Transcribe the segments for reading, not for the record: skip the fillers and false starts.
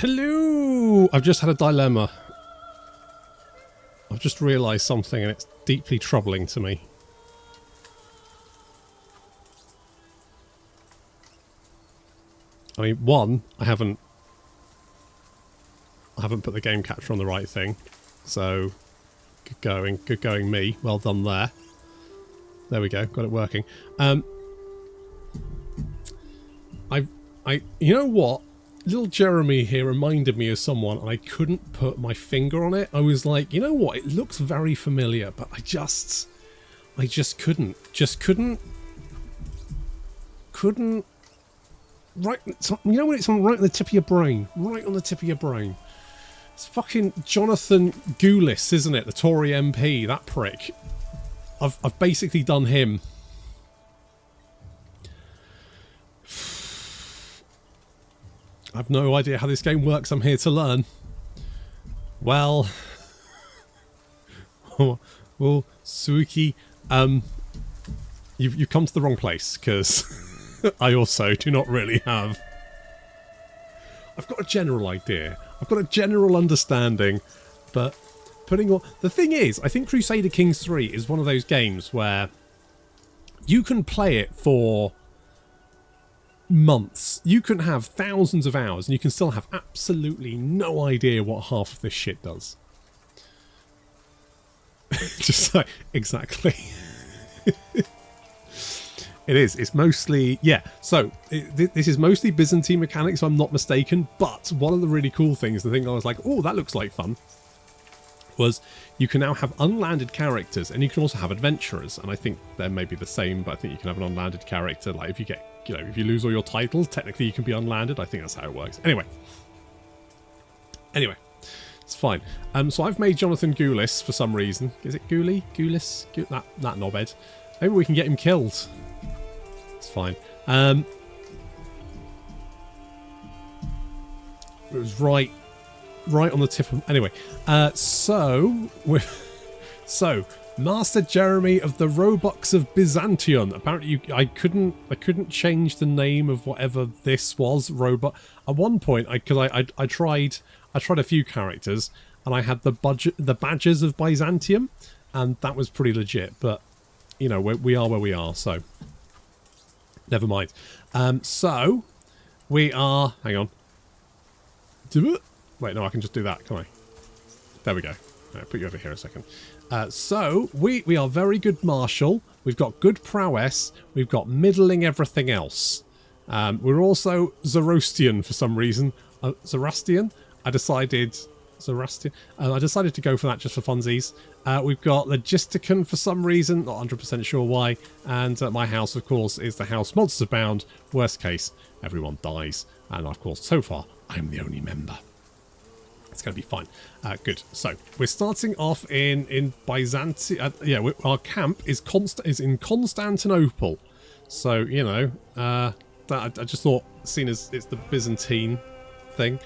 Hello! I've just had a dilemma. I've just realised something and it's deeply troubling to me. I mean, one, I haven't put the game capture on the right thing. So, good going me. Well done there. There we go, got it working. You know what? Little Jeremy here reminded me of someone and I couldn't put my finger on it. I was like, you know what? It looks very familiar, but I just couldn't. Right, you know when it's on right on the tip of your brain? Right on the tip of your brain. It's fucking Jonathan Goulis, isn't it? The Tory MP, that prick. I've basically done him. I've no idea how this game works. I'm here to learn. Well, Suki, you've come to the wrong place because I also do not really have. I've got a general idea. I've got a general understanding, but putting all the thing is, I think Crusader Kings 3 is one of those games where you can play it for months. You can have thousands of hours and you can still have absolutely no idea what half of this shit does. Just like, exactly. It is. It's mostly, yeah. So this is mostly Byzantine mechanics, if I'm not mistaken. But one of the really cool things, the thing I was like, oh, that looks like fun, was you can now have unlanded characters and you can also have adventurers. And I think they're maybe the same, but I think you can have an unlanded character. Like if you get, you know, if you lose all your titles, technically you can be unlanded. I think that's how it works. Anyway, it's fine. So I've made Jonathan Goulis for some reason. Is it Goulis? That knobhead. Maybe we can get him killed. It's fine. It was right on the tip of... Anyway, so Master Jeremy of the Robux of Byzantion. Apparently, I couldn't change the name of whatever this was. Robot. At one point, I tried a few characters, and I had the badges of Byzantium, and that was pretty legit. But you know, we are where we are, so never mind. So we are. Hang on. Wait, no, I can just do that, can I? There we go. I'll put you over here a second. So, we are very good martial. We've got good prowess. We've got middling everything else. We're also Zoroastrian for some reason. Zoroastrian? I decided to go for that just for funsies. We've got Logistican for some reason. Not 100% sure why. And my house, of course, is the house Monsters Abound. Worst case, everyone dies. And, of course, so far, I'm the only member. It's going to be fine. Good. So we're starting off in Byzantium. Yeah, our camp is in Constantinople. So you know, that I just thought, seeing as it's the Byzantine thing.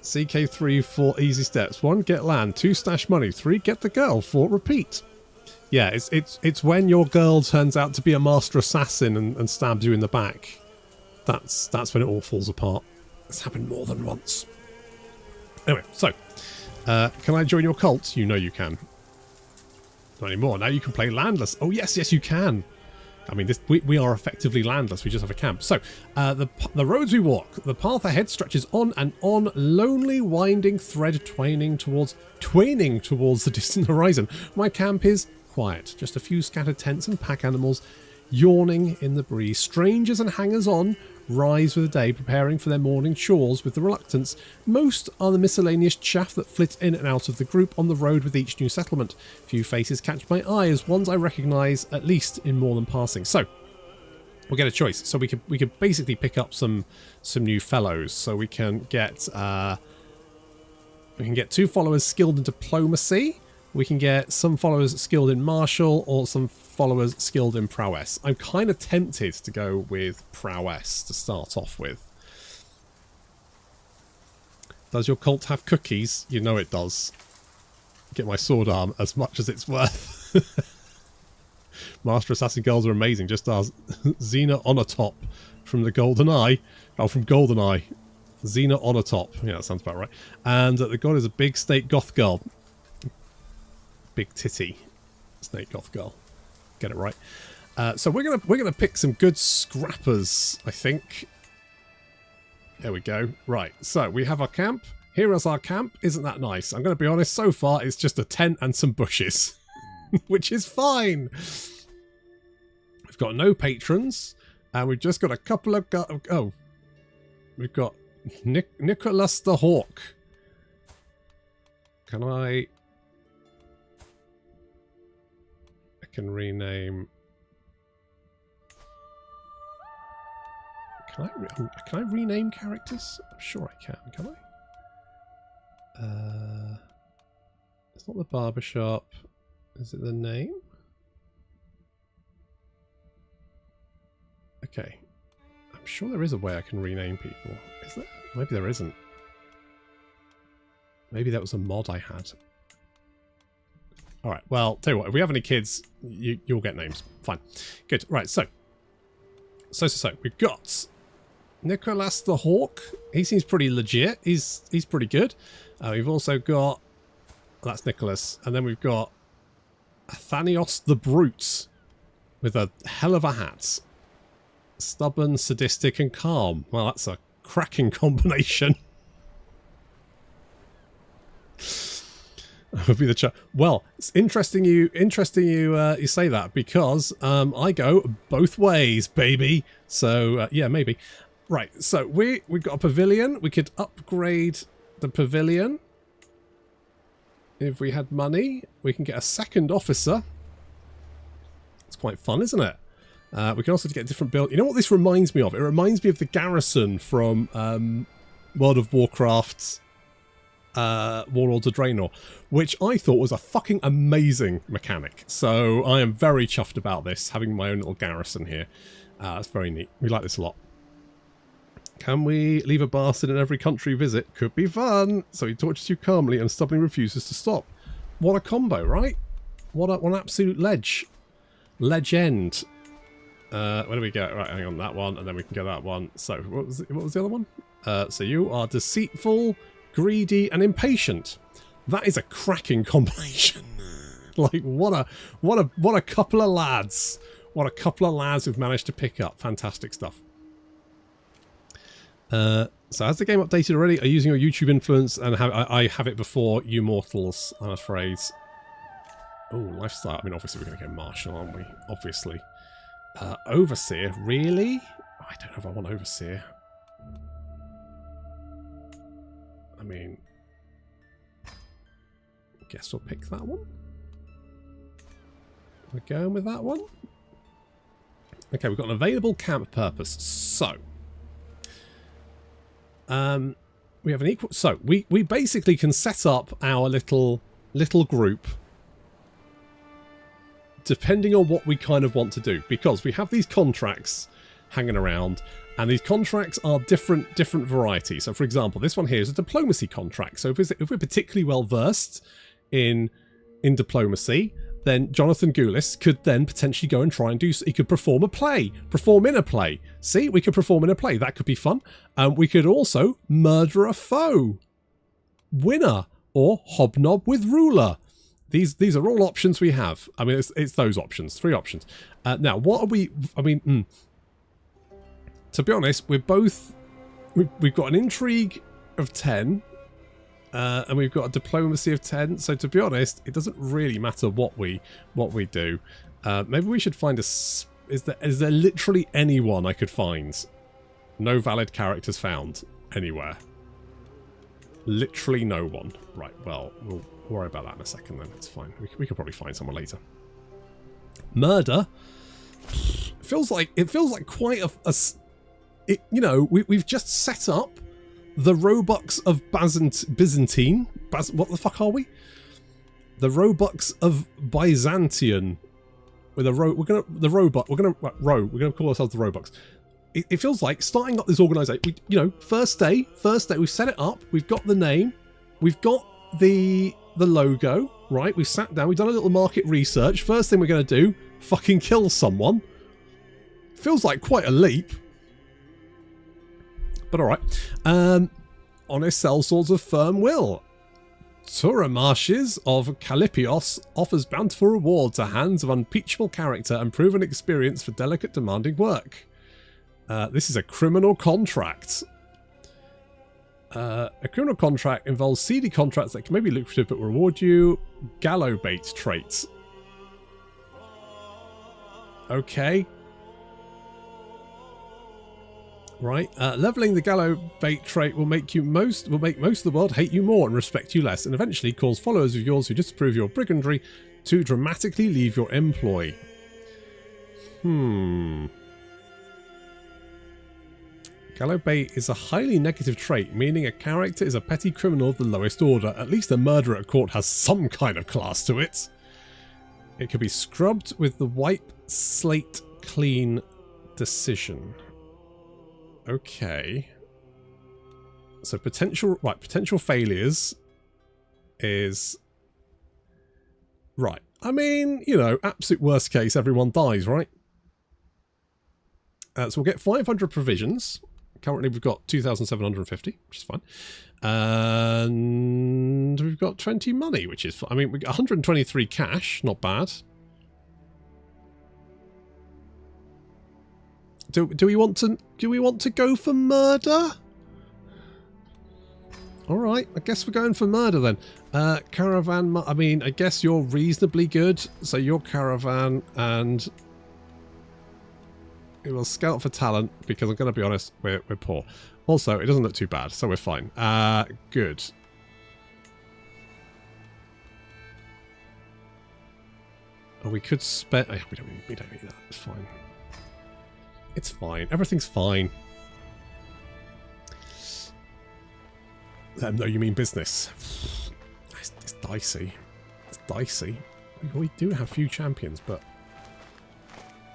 CK3 4 easy steps. 1, get land. 2, stash money. 3, get the girl. 4, repeat. Yeah, it's when your girl turns out to be a master assassin and stabs you in the back. That's when it all falls apart. It's happened more than once. Anyway, so, can I join your cult? You know you can. Not anymore. Now you can play landless. Oh, yes, you can. I mean, we are effectively landless. We just have a camp. So, the roads we walk. The path ahead stretches on and on, lonely, winding thread twining towards the distant horizon. My camp is quiet. Just a few scattered tents and pack animals yawning in the breeze. Strangers and hangers-on rise with the day, preparing for their morning chores with the reluctance. Most are the miscellaneous chaff that flit in and out of the group on the road with each new settlement. Few faces catch my eye as ones I recognise at least in more than passing. So we'll get a choice. So we could basically pick up some new fellows. So we can get 2 followers skilled in diplomacy. We can get some followers skilled in martial or some followers skilled in prowess. I'm kind of tempted to go with prowess to start off with. Does your cult have cookies? You know it does. Get my sword arm as much as it's worth. Master Assassin girls are amazing. Just ask Xena on a top from the Golden Eye. Oh, from Golden Eye. Xena on a top. Yeah, that sounds about right. And the god is a big snake goth girl. Big titty snake goth girl. Get it right. So we're gonna pick some good scrappers, I think. There we go. Right. So we have our camp. Here is our camp. Isn't that nice? I'm going to be honest. So far, it's just a tent and some bushes, which is fine. We've got no patrons, and we've just got a couple of oh, we've got Nicholas the Hawk. Can I can rename. Can I rename characters? I'm sure I can I? It's not the barbershop. Is it the name? Okay. I'm sure there is a way I can rename people. Is there? Maybe there isn't. Maybe that was a mod I had. Alright, well, tell you what, if we have any kids, you'll get names. Fine. Good. Right, so. We've got Nicholas the Hawk. He seems pretty legit. He's pretty good. We've also got... That's Nicholas. And then we've got Athanios the Brute with a hell of a hat. Stubborn, sadistic, and calm. Well, that's a cracking combination. That would be the chat. Well, it's interesting you say that, because I go both ways, baby. So yeah, maybe. Right. So we've got a pavilion. We could upgrade the pavilion if we had money. We can get a second officer. It's quite fun, isn't it? We can also get a different build. You know what this reminds me of? It reminds me of the garrison from World of Warcraft's Warlords of Draenor, which I thought was a fucking amazing mechanic. So I am very chuffed about this, having my own little garrison here. That's very neat. We like this a lot. Can we leave a bastard in every country visit? Could be fun. So he tortures you calmly and stubbornly refuses to stop. What a combo, right? What an absolute legend. Where do we go? Right, hang on, that one, and then we can get that one. So what was the other one? So you are deceitful, greedy, and impatient. That is a cracking combination. Like what a couple of lads. What a couple of lads who've managed to pick up. Fantastic stuff. So has the game updated already? Are you using your YouTube influence? And I have it before you mortals, I'm afraid. Oh, lifestyle. I mean, obviously we're going to go martial, aren't we? Obviously. Overseer, really? I don't know if I want Overseer. I mean, guess we'll pick that one. We're going with that one. Okay, we've got an available camp purpose. So, we have an equal. So we basically can set up our little group depending on what we kind of want to do, because we have these contracts hanging around, and these contracts are different varieties. So, for example, this one here is a diplomacy contract. So if we're particularly well versed in diplomacy, then Jonathan Goulis could then potentially go and try and do. He could perform in a play. See, we could perform in a play. That could be fun. We could also murder a foe, winner, or hobnob with ruler. These are all options we have. I mean, it's those options, 3 options. Now, what are we? I mean, to be honest, we've got an intrigue of 10. And we've got a diplomacy of 10. So to be honest, it doesn't really matter what we do. Maybe we should find is there literally anyone I could find? No valid characters found anywhere. Literally no one. Right. Well, we'll worry about that in a second. Then it's fine. We could probably find someone later. Murder. It feels like quite you know, we've just set up the Robux of Byzantine. What the fuck are we? The Robux of Byzantium. With a we're gonna call ourselves the Robux. It feels like starting up this organisation. You know, first day, we've set it up. We've got the name. We've got the logo. Right, we've sat down. We've done a little market research. First thing we're gonna do, fucking kill someone. Feels like quite a leap. But alright. Honest sellswords of firm will. Turamashes of Calipios offers bountiful reward to hands of unimpeachable character and proven experience for delicate, demanding work. This is a criminal contract. A criminal contract involves seedy contracts that can maybe be lucrative but reward you. Gallow bait traits. Okay. Right, leveling the gallow bait trait will make most of the world hate you more and respect you less, and eventually cause followers of yours who disapprove your brigandry to dramatically leave your employ. Gallow bait is a highly negative trait, meaning a character is a petty criminal of the lowest order. At least a murderer at court has some kind of class to it. It can be scrubbed with the wipe slate clean decision. Okay. So potential failures is right. I mean, you know, absolute worst case, everyone dies, right? So we'll get 500 provisions. Currently we've got 2,750, which is fine. And we've got 20 money, which is, I mean, we got 123 cash, not bad. Do we want to go for murder? All right, I guess we're going for murder then. Caravan. I mean, I guess you're reasonably good, so you're caravan, and we will scout for talent because I'm going to be honest, we're poor. Also, it doesn't look too bad, so we're fine. Good. Oh, we could spend. Oh, we don't need that. It's fine. It's fine. Everything's fine. Let them know you mean business. It's dicey. It's dicey. We do have few champions, but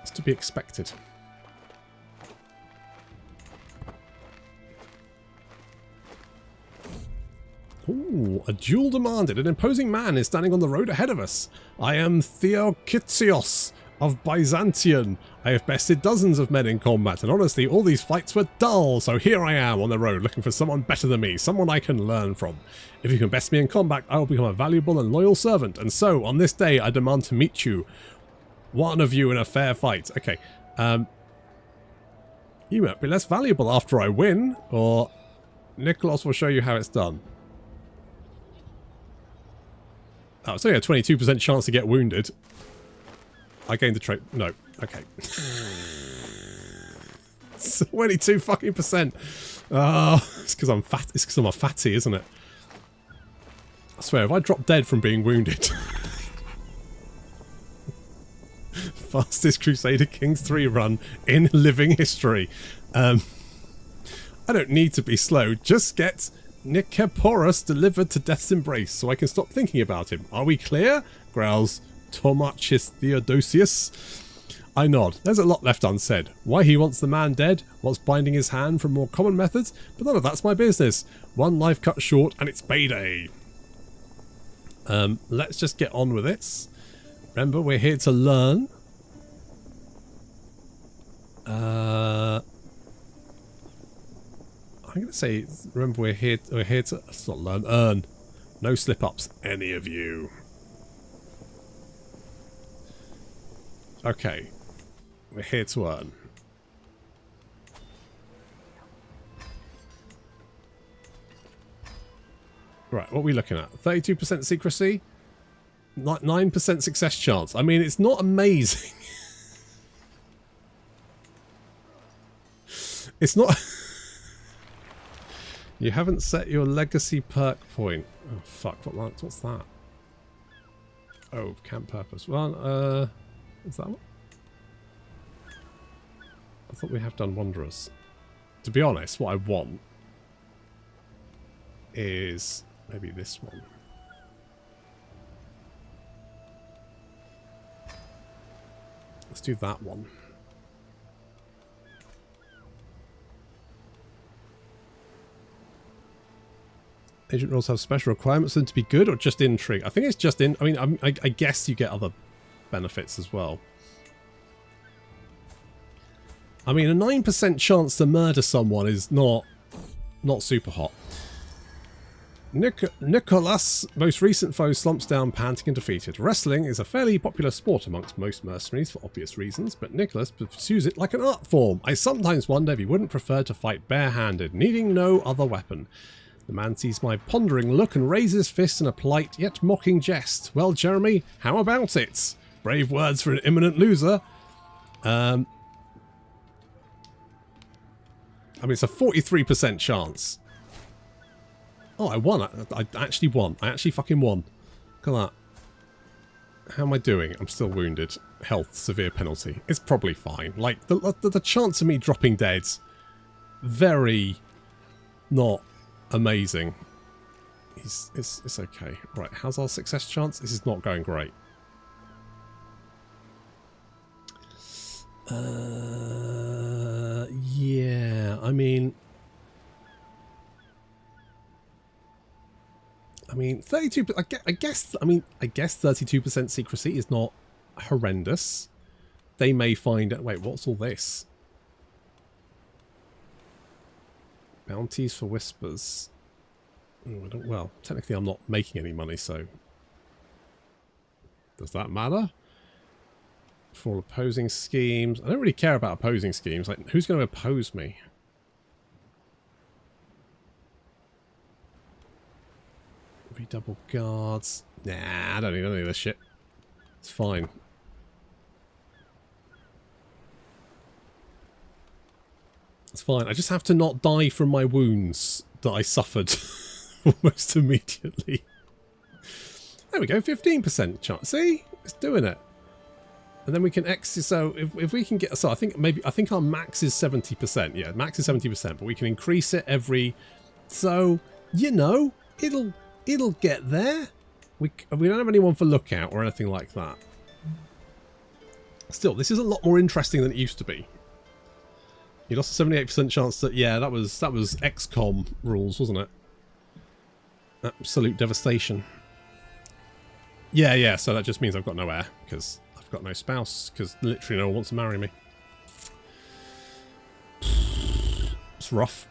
it's to be expected. Ooh, a duel demanded. An imposing man is standing on the road ahead of us. I am Theokitios of Byzantium. I have bested dozens of men in combat, and honestly, all these fights were dull, so here I am on the road looking for someone better than me, someone I can learn from. If you can best me in combat, I will become a valuable and loyal servant, and so, on this day, I demand to meet you. One of you in a fair fight. Okay, you might be less valuable after I win, or Nicholas will show you how it's done. Oh, it's only a 22% chance to get wounded. I gained the trait. No. Okay. 22 fucking %. Oh, it's because I'm fat. It's because I'm a fatty, isn't it? I swear, if I drop dead from being wounded. Fastest Crusader Kings 3 run in living history. I don't need to be slow. Just get Nicephorus delivered to death's embrace so I can stop thinking about him. Are we clear? Growls Tomachis Theodosius. I nod. There's a lot left unsaid. Why he wants the man dead, what's binding his hand from more common methods, but none of that's my business. One life cut short and it's payday. Let's just get on with it. Remember, we're here to learn. I'm going to say, remember, we're here to, let's not learn, earn. No slip-ups, any of you. Okay. We're here to earn. Right, what are we looking at? 32% secrecy? 9% success chance. I mean, it's not amazing. It's not... You haven't set your legacy perk point. Oh, fuck. What's that? Oh, camp purpose. Well, is that one? I thought we have done Wanderers. To be honest, what I want is maybe this one. Let's do that one. Agent roles have special requirements for them to be good or just intrigue? I think it's just in... I mean, I guess you get other benefits as well. I mean, a 9% chance to murder someone is not not super hot. Nicholas' most recent foe slumps down, panting and defeated. Wrestling is a fairly popular sport amongst most mercenaries for obvious reasons, but Nicholas pursues it like an art form. I sometimes wonder if he wouldn't prefer to fight barehanded, needing no other weapon. The man sees my pondering look and raises fist in a polite yet mocking jest. Well, Jeremy, how about it? Brave words for an imminent loser. I mean, it's a 43% chance. Oh, I won. I actually won. I actually fucking won. Look at that. How am I doing? I'm still wounded. Health, severe penalty. It's probably fine. Like, the chance of me dropping dead, very not amazing. It's okay. Right, how's our success chance? This is not going great. Yeah, I mean 32, I guess 32% secrecy is not horrendous. They may find, wait, what's all this? Bounties for whispers. Oh, I don't, well, technically I'm not making any money, so does that matter? For all opposing schemes. I don't really care about opposing schemes. Like, who's going to oppose me? Redouble guards. Nah, I don't need any of this shit. It's fine. It's fine. I just have to not die from my wounds that I suffered almost immediately. There we go. 15% chance. See? It's doing it. And then we can exit. So if we can get, so I think our max is 70%. Yeah, max is 70%, but we can increase it every. So you know, it'll get there. We don't have anyone for lookout or anything like that. Still, this is a lot more interesting than it used to be. You lost a 78% chance that, yeah, that was XCOM rules, wasn't it? Absolute devastation. Yeah. So that just means I've got no heir because I've got no spouse because literally no one wants to marry me. It's rough.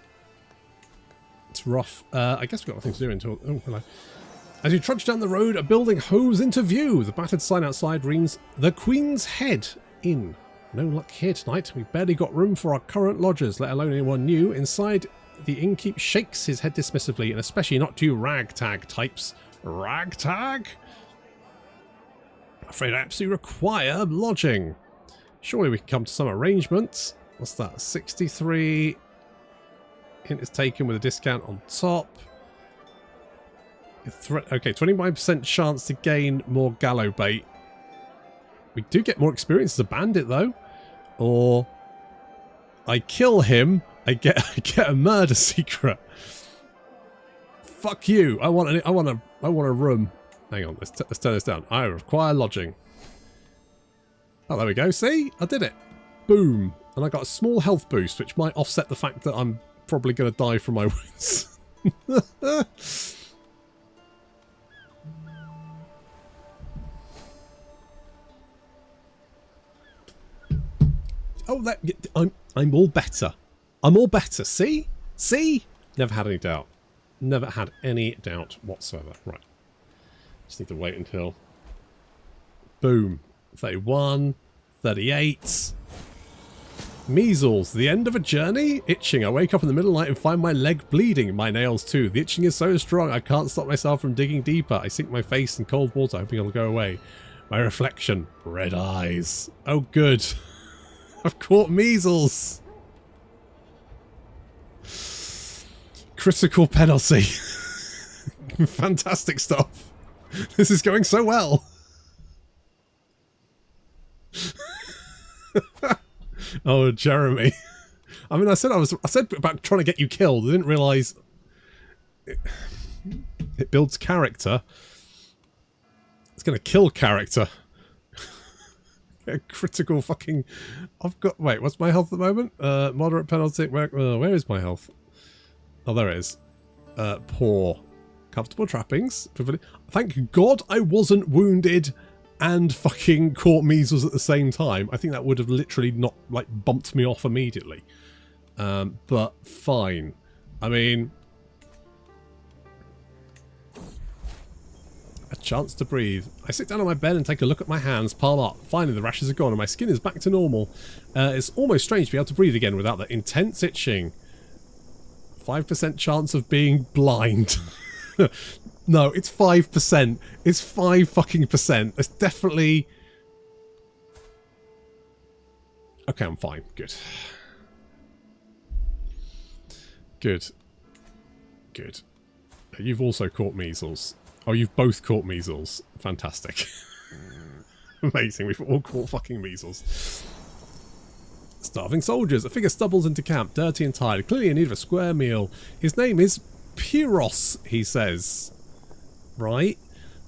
It's rough. I guess we've got nothing to do until... Oh, hello. As you trudge down the road, a building hoves into view. The battered sign outside reads, "The Queen's Head Inn." No luck here tonight. We've barely got room for our current lodgers, let alone anyone new. Inside, the innkeep shakes his head dismissively, and especially not to ragtag types. Ragtag? Afraid I absolutely require lodging. Surely we can come to some arrangements. What's that? 63... Hint is taken with a discount on top. Okay, 25% chance to gain more gallow bait. We do get more experience as a bandit though. Or I kill him, I get a murder secret. Fuck you. I want a room. Hang on, let's turn this down. I require lodging. Oh, there we go. See? I did it. Boom. And I got a small health boost, which might offset the fact that I'm probably going to die from my wounds. Oh, I'm all better. I'm all better. See? See? Never had any doubt. Never had any doubt whatsoever. Right. Just need to wait until... Boom. 31. 38. Measles. The end of a journey? Itching. I wake up in the middle of the night and find my leg bleeding. My nails too. The itching is so strong I can't stop myself from digging deeper. I sink my face in cold water hoping it'll go away. My reflection. Red eyes. Oh good. I've caught measles. Critical penalty. Fantastic stuff. This is going so well. Oh, Jeremy. I mean, I said about trying to get you killed. I didn't realise it builds character. It's going to kill character. A critical fucking... I've got... Wait, what's my health at the moment? Moderate penalty. Where is my health? Oh, there it is. Poor. Comfortable trappings. Thank God I wasn't wounded and fucking caught measles at the same time. I think that would have literally not, like, bumped me off immediately. But fine. I mean... A chance to breathe. I sit down on my bed and take a look at my hands, palm up. Finally, the rashes are gone and my skin is back to normal. It's almost strange to be able to breathe again without that intense itching. 5% chance of being blind. No, it's 5%. It's 5 fucking percent. It's definitely... Okay, I'm fine. Good. Good. Good. You've also caught measles. Oh, you've both caught measles. Fantastic. Amazing, we've all caught fucking measles. Starving soldiers. A figure stumbles into camp, dirty and tired, clearly in need of a square meal. His name is Pyros, he says. Right?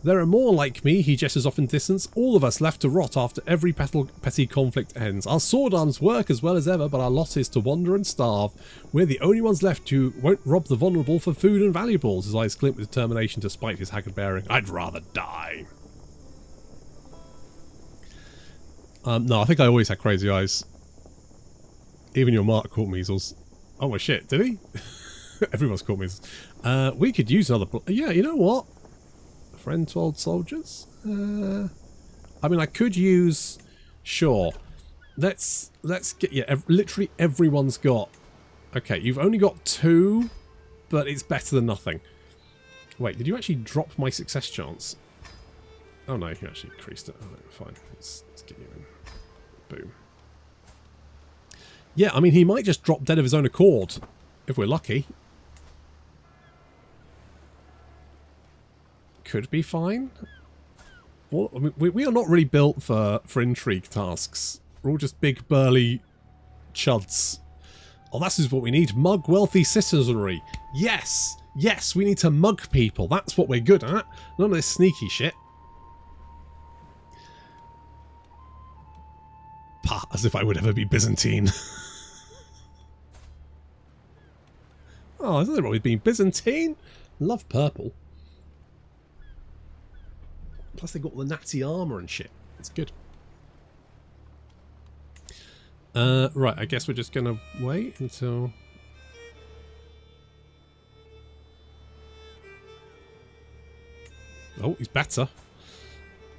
There are more like me, he gestures off in distance, all of us left to rot after every petty conflict ends. Our sword arms work as well as ever, but our lot is to wander and starve. We're the only ones left who won't rob the vulnerable for food and valuables. His eyes glint with determination despite his haggard bearing. I'd rather die. No, I think I always had crazy eyes. Even your Mark caught measles. Oh my shit, did he? Everyone's caught measles. We could use another... Yeah, you know what? Friend to old soldiers? I mean, I could use... Sure. Let's get... Yeah, literally everyone's got... Okay, you've only got 2, but it's better than nothing. Wait, did you actually drop my success chance? Oh no, you actually increased it. Oh no, fine. Let's get you in. Boom. Yeah, I mean, he might just drop dead of his own accord, if we're lucky. Could be fine. Well, I mean, we are not really built for intrigue tasks. We're all just big, burly chuds. Oh, that's just what we need. Mug wealthy citizenry. Yes! Yes, we need to mug people. That's what we're good at. None of this sneaky shit. Pah, as if I would ever be Byzantine. Oh, there's nothing wrong with being Byzantine. Love purple. Plus they got the natty armour and shit. It's good. Right, I guess we're just going to wait until... Oh, he's better.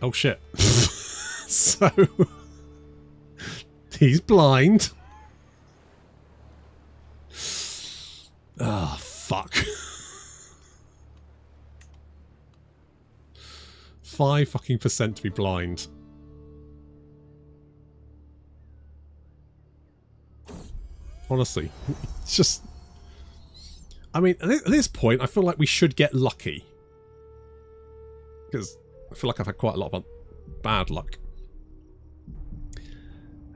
Oh shit. So... he's blind. Ah, oh, fuck. 5 fucking percent to be blind. Honestly, it's just... I mean, at this point, I feel like we should get lucky. Because I feel like I've had quite a lot of bad luck.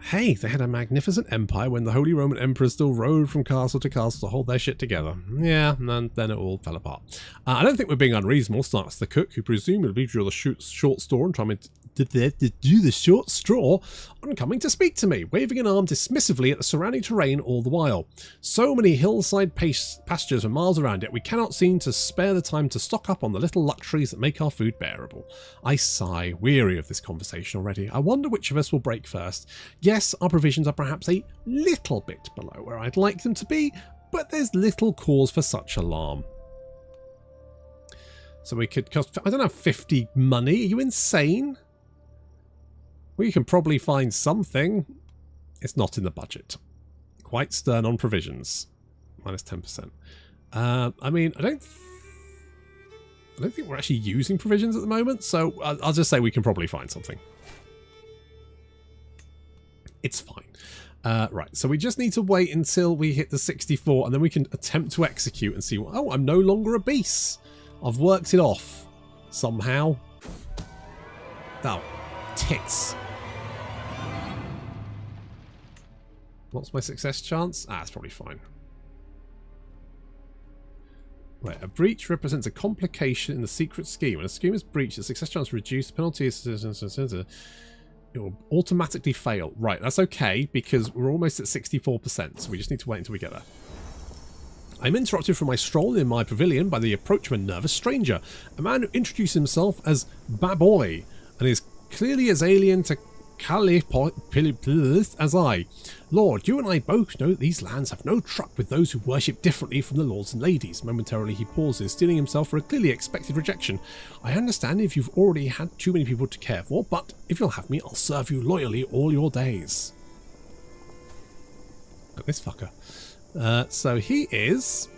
Hey, they had a magnificent empire when the Holy Roman Emperor still rode from castle to castle to hold their shit together. Yeah, and then it all fell apart. I don't think we're being unreasonable, starts the cook, who presumably drew the short straw and trying to do the short straw on coming to speak to me, waving an arm dismissively at the surrounding terrain all the while. So many hillside pastures for miles around it, we cannot seem to spare the time to stock up on the little luxuries that make our food bearable. I sigh, weary of this conversation already. I wonder which of us will break first. Yes, our provisions are perhaps a little bit below where I'd like them to be, but there's little cause for such alarm. So we could cost, I don't know, 50 money? Are you insane? We can probably find something. It's not in the budget. Quite stern on provisions. Minus 10%. I mean, I don't think we're actually using provisions at the moment, so I'll just say we can probably find something. It's fine. Right, so we just need to wait until we hit the 64, and then we can attempt to execute and see what... Oh, I'm no longer a beast. I've worked it off. Somehow. Oh, tits. What's my success chance? Ah, it's probably fine. Wait, a breach represents a complication in the secret scheme. When a scheme is breached, the success chance is reduced, the penalty is... It will automatically fail. Right, that's okay, because we're almost at 64%, so we just need to wait until we get there. I'm interrupted from my stroll in my pavilion by the approach of a nervous stranger, a man who introduced himself as Baboy, and is clearly as alien to as I. Lord, you and I both know that these lands have no truck with those who worship differently from the lords and ladies. Momentarily he pauses, steeling himself for a clearly expected rejection. I understand if you've already had too many people to care for, but if you'll have me, I'll serve you loyally all your days. Look at this fucker. So he is...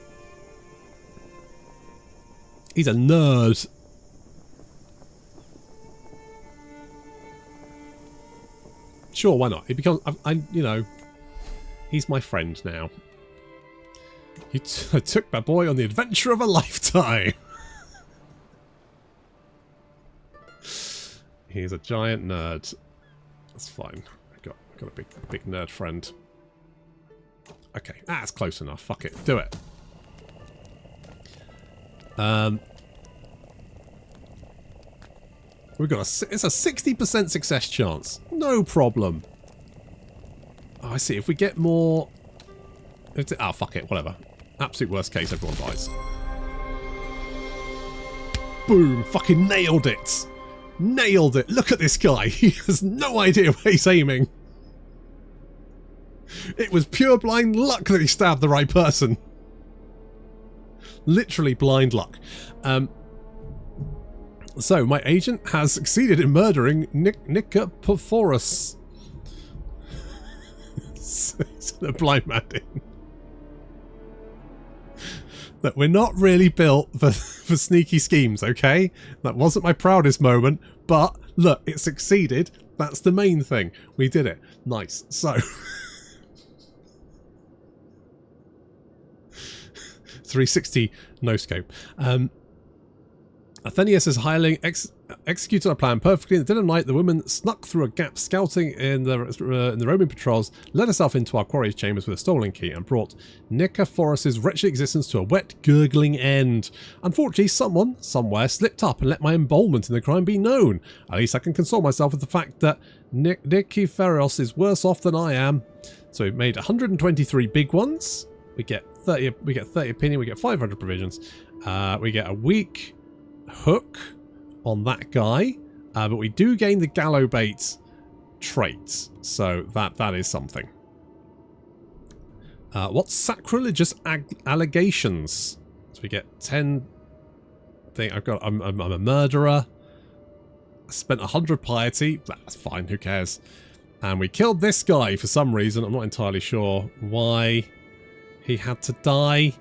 He's a nerd. Sure, why not? It becomes, you know, he's my friend now. I took my boy on the adventure of a lifetime. He's a giant nerd. That's fine. I got a big nerd friend. Okay, that's close enough. Fuck it, do it. We've got it's a 60% success chance. No problem. Oh, I see. If we get more... Oh, fuck it. Whatever. Absolute worst case, everyone dies. Boom. Fucking nailed it. Nailed it. Look at this guy. He has no idea where he's aiming. It was pure blind luck that he stabbed the right person. Literally blind luck. So, my agent has succeeded in murdering Nicoporus. He's a blind man in. That we're not really built for sneaky schemes, okay? That wasn't my proudest moment, but look, it succeeded. That's the main thing. We did it. Nice. So... 360 no scope. Athenius is highly executed a plan perfectly. In the dead of night, the woman snuck through a gap, scouting in the Roman patrols, led herself into our quarry's chambers with a stolen key, and brought Nicophorus's wretched existence to a wet, gurgling end. Unfortunately, someone, somewhere, slipped up and let my involvement in the crime be known. At least I can console myself with the fact that Nicophorus is worse off than I am. So we've made 123 big ones. We get 30 opinion. We get 500 provisions. We get a weak hook on that guy, but we do gain the gallowbait trait, so that is something. What sacrilegious allegations? So we get 10 thing. I'm a murderer. I spent 100 piety. That's fine, who cares? And we killed this guy for some reason. I'm not entirely sure why he had to die,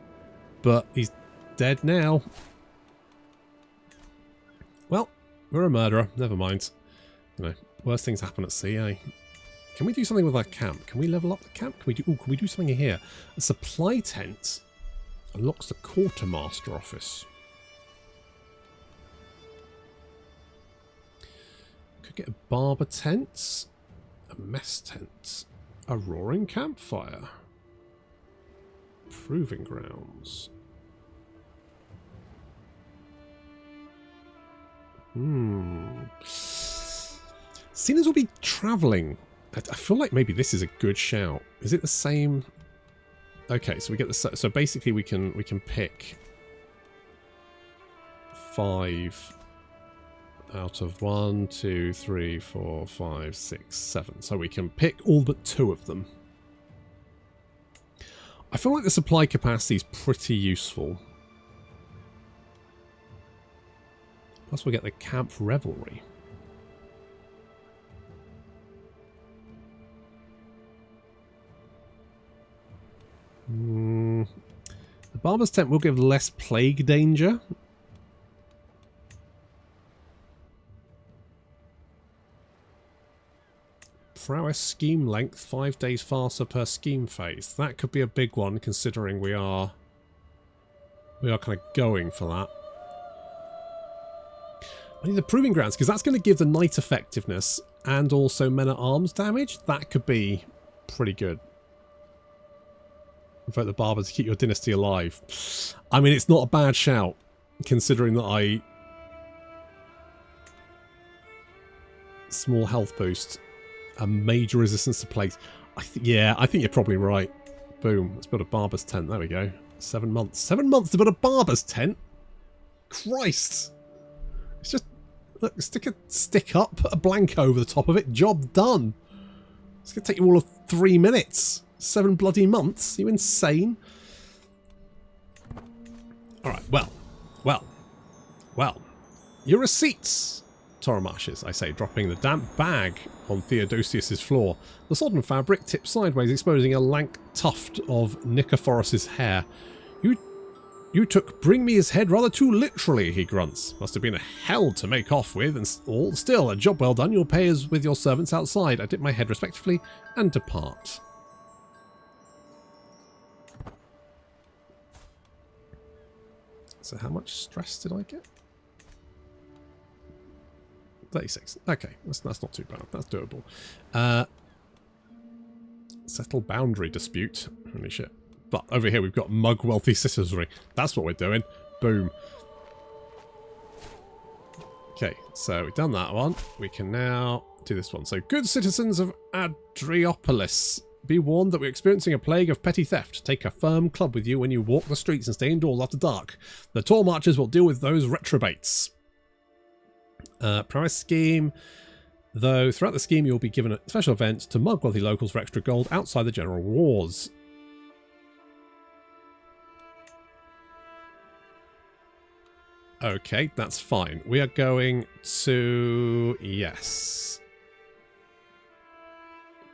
but he's dead now. Well, we're a murderer. Never mind. You know, worse things happen at sea, eh? Can we do something with our camp? Can we level up the camp? Can we do something here? A supply tent unlocks the quartermaster office. Could get a barber tent, a mess tent, a roaring campfire, proving grounds. Seeing as we'll be travelling, I feel like maybe this is a good shout. Is it the same? Okay, so we get the so basically we can pick 5 out of 1, 2, 3, 4, 5, 6, 7. So we can pick all but 2 of them. I feel like the supply capacity is pretty useful. Plus we get the camp revelry. The barber's tent will give less plague danger. Prowess scheme length, 5 days faster per scheme phase. That could be a big one, considering we are kind of going for that. I need the proving grounds, because that's going to give the knight effectiveness and also men-at-arms damage. That could be pretty good. Invoke the barber to keep your dynasty alive. I mean, it's not a bad shout, considering that small health boost, a major resistance to plague. Yeah, I think you're probably right. Boom. Let's build a barber's tent. There we go. 7 months. 7 months to build a barber's tent? Christ! It's just Look, stick a stick up, put a blank over the top of it, job done. It's going to take you all of 3 minutes. 7 bloody months? Are you insane? Alright, well. Your receipts, Toromashes, I say, dropping the damp bag on Theodosius's floor. The sodden fabric tips sideways, exposing a lank tuft of Nicephorus's hair. You took bring me his head rather too literally, he grunts. Must have been a hell to make off with, and all still, a job well done. You'll pay us with your servants outside. I dip my head respectfully and depart. So how much stress did I get? 36. Okay, that's not too bad. That's doable. Settle boundary dispute. Holy shit. But over here we've got mug wealthy citizenry. That's what we're doing. Boom. Okay, so we've done that one. We can now do this one. So, good citizens of Adriopolis, be warned that we're experiencing a plague of petty theft. Take a firm club with you when you walk the streets and stay indoors after dark. The Tor Marchers will deal with those retrobates. Price scheme. Though throughout the scheme you'll be given a special event to mug wealthy locals for extra gold outside the general rewards. Okay, that's fine. We are going to... yes.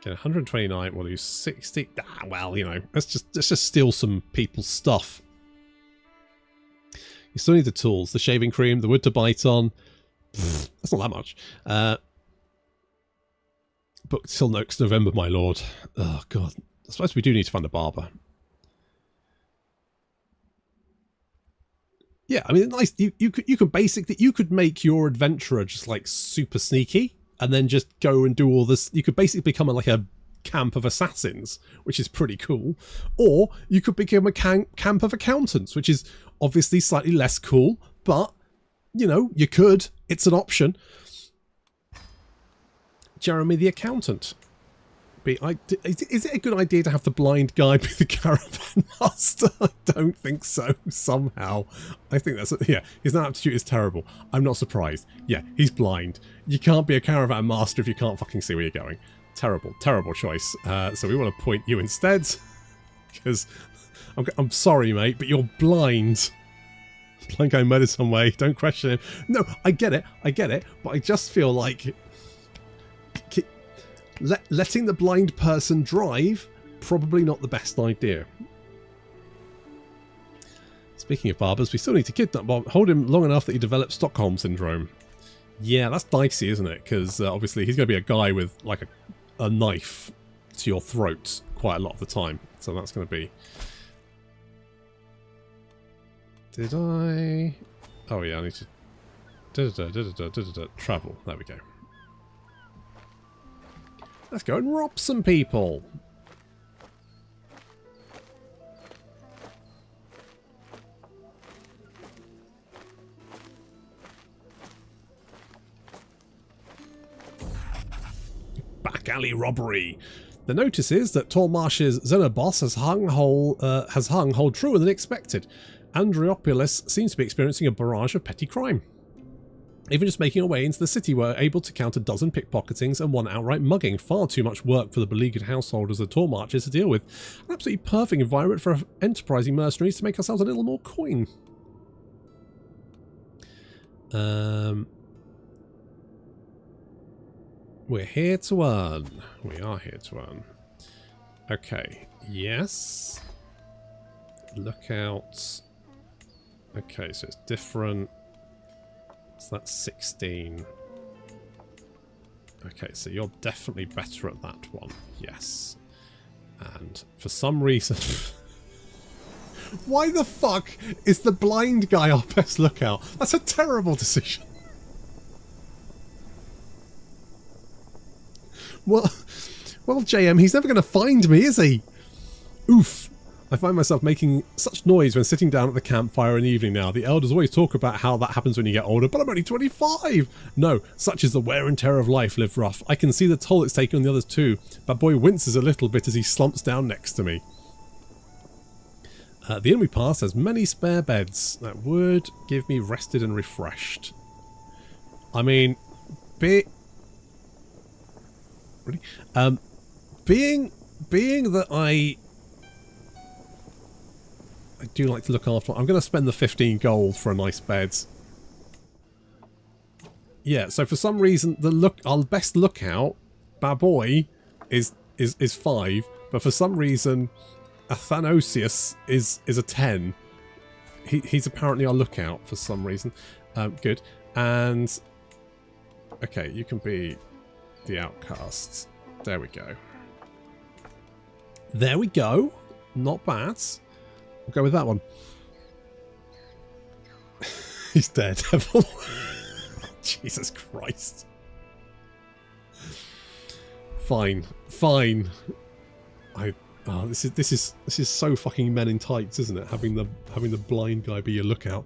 Get 129, we'll lose 60. Ah, well, you know, let's just steal some people's stuff. You still need the tools, the shaving cream, the wood to bite on. Pfft, that's not that much. Booked till next November, my lord. Oh, God. I suppose we do need to find a barber. Yeah, I mean, nice. You could basically, you could make your adventurer just like super sneaky, and then just go and do all this. You could basically become like a camp of assassins, which is pretty cool. Or you could become a camp of accountants, which is obviously slightly less cool, but you know, you could. It's an option. Jeremy the accountant. Is it a good idea to have the blind guy be the caravan master? I don't think so, somehow. I think that's... yeah, his aptitude is terrible. I'm not surprised. Yeah, he's blind. You can't be a caravan master if you can't fucking see where you're going. Terrible, terrible choice. So we want to point you instead. Because I'm sorry, mate, but you're blind. Blind guy murdered some way. Don't question him. No, I get it, but I just feel like... letting the blind person drive, probably not the best idea. Speaking of barbers, we still need to kidnap Bob. Hold him long enough that he develops Stockholm Syndrome. Yeah, that's dicey, isn't it? Because obviously he's going to be a guy with like a knife to your throat quite a lot of the time. So that's going to be... did I... oh yeah, I need to... travel. There we go. Let's go and rob some people. Back alley robbery. The notice is that Tormarsh's Xenobos has hung hold truer than expected. Andriopolis seems to be experiencing a barrage of petty crime. Even just making our way into the city, we're able to count a dozen pickpocketings and one outright mugging. Far too much work for the beleaguered householders of Tor Marchers to deal with. An absolutely perfect environment for enterprising mercenaries to make ourselves a little more coin. We're here to earn. We are here to earn. Okay, yes. Look out. Okay, so it's different. So that's 16. Okay, so you're definitely better at that one. Yes. And for some reason... why the fuck is the blind guy our best lookout? That's a terrible decision. Well, JM, he's never going to find me, is he? Oof. I find myself making such noise when sitting down at the campfire in the evening now. The elders always talk about how that happens when you get older, but I'm only 25! No, such is the wear and tear of life lived rough. I can see the toll it's taken on the others too. But boy winces a little bit as he slumps down next to me. The inn we pass has many spare beds that would give me rested and refreshed. I mean, really? Being that I do like to look after, I'm going to spend the 15 gold for a nice bed. Yeah, so for some reason our best lookout, Baboy, is 5, but for some reason Athanasius is a 10. He's apparently our lookout for some reason. Good. And okay, you can be the outcasts. There we go. There we go. Not bad. We'll go with that one. He's Daredevil. Jesus Christ. Fine. Fine. This is so fucking Men in Tights, isn't it? Having the blind guy be your lookout.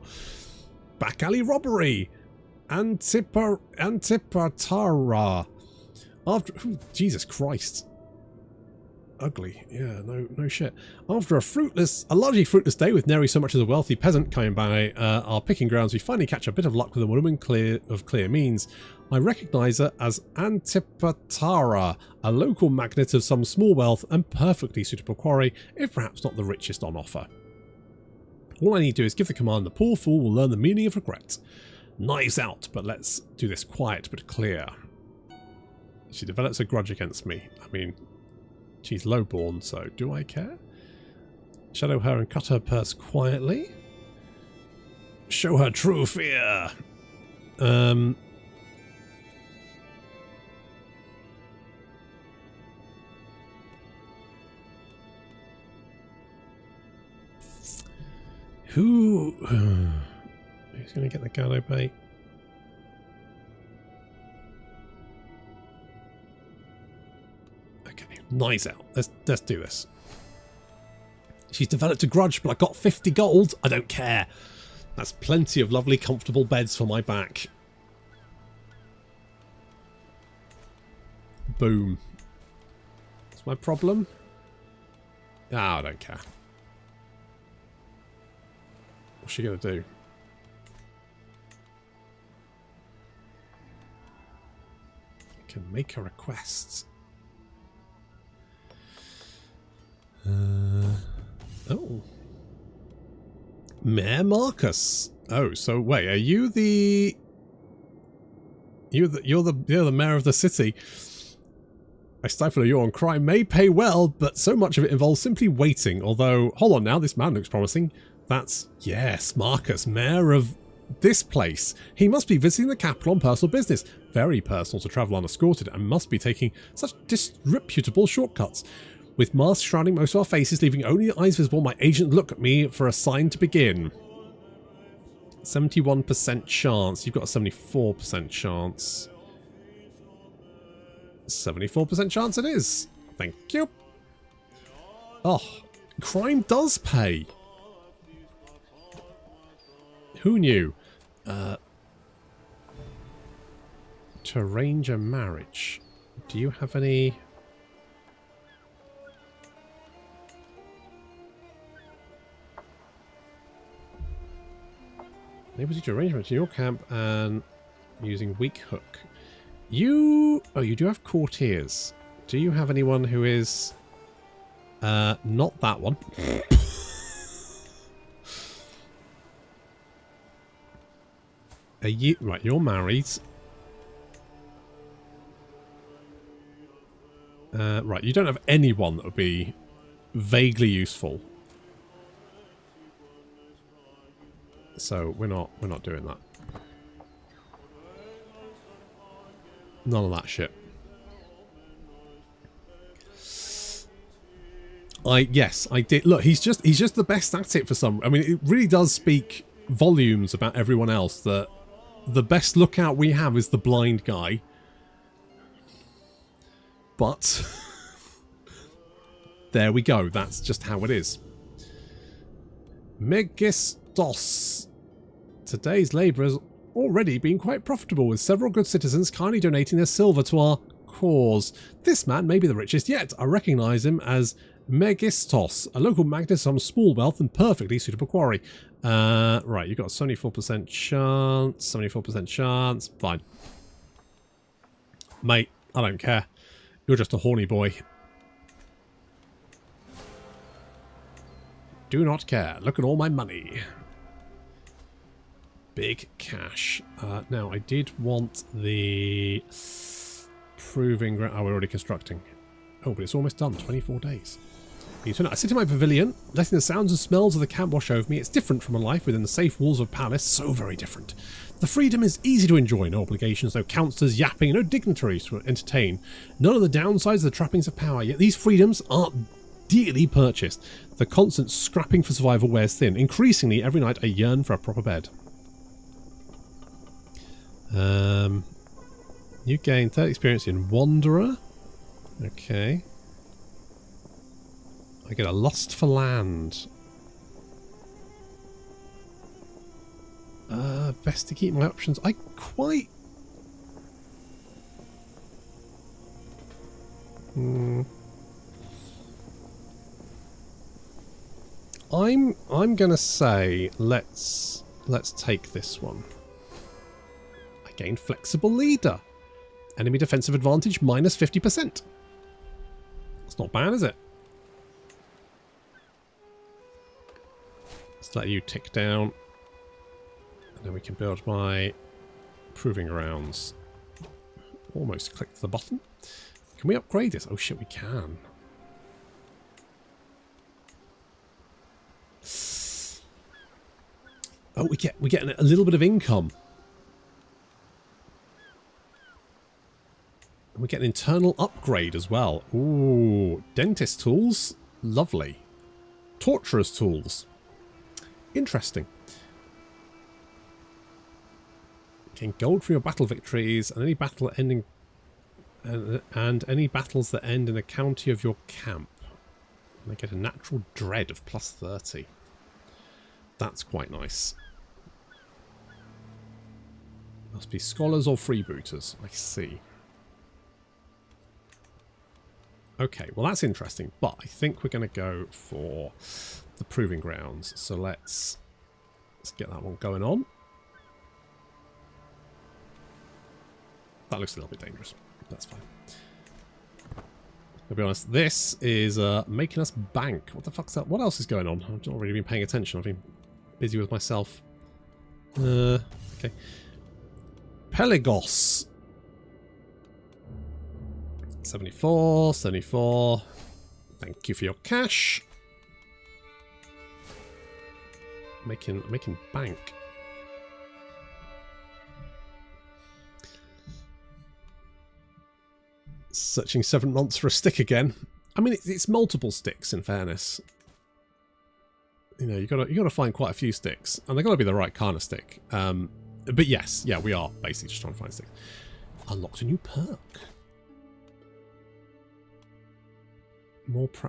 Back alley robbery. Antipatara. After Jesus Christ. Ugly. Yeah, no shit. After a largely fruitless day with nary so much as a wealthy peasant coming by our picking grounds, we finally catch a bit of luck with a woman of clear means. I recognise her as Antipatara, a local magnate of some small wealth and perfectly suitable quarry, if perhaps not the richest on offer. All I need to do is give the command, the poor fool will learn the meaning of regret. Knives out, but let's do this quiet but clear. She develops a grudge against me. I mean, she's lowborn, so do I care? Shadow her and cut her purse quietly. Show her true fear. Who's going to get the Gado bait? Okay, knives out. Let's do this. She's developed a grudge, but I got 50 gold. I don't care. That's plenty of lovely, comfortable beds for my back. Boom. That's my problem. Ah, I don't care. What's she going to do? I can make a request. Oh. Mayor Marcus. Oh, so wait, are you the... You're the mayor of the city. I stifle a yawn on crime may pay well, but so much of it involves simply waiting. Although, hold on now, this man looks promising. That's, yes, Marcus, mayor of this place. He must be visiting the capital on personal business. Very personal to travel unescorted and must be taking such disreputable shortcuts. With masks shrouding most of our faces, leaving only the eyes visible, my agent look at me for a sign to begin. 71% chance. You've got a 74% chance. 74% chance it is. Thank you. Oh, crime does pay. Who knew? To arrange a marriage. Do you have any... Able to arrangements in your camp and using weak hook. You... Oh, you do have courtiers. Do you have anyone who is... not that one. Are you... Right, you're married. Right, you don't have anyone that would be vaguely useful. So we're not doing that. None of that shit. Yes, I did. Look, he's just the best at it for some. I mean, it really does speak volumes about everyone else that the best lookout we have is the blind guy. But there we go. That's just how it is. Megistos. Today's labour has already been quite profitable, with several good citizens kindly donating their silver to our cause. This man may be the richest yet. I recognise him as Megistos, a local magnet of some small wealth and perfectly suitable quarry. Right, you've got a 74% chance, 74% chance. Fine. Mate, I don't care. You're just a horny boy. Do not care. Look at all my money. Big cash. Now, I did want the proving ground. Oh, we're already constructing. Oh, but it's almost done. 24 days. I sit in my pavilion, letting the sounds and smells of the camp wash over me. It's different from a life within the safe walls of a palace. So very different. The freedom is easy to enjoy. No obligations, no counsellors yapping, no dignitaries to entertain. None of the downsides of the trappings of power. Yet these freedoms aren't dearly purchased. The constant scrapping for survival wears thin. Increasingly, every night I yearn for a proper bed. You gain 30 experience in Wanderer. Okay. I get a lust for land. Best to keep my options. I quite... I'm gonna say let's take this one. I gain flexible leader. Enemy defensive advantage minus 50%. It's not bad, is it? Let's let you tick down. And then we can build my proving grounds. Almost clicked the button. Can we upgrade this? Oh shit, we can. Oh, we get a little bit of income. And we get an internal upgrade as well. Ooh, dentist tools. Lovely. Torturer's tools. Interesting. Gain gold from your battle victories and any battle ending and any battles that end in a county of your camp. And I get a natural dread of plus 30. That's quite nice. Must be scholars or freebooters. I see. Okay, well that's interesting, but I think we're going to go for the proving grounds. So let's get that one going on. That looks a little bit dangerous. That's fine. I'll be honest, this is making us bank. What the fuck's that? What else is going on? I've not really been paying attention. I've been busy with myself. Okay. Pelagos. 74, 74. Thank you for your cash. Making bank. Searching 7 months for a stick again. I mean, it's multiple sticks. In fairness, you know, you gotta find quite a few sticks, and they gotta be the right kind of stick. But yes, yeah, we are basically just trying to find sticks. Unlocked a new perk.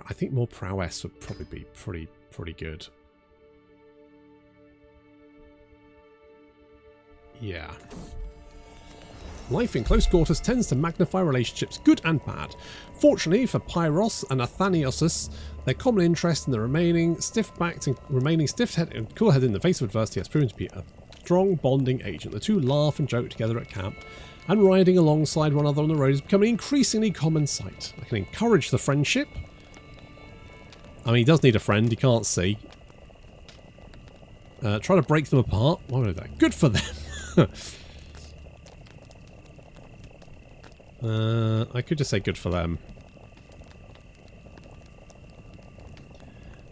I think more prowess would probably be pretty good. Yeah. Life in close quarters tends to magnify relationships, good and bad. Fortunately for Pyros and Athaniosus, their common interest in the remaining stiff-backed and cool-headed in the face of adversity has proven to be a strong bonding agent. The two laugh and joke together at camp, and riding alongside one another on the road has become an increasingly common sight. I can encourage the friendship. I mean, he does need a friend, he can't see. Try to break them apart. Why would that? Good for them. I could just say good for them.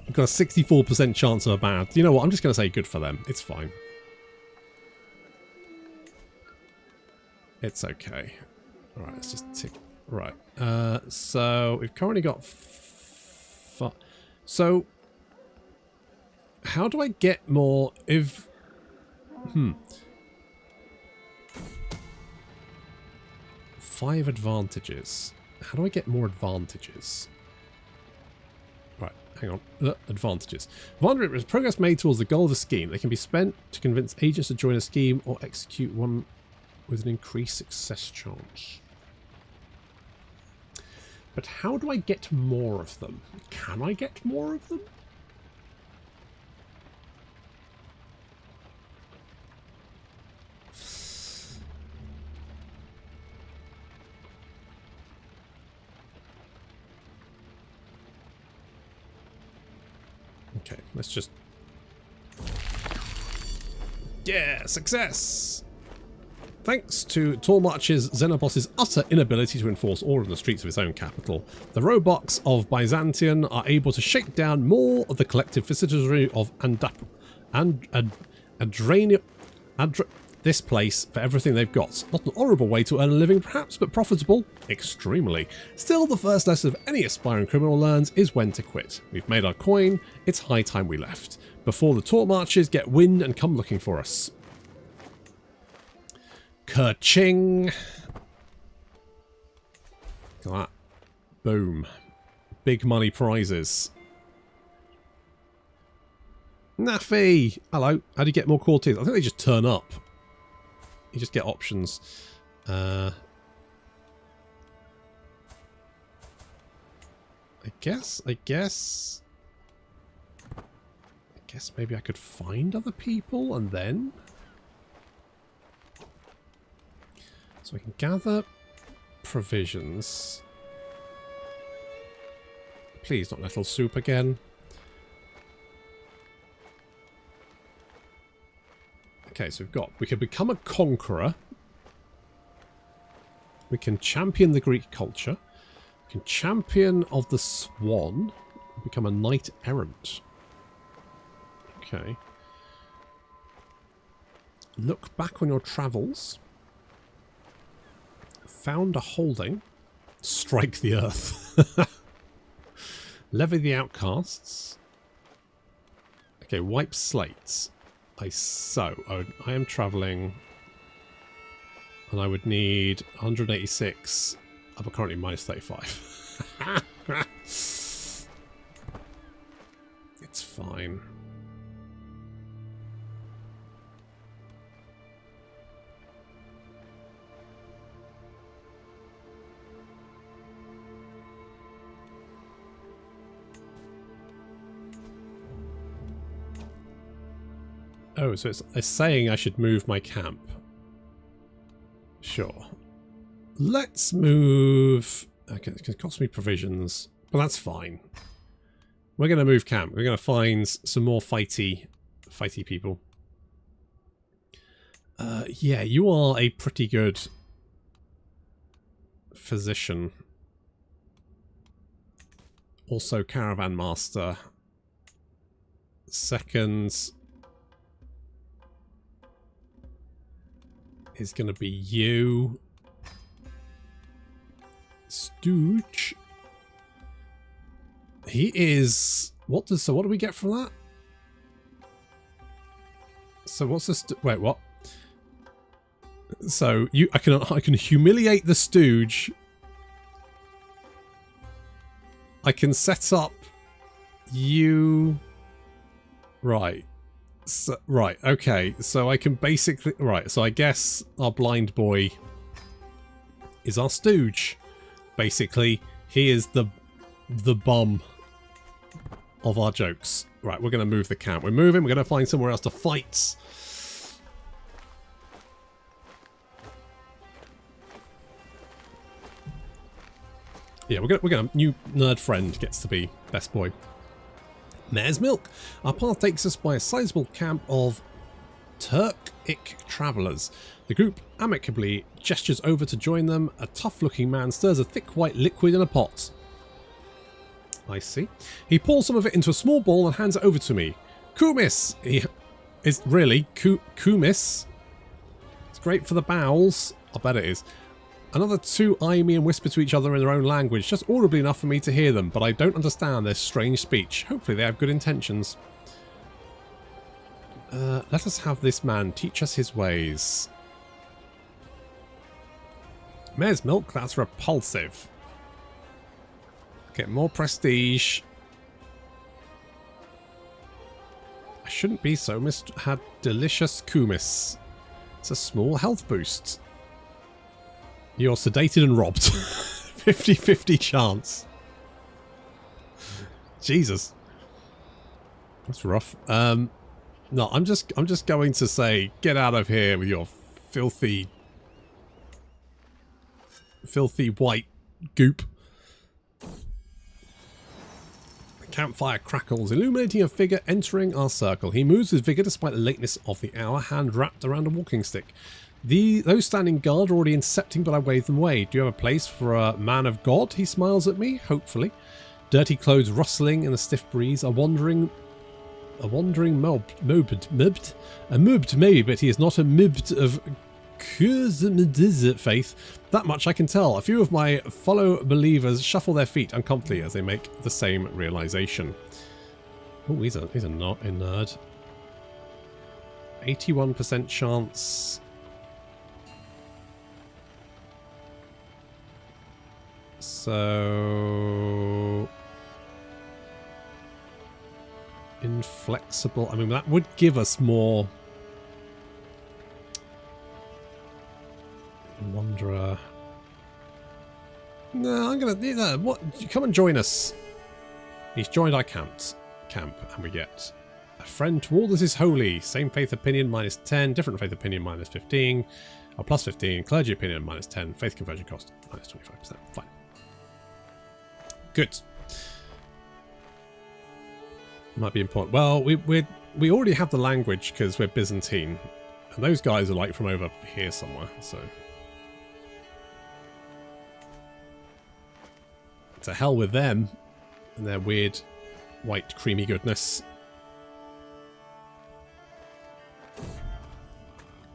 We've got a 64% chance of a bad. You know what? I'm just going to say good for them. It's fine. It's okay. Alright, let's just tick. Right. So we've currently got... So... How do I get more if... 5 advantages. How do I get more advantages? Right, hang on. Advantages. Advantage is progress made towards the goal of a scheme. They can be spent to convince agents to join a scheme or execute one with an increased success chance. But how do I get more of them? Can I get more of them? Okay, let's just... Yeah, success! Thanks to Tormarch's Xenobos's utter inability to enforce order in the streets of his own capital, the roebucks of Byzantium are able to shake down more of the collective vicissitude of this place for everything they've got. Not an honourable way to earn a living perhaps, but profitable? Extremely. Still, the first lesson of any aspiring criminal learns is when to quit. We've made our coin, it's high time we left, before the Tormarches get wind and come looking for us. Ka-ching! Look at that. Boom. Big money prizes. Naffy! Hello. How do you get more core teeth? I think they just turn up. You just get options. I guess maybe I could find other people and then... So I can gather provisions. Please not Nettle Soup again. Okay, so we can become a conqueror. We can champion the Greek culture. We can champion of the swan. Become a knight errant. Okay. Look back on your travels. Found a holding. Strike the earth. Levy the outcasts. Okay, wipe slates. I am travelling, and I would need 186. I'm currently minus 35. It's fine. Oh, so it's saying I should move my camp. Sure. Let's move... Okay, it's going to cost me provisions, but that's fine. We're going to move camp. We're going to find some more fighty people. Yeah, you are a pretty good physician. Also caravan master. Second... is going to be you. Stooge. He is... So what do we get from that? So what's this... Wait, what? So I can humiliate the stooge. I can set up you... Right. So, right, okay, so I can basically... Right, so I guess our blind boy is our stooge. Basically, he is the bum of our jokes. Right, we're going to move the camp. We're moving, we're going to find somewhere else to fight. Yeah, we're going to... New nerd friend gets to be best boy. Mare's Milk. Our path takes us by a sizable camp of Turkic travellers. The group amicably gestures over to join them. A tough-looking man stirs a thick white liquid in a pot. I see. He pours some of it into a small bowl and hands it over to me. Kumis! Is really Kumis? It's great for the bowels. I bet it is. Another two eye me and whisper to each other in their own language, just audibly enough for me to hear them, but I don't understand their strange speech. Hopefully they have good intentions. Let us have this man teach us his ways. Mare's Milk? That's repulsive. Get more prestige. I shouldn't be so had delicious kumis. It's a small health boost. You're sedated and robbed. 50-50 chance. Jesus. That's rough. No, I'm just going to say, get out of here with your filthy white goop. The campfire crackles, illuminating a figure entering our circle. He moves with vigor despite the lateness of the hour, hand wrapped around a walking stick. Those standing guard are already intercepting, but I wave them away. Do you have a place for a man of God? He smiles at me, hopefully. Dirty clothes rustling in the stiff breeze. A wandering mubd maybe, but he is not a mubd of faith. That much I can tell. A few of my fellow believers shuffle their feet uncomfortably as they make the same realization. Oh, he's a nerd. 81% chance. So inflexible. I mean, that would give us more. Wanderer. No, I'm gonna do that. What? Come and join us. He's joined our camp, and we get a friend to all that is holy. Same faith opinion -10, different faith opinion -15, or +15. Clergy opinion -10. Faith conversion cost -25%. Fine. Good. Might be important. Well, we already have the language because we're Byzantine, and those guys are like from over here somewhere. So to hell with them and their weird white creamy goodness.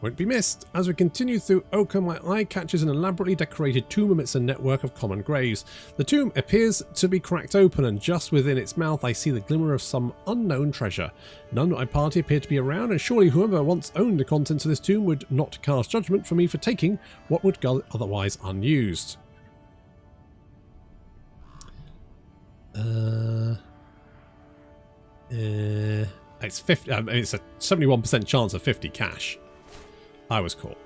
Won't be missed. As we continue through Ochre, my eye catches an elaborately decorated tomb amidst a network of common graves. The tomb appears to be cracked open, and just within its mouth I see the glimmer of some unknown treasure. None of my party appear to be around, and surely whoever once owned the contents of this tomb would not cast judgment for me for taking what would go otherwise unused. It's 50. It's a 71% chance of 50 cash. I was caught.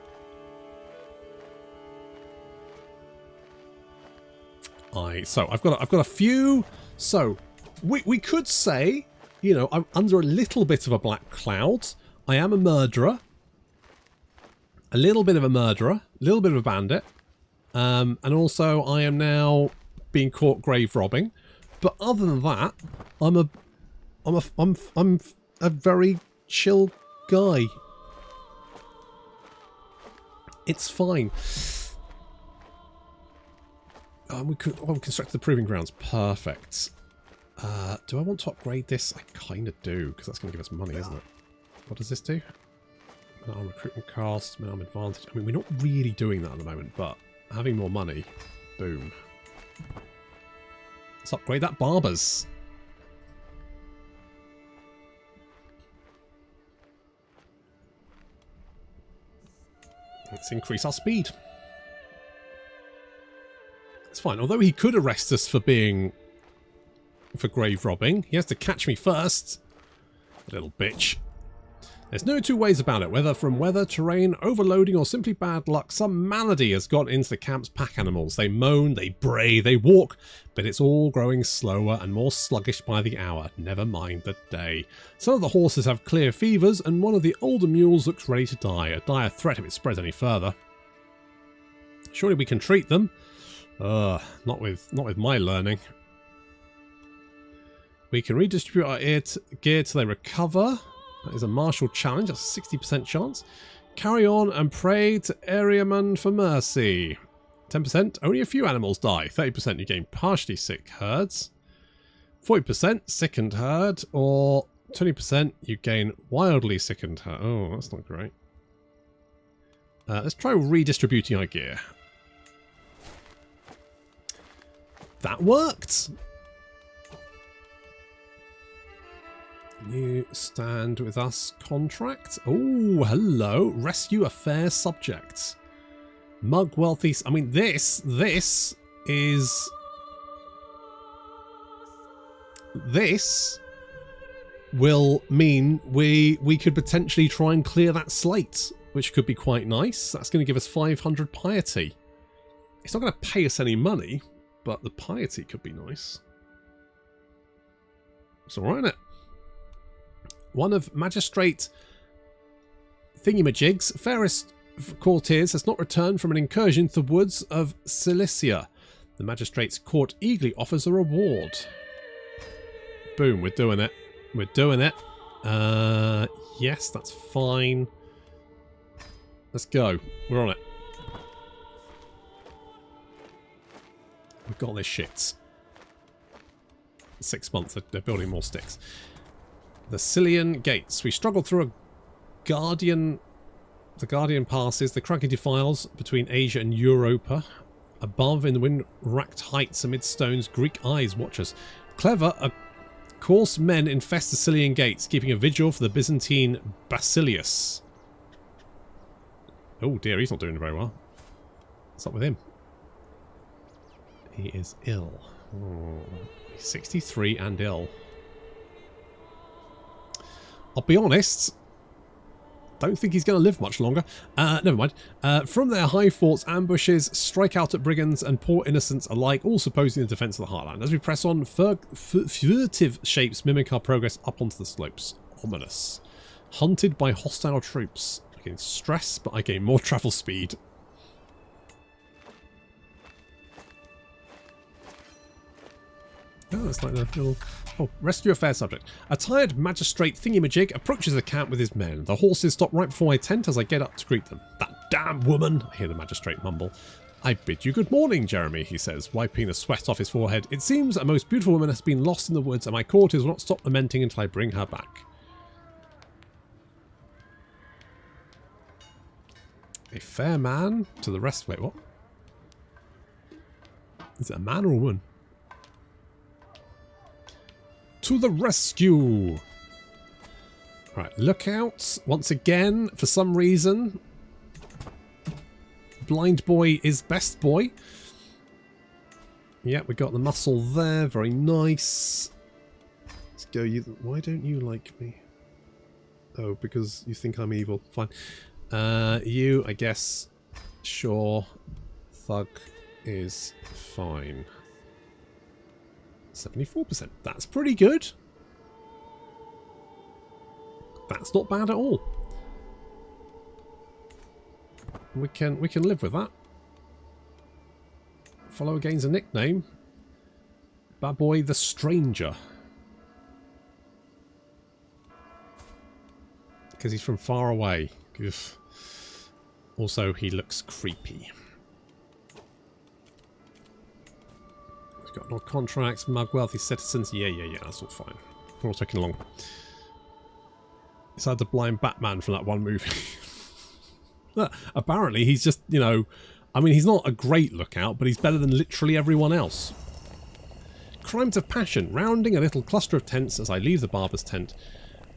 So I've got a few. So we could say, you know, I'm under a little bit of a black cloud. I am a murderer. A little bit of a murderer. A little bit of a bandit. And also I am now being caught grave robbing. But other than that, I'm a very chill guy. It's fine. We constructed the proving grounds. Perfect. Do I want to upgrade this? I kind of do, because that's going to give us money, isn't it? What does this do? Minarm recruitment cost, Minarm advantage. I mean, we're not really doing that at the moment, but having more money. Boom. Let's upgrade that barbers. Let's increase our speed. It's fine. Although he could arrest us for grave robbing, he has to catch me first. Little bitch. There's no two ways about it. Whether from weather, terrain, overloading, or simply bad luck, some malady has got into the camp's pack animals. They moan, they bray, they walk, but it's all growing slower and more sluggish by the hour. Never mind the day. Some of the horses have clear fevers, and one of the older mules looks ready to die. A dire threat if it spreads any further. Surely we can treat them. Not with my learning. We can redistribute our gear till they recover. That is a martial challenge. That's a 60% chance. Carry on and pray to Ariaman for mercy. 10%. Only a few animals die. 30% you gain partially sick herds. 40% sickened herd. Or 20% you gain wildly sickened herd. Oh, that's not great. Let's try redistributing our gear. That worked. You stand with us contract. Oh, hello. Rescue a fair subject. Mug wealthy. I mean, this will mean we could potentially try and clear that slate, which could be quite nice. That's going to give us 500 piety. It's not going to pay us any money, but the piety could be nice. It's alright, isn't it? One of Magistrate Thingamajigs, fairest courtiers, has not returned from an incursion to the woods of Cilicia. The Magistrate's court eagerly offers a reward. Boom, we're doing it. We're doing it. Yes, that's fine. Let's go. We're on it. We've got this shit. 6 months, they're building more sticks. The Cillian Gates. We struggled through a Guardian. The Guardian passes the craggy defiles between Asia and Europa. Above, in the wind-racked heights amid stones, Greek eyes watch us. Clever, coarse men infest the Cillian Gates, keeping a vigil for the Byzantine Basilius. Oh dear, he's not doing very well. What's up with him? He is ill. Oh, he's 63 and ill. I'll be honest, don't think he's going to live much longer. Never mind. From their high forts, ambushes, strike out at brigands and poor innocents alike, all supposing the defence of the heartland. As we press on, furtive shapes mimic our progress up onto the slopes. Ominous. Hunted by hostile troops. I gain stress, but I gain more travel speed. Oh, it's like the little... Oh, rescue a fair subject. A tired magistrate thingamajig approaches the camp with his men. The horses stop right before my tent as I get up to greet them. That damn woman, I hear the magistrate mumble. I bid you good morning, Jeremy, he says, wiping the sweat off his forehead. It seems a most beautiful woman has been lost in the woods and my courtiers will not stop lamenting until I bring her back. A fair man to the rest... Wait, what? Is it a man or a woman? To the rescue! Right, lookouts. Once again, for some reason, blind boy is best boy. Yeah, we got the muscle there. Very nice. Let's go. Why don't you like me? Oh, because you think I'm evil. Fine. You, I guess. Sure. Thug is fine. 74%. That's pretty good. That's not bad at all. We can live with that. Follower gains a nickname. Bad Boy the Stranger. Because he's from far away. Oof. Also, he looks creepy. We've got no contracts, mug wealthy citizens. Yeah, that's all fine. We're all taking along. It's like the blind Batman from that one movie. Apparently, he's just, you know, I mean, he's not a great lookout, but he's better than literally everyone else. Crimes of passion. Rounding a little cluster of tents as I leave the barber's tent,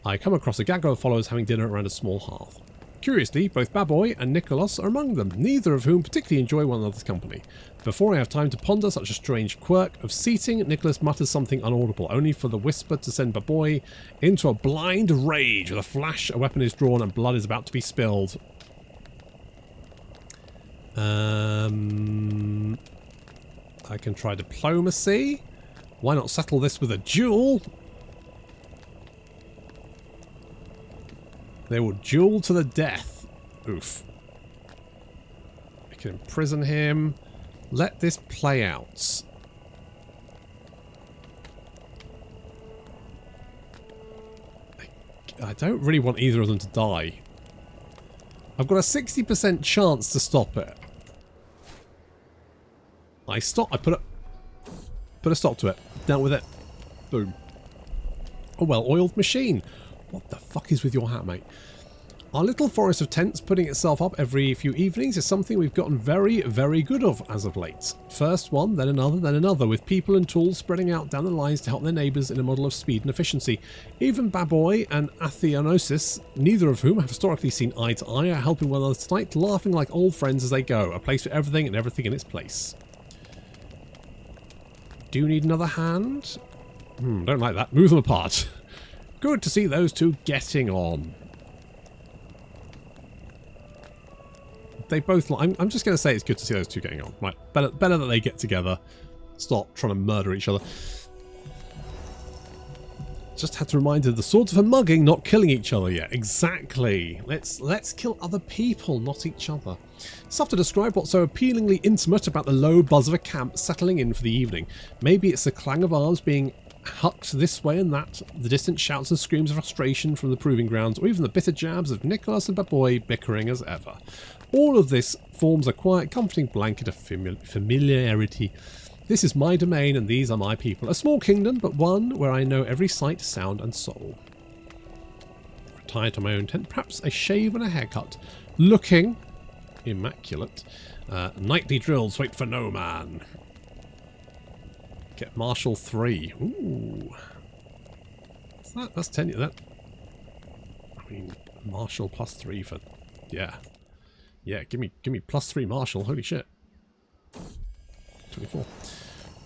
I come across a gaggle of followers having dinner around a small hearth. Curiously, both Baboy and Nicholas are among them, neither of whom particularly enjoy one another's company. Before I have time to ponder such a strange quirk of seating, Nicholas mutters something unaudible, only for the whisper to send Baboy into a blind rage. With a flash, a weapon is drawn and blood is about to be spilled. I can try diplomacy. Why not settle this with a duel? They will duel to the death. Oof. We can imprison him. Let this play out. I don't really want either of them to die. I've got a 60% chance to stop it. I put a stop to it. Down with it. Boom. A well-oiled machine. What the fuck is with your hat, mate? Our little forest of tents putting itself up every few evenings is something we've gotten very, very good of as of late. First one, then another, with people and tools spreading out down the lines to help their neighbours in a model of speed and efficiency. Even Baboy and Atheonosis, neither of whom have historically seen eye to eye, are helping one another tonight, laughing like old friends as they go. A place for everything and everything in its place. Do you need another hand? Don't like that. Move them apart. Good to see those two getting on. they both. I'm just going to say it's good to see those two getting on. Right, better that they get together. Stop trying to murder each other. Just had to remind her the swords for mugging, not killing each other yet. Exactly. Let's kill other people, not each other. It's tough to describe what's so appealingly intimate about the low buzz of a camp settling in for the evening. Maybe it's the clang of arms being hucked this way and that, the distant shouts and screams of frustration from the proving grounds, or even the bitter jabs of Nicholas and Baboy bickering as ever. All of this forms a quiet, comforting blanket of familiarity. This is my domain and these are my people. A small kingdom, but one where I know every sight, sound and soul. Retired to my own tent, perhaps a shave and a haircut. Looking immaculate. Nightly drills wait for no man. Get Marshal 3. Ooh. What's that? That's 10. That. I mean, Marshal plus 3 for. Yeah. Yeah, give me plus 3 Marshal. Holy shit. 24.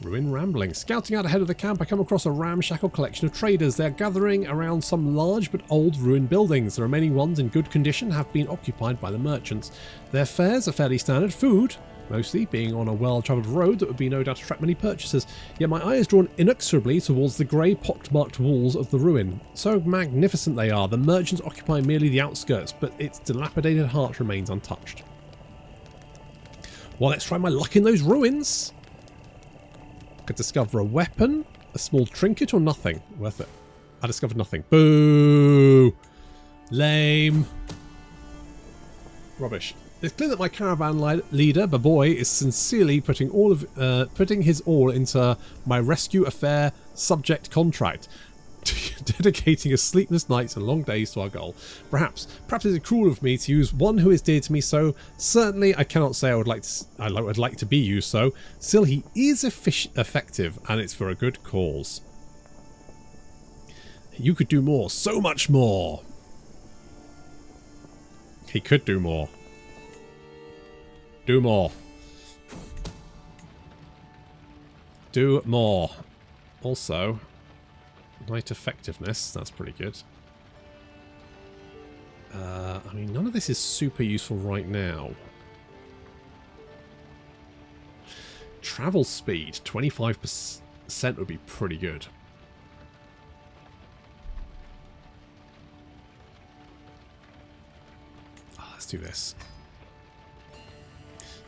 Ruin rambling. Scouting out ahead of the camp, I come across a ramshackle collection of traders. They're gathering around some large but old ruined buildings. The remaining ones in good condition have been occupied by the merchants. Their fares are fairly standard. Food, mostly, being on a well-travelled road that would be no doubt attract many purchasers. Yet my eye is drawn inexorably towards the grey pockmarked walls of the ruin. So magnificent they are. The merchants occupy merely the outskirts, but its dilapidated heart remains untouched. Well, let's try my luck in those ruins. Could discover a weapon, a small trinket, or nothing. Worth it. I discovered nothing. Boo! Lame. Rubbish. It's clear that my caravan leader, Baboy, is sincerely putting his all into my rescue affair subject contract, dedicating his sleepless nights and long days to our goal. Perhaps it's cruel of me to use one who is dear to me so. Certainly, I cannot say I would like to be used so. Still, he is effective, and it's for a good cause. You could do more, so much more. He could do more. Do more. Do more. Also, night effectiveness, that's pretty good. I mean, none of this is super useful right now. Travel speed, 25% would be pretty good. Oh, let's do this.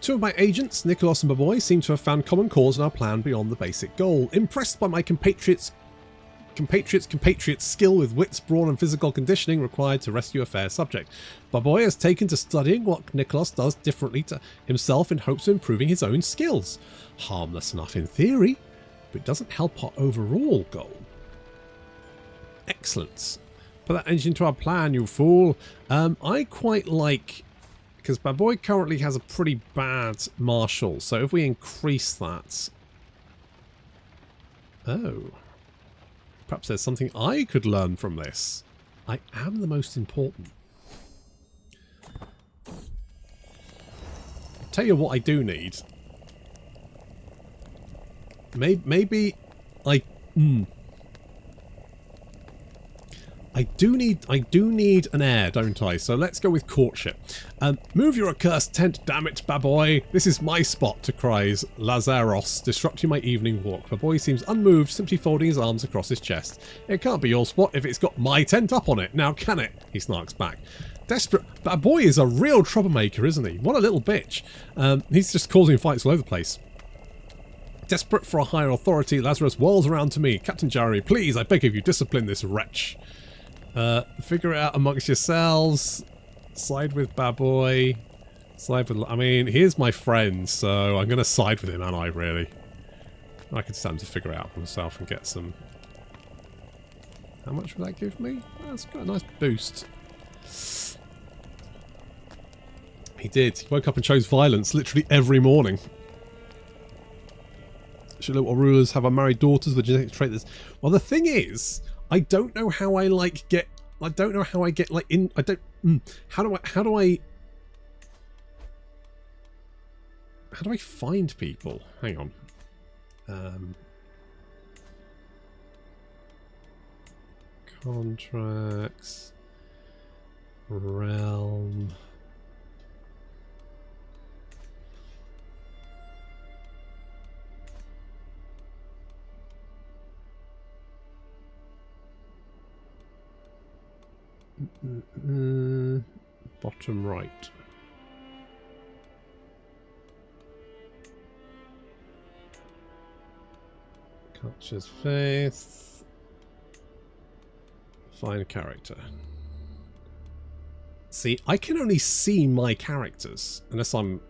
Two of my agents, Nicholas and Baboy, seem to have found common cause in our plan beyond the basic goal. Impressed by my compatriots' skill with wits, brawn and physical conditioning required to rescue a fair subject, Baboy has taken to studying what Nicholas does differently to himself in hopes of improving his own skills. Harmless enough in theory, but it doesn't help our overall goal. Excellent. Put that engine into our plan, you fool. I quite like... because Baboy currently has a pretty bad marshal, so if we increase that... Oh... perhaps there's something I could learn from this. I am the most important. I'll tell you what I do need. Maybe I... I do need an heir, don't I? So let's go with courtship. Move your accursed tent, damn it, Baboy. This is my spot, cries Lazaros, disrupting my evening walk. Baboy seems unmoved, simply folding his arms across his chest. It can't be your spot if it's got my tent up on it. Now can it? He snarks back. Desperate. Baboy is a real troublemaker, isn't he? What a little bitch. He's just causing fights all over the place. Desperate for a higher authority, Lazarus whirls around to me. Captain Jeremy, please, I beg of you, discipline this wretch. Figure it out amongst yourselves. Side with Baboy. Side with... I mean, he is my friend, so I'm going to side with him, aren't I, really? I can stand to figure it out for myself and get some... How much will that give me? That's got a nice boost. He did. He woke up and chose violence literally every morning. Should little rulers have our married daughters with genetic traits? Well, the thing is... I don't know how I get like in. I don't. How do I find people? Hang on. Contracts. Realm. Bottom right. Culture's faith. Find character. See, I can only see my characters unless I'm...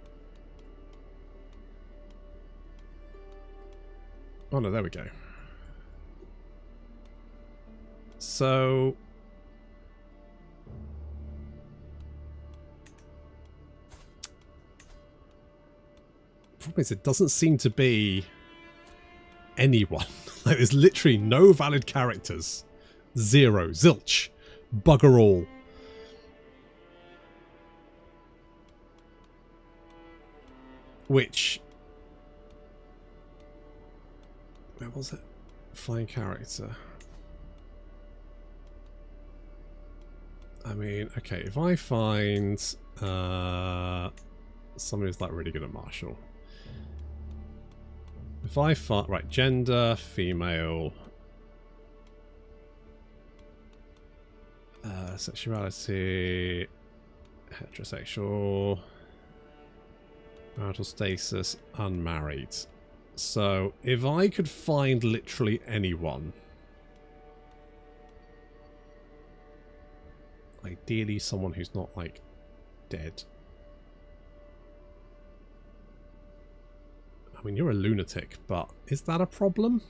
Oh no, there we go. So... Problem is, it doesn't seem to be anyone. Like, there's literally no valid characters. Zero. Zilch. Bugger all. Which... Where was it? Find character. I mean, okay, if I find somebody who's like really good at martial. If I find, right, gender, female, sexuality, heterosexual, marital status, unmarried. So if I could find literally anyone, ideally someone who's not like dead. I mean, you're a lunatic, but is that a problem?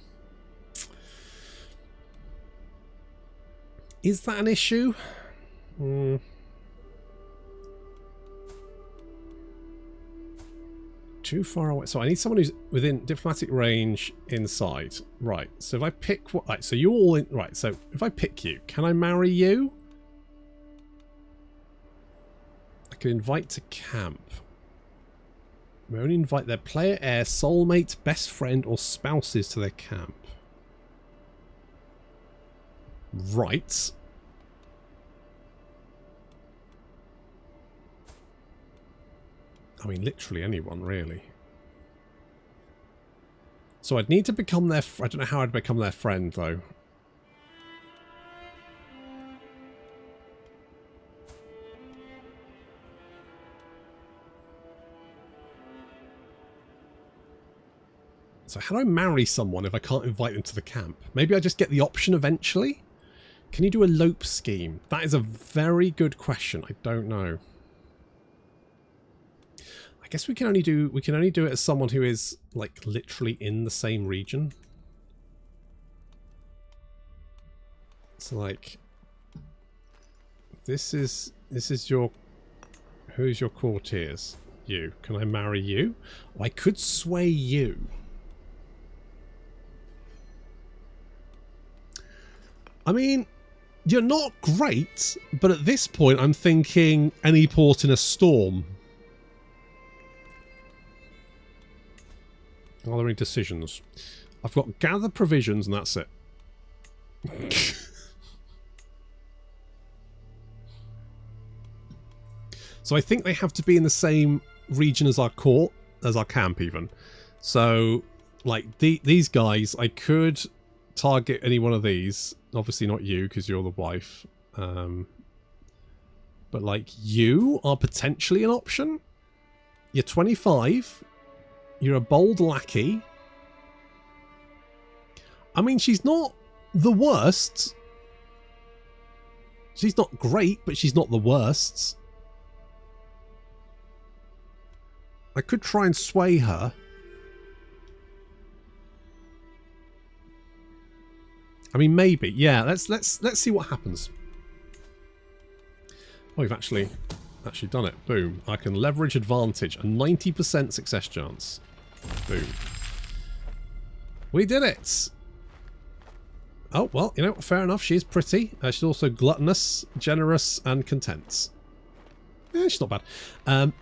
Is that an issue? Too far away. So I need someone who's within diplomatic range inside. Right. So if I pick what... Right, so you're all in... Right, so if I pick you, can I marry you? I can invite to camp. We only invite their player, heir, soulmate, best friend, or spouses to their camp. Right. I mean, literally anyone, really. So I'd need to become their... I don't know how I'd become their friend, though. So how do I marry someone if I can't invite them to the camp? Maybe I just get the option eventually? Can you do a lope scheme? That is a very good question. I don't know. I guess we can only do it as someone who is like literally in the same region. So like this is your... Who's your courtiers? You. Can I marry you? Oh, I could sway you. I mean, you're not great, but at this point I'm thinking any port in a storm. Are there any decisions? I've got gather provisions and that's it. So I think they have to be in the same region as our court, as our camp even. So, like, these guys, I could target any one of these. Obviously not you, because you're the wife. But, like, you are potentially an option. You're 25. You're a bold lackey. I mean, she's not the worst. She's not great, but she's not the worst. I could try and sway her. I mean, maybe. Yeah, let's see what happens. Oh, we've actually done it. Boom. I can leverage advantage. A 90% success chance. Boom. We did it. Oh, well, you know, fair enough. She is pretty. She's also gluttonous, generous, and content. Yeah, she's not bad.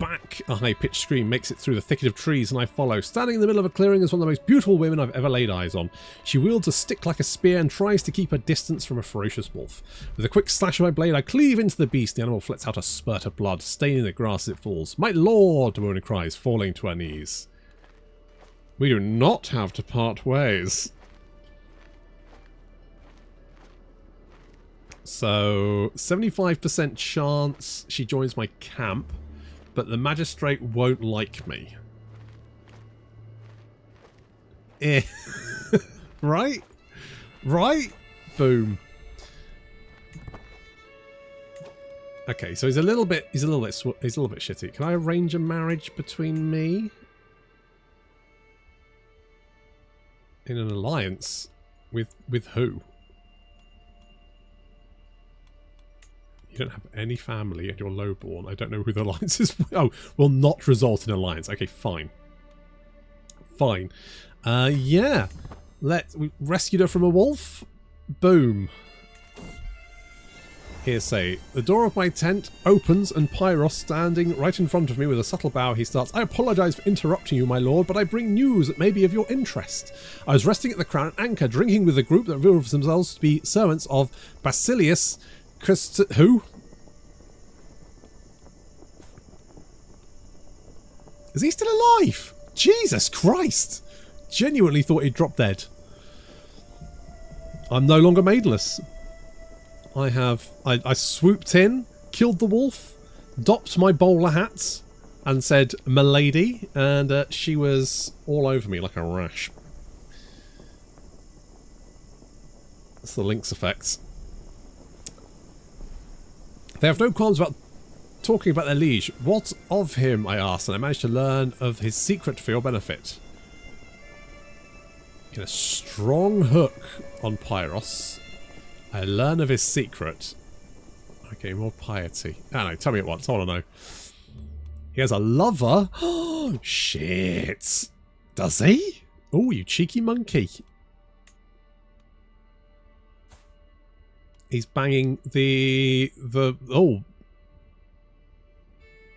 Back, a high-pitched scream makes it through the thicket of trees, and I follow. Standing in the middle of a clearing is one of the most beautiful women I've ever laid eyes on. She wields a stick like a spear and tries to keep her distance from a ferocious wolf. With a quick slash of my blade, I cleave into the beast. The animal flets out a spurt of blood, staining the grass as it falls. "My lord!" Mona cries, falling to her knees. We do not have to part ways. So 75% chance she joins my camp, but the magistrate won't like me. Eh. Right? Right? Boom. Okay, so he's a little bit shitty. Can I arrange a marriage between me? In an alliance? With who? You don't have any family and you're lowborn. I don't know who the alliance is. Oh, will not result in alliance. Okay, fine. Fine. Yeah. We rescued her from a wolf. Boom. Hearsay. The door of my tent opens and Pyros, standing right in front of me with a subtle bow, he starts, I apologise for interrupting you, my lord, but I bring news that may be of your interest. I was resting at the Crown Anchor, drinking with a group that revealed themselves to be servants of Basilius who? Is he still alive? Jesus Christ! Genuinely thought he'd dropped dead. I'm no longer maidenless. I swooped in, killed the wolf, doffed my bowler hat, and said, "Milady," and she was all over me like a rash. That's the Lynx effects. They have no qualms about talking about their liege. What of him, I asked, and I managed to learn of his secret for your benefit. Get a strong hook on Pyros. I learn of his secret. Okay, more piety. I don't know, tell me at once, I want to know. He has a lover? Oh, shit. Does he? Oh, you cheeky monkey. He's banging the oh.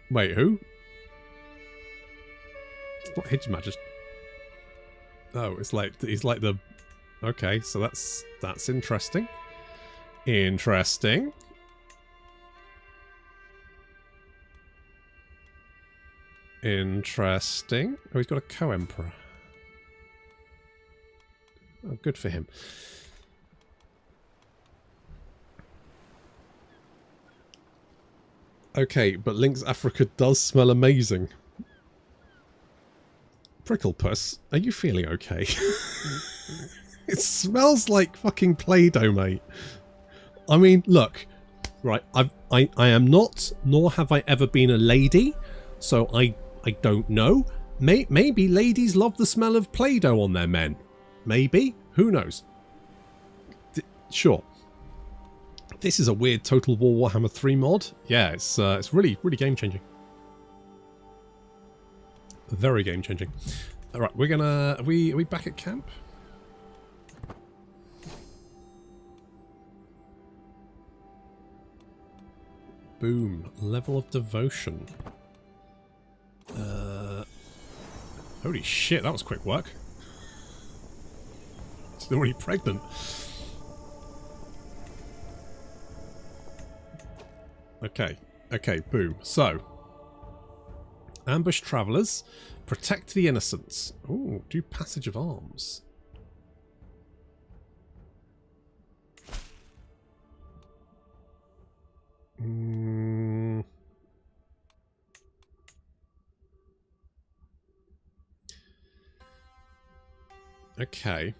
Wait, who? It's not His Majesty. Oh, it's like, he's like the... Okay, so that's interesting. Interesting. Interesting. Oh, he's got a co-emperor. Oh, good for him. Okay, but Lynx Africa does smell amazing. Pricklepuss, are you feeling okay? It smells like fucking Play-Doh, mate. I mean, look, right, I am not, nor have I ever been a lady, so I don't know. Maybe ladies love the smell of Play-Doh on their men. Maybe. Who knows? Sure. This is a weird Total War Warhammer 3 mod. Yeah, it's really, really game-changing. Very game-changing. All right, we're gonna... Are we back at camp? Boom. Level of devotion. Holy shit, that was quick work. She's already pregnant. Okay. Okay, boom. So, ambush travellers, protect the innocents. Ooh, do passage of arms. Okay.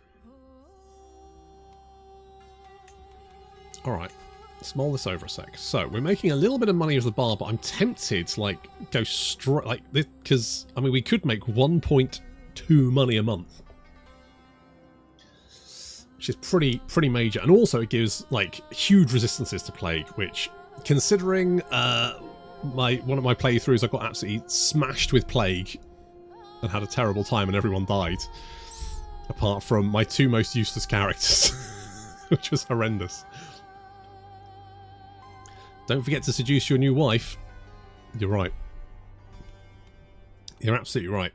Alright. Let's mull this over a sec. So, we're making a little bit of money as the bar, but I'm tempted to, like, go straight, like, this, because, I mean, we could make 1.2 money a month. Which is pretty major. And also it gives, like, huge resistances to plague, which, considering one of my playthroughs, I got absolutely smashed with plague and had a terrible time and everyone died. Apart from my two most useless characters, which was horrendous. Don't forget to seduce your new wife. You're right. You're absolutely right.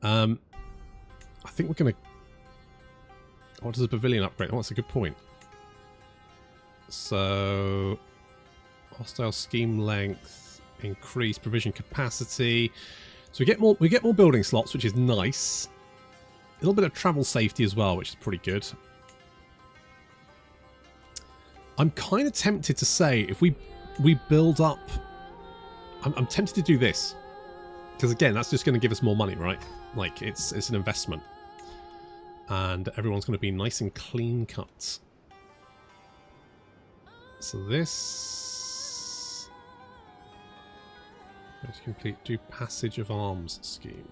I think we're going to... What does a pavilion upgrade? Oh, that's a good point. So... Hostile scheme length, increase provision capacity. So we get more building slots, which is nice. A little bit of travel safety as well, which is pretty good. I'm kind of tempted to say if we build up... I'm tempted to do this. Because again, that's just going to give us more money, right? Like, it's an investment. And everyone's going to be nice and clean cut. So this... Let's complete, do Passage of Arms scheme.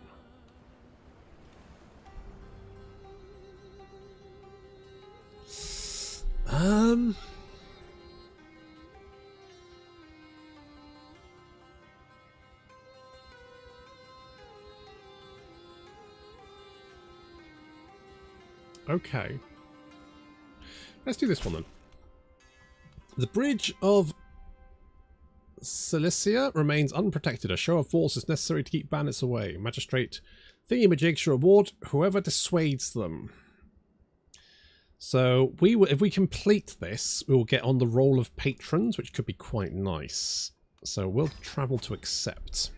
Okay. Let's do this one then. The Bridge of Cilicia remains unprotected. A show of force is necessary to keep bandits away. Magistrate thingy-majigs shall reward whoever dissuades them. So if we complete this, we will get on the roll of patrons, which could be quite nice. So we'll travel to accept.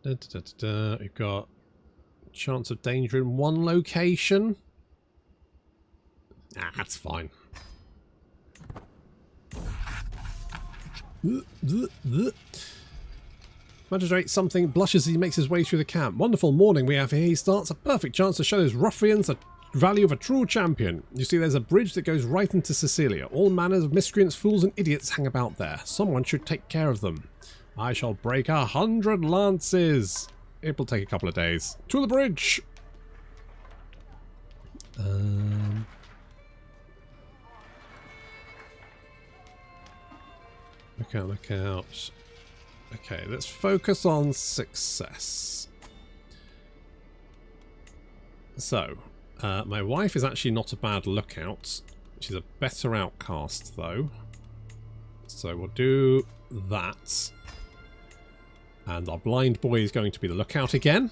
We've got chance of danger in one location. Ah, that's fine. Magistrate something blushes as he makes his way through the camp. Wonderful morning we have here. He starts a perfect chance to show those ruffians the value of a true champion. You see, there's a bridge that goes right into Sicilia. All manners of miscreants, fools and idiots hang about there. Someone should take care of them. I shall break 100 lances. It will take a couple of days. To the bridge! Look out, look out. Okay, let's focus on success. So, my wife is actually not a bad lookout. She's a better outcast, though. So we'll do that. And our blind boy is going to be the lookout again.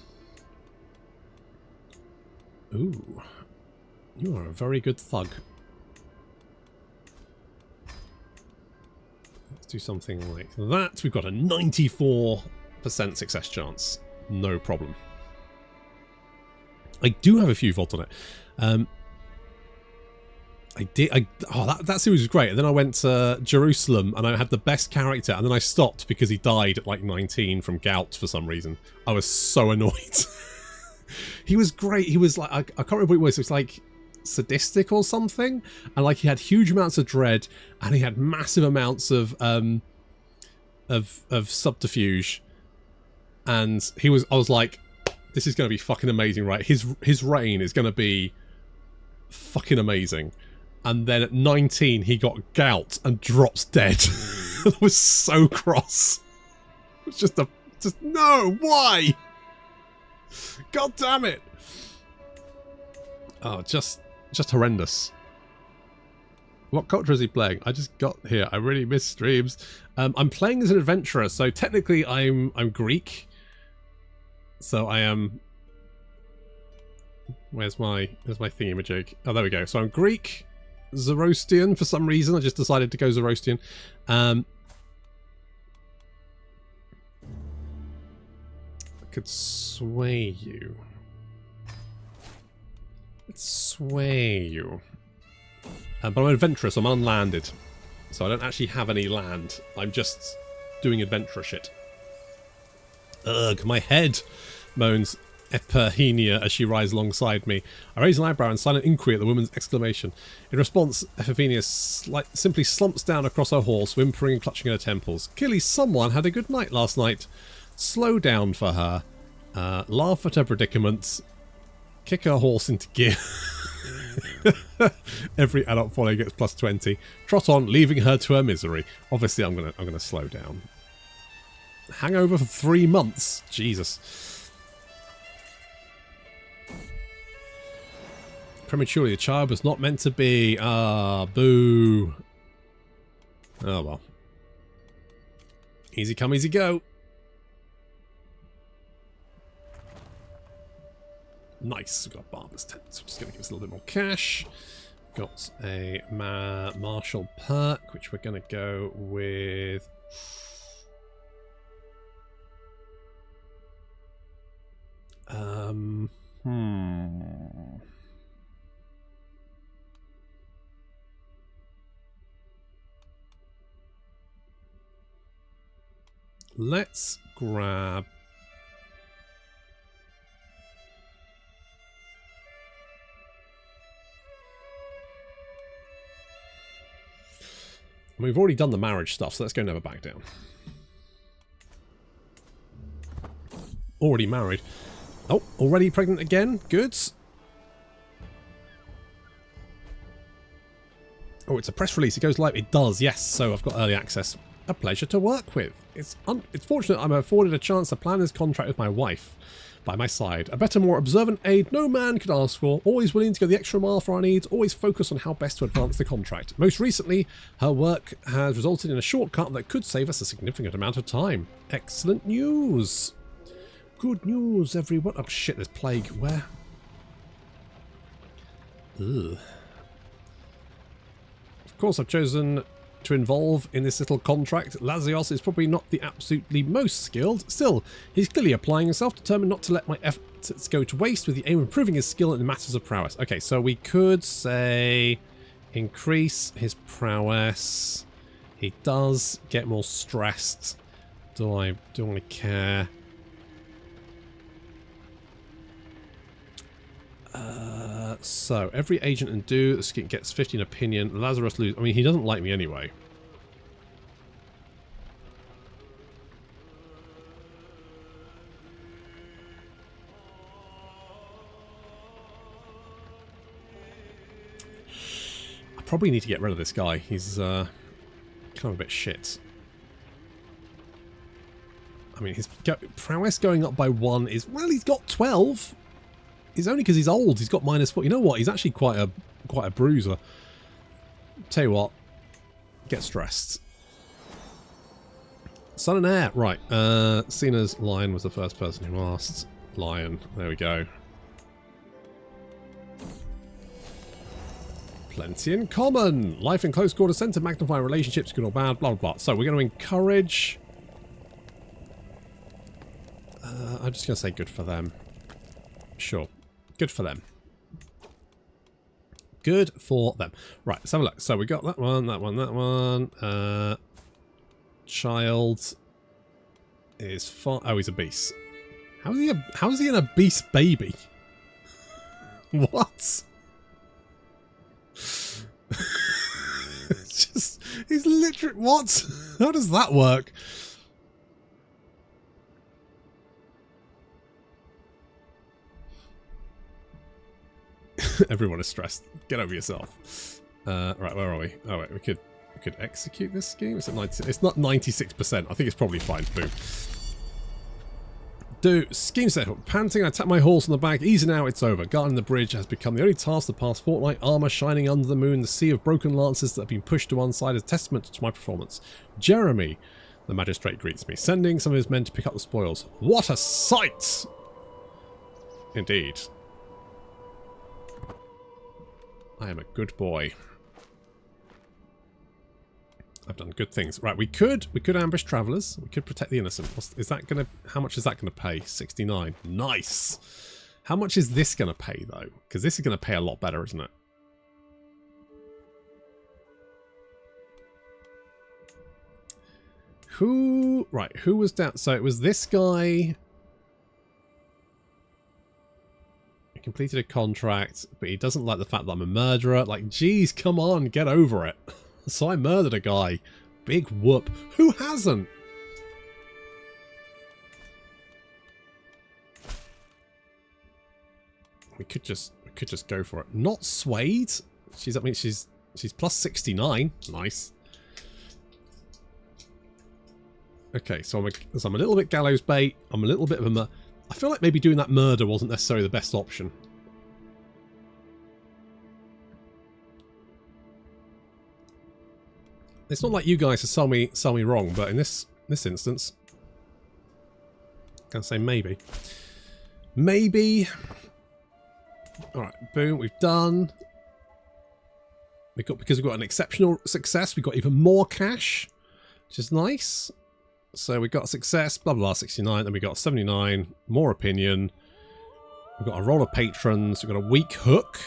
Ooh. You are a very good thug. Let's do something like that. We've got a 94% success chance. No problem. I do have a few faults on it. That series was great. And then I went to Jerusalem and I had the best character, and then I stopped because he died at like 19 from gout for some reason. I was so annoyed. He was great. He was like, I can't remember what it was. It was like sadistic or something, and like he had huge amounts of dread, and he had massive amounts of subterfuge, and I was like, this is going to be fucking amazing, right? His reign is going to be fucking amazing. And then at 19 he got gout and drops dead. I was so cross. It's just no, why? God damn it. Oh, just horrendous. What culture is he playing? I just got here. I really miss streams. I'm playing as an adventurer, so technically I'm Greek. So I am. Where's my thingy-majig? Oh, there we go. So I'm Greek, Zoroastrian for some reason. I just decided to go Zoroastrian. I could sway you. Let's sway you. But I'm an adventurer, so I'm unlanded. So I don't actually have any land. I'm just doing adventurer shit. Ugh, my head, moans Epiphania as she rides alongside me. I raise an eyebrow in silent inquiry at the woman's exclamation. In response, Epiphania simply slumps down across her horse, whimpering and clutching at her temples. Clearly someone had a good night last night. Slow down for her. Laugh at her predicament. Kick her horse into gear. Every adult follower gets plus 20. Trot on, leaving her to her misery. Obviously, I'm gonna slow down. Hangover for 3 months. Jesus. Prematurely, the child was not meant to be. Ah, boo. Oh well. Easy come, easy go. Nice. We've got Barber's Tent, so just going to give us a little bit more cash. Got a Martial perk, which we're going to go with. let's grab... We've already done the marriage stuff, so let's go never back down. Already married. Oh, already pregnant again? Good. Oh, it's a press release. It goes live. It does, yes. So I've got early access. A pleasure to work with. It's fortunate I'm afforded a chance to plan this contract with my wife by my side. A better, more observant aide no man could ask for. Always willing to go the extra mile for our needs. Always focused on how best to advance the contract. Most recently, her work has resulted in a shortcut that could save us a significant amount of time. Excellent news. Good news, everyone. Oh shit, there's plague. Where? Ugh. Of course, I've chosen to involve in this little contract. Lazios is probably not the absolutely most skilled. Still, he's clearly applying himself, determined not to let my efforts go to waste with the aim of improving his skill in the matters of prowess. Okay, so we could say increase his prowess. He does get more stressed. Do I care? So every agent and do gets 15 opinion. Lazarus lose. I mean, he doesn't like me anyway. I probably need to get rid of this guy. He's kind of a bit shit. I mean, his prowess going up by 1 is, well, he's got 12. It's only because he's old. He's got -4. You know what? He's actually quite a bruiser. Tell you what, get stressed. Son and heir, right? Cena's Lion was the first person who asked. Lion, there we go. Plenty in common. Life in close quarters, tend to magnify relationships, good or bad. Blah blah blah. So we're going to encourage. I'm just going to say good for them. Sure. Good for them. Good for them. Right, let's have a look. So we got that one, that one, that one. Child is far. Oh, he's a beast. How is he an obese baby? What? It's just, he's literally, what? How does that work? Everyone is stressed. Get over yourself. Right, where are we? Oh wait, we could execute this scheme. It's at 90. It's not 96%. I think it's probably fine. Boom. Do scheme setup. Panting, I tap my horse on the back. Easy now, it's over. Guarding the bridge has become the only task the past fortnight. Armor shining under the moon. The sea of broken lances that have been pushed to one side is testament to my performance. Jeremy, the magistrate, greets me, sending some of his men to pick up the spoils. What a sight! Indeed. I am a good boy. I've done good things. Right, we could ambush travelers. We could protect the innocent. Is that gonna? How much is that gonna pay? 69. Nice. How much is this gonna pay though? Because this is gonna pay a lot better, isn't it? Who was down? So it was this guy. He completed a contract, but he doesn't like the fact that I'm a murderer. Like, geez, come on, get over it. So I murdered a guy. Big whoop. Who hasn't? We could just go for it. Not swayed. I mean, she's plus 69. Nice. Okay, so I'm a little bit gallows bait. I'm a little bit of a I feel like maybe doing that murder wasn't necessarily the best option. It's not like you guys to sell me wrong, but in this instance, I'm gonna say maybe. Maybe. Alright, boom, we've done. Because we've got an exceptional success, we've got even more cash, which is nice. So we got a success, blah blah blah, 69, then we got 79, more opinion. We've got a roll of patrons, we've got a weak hook.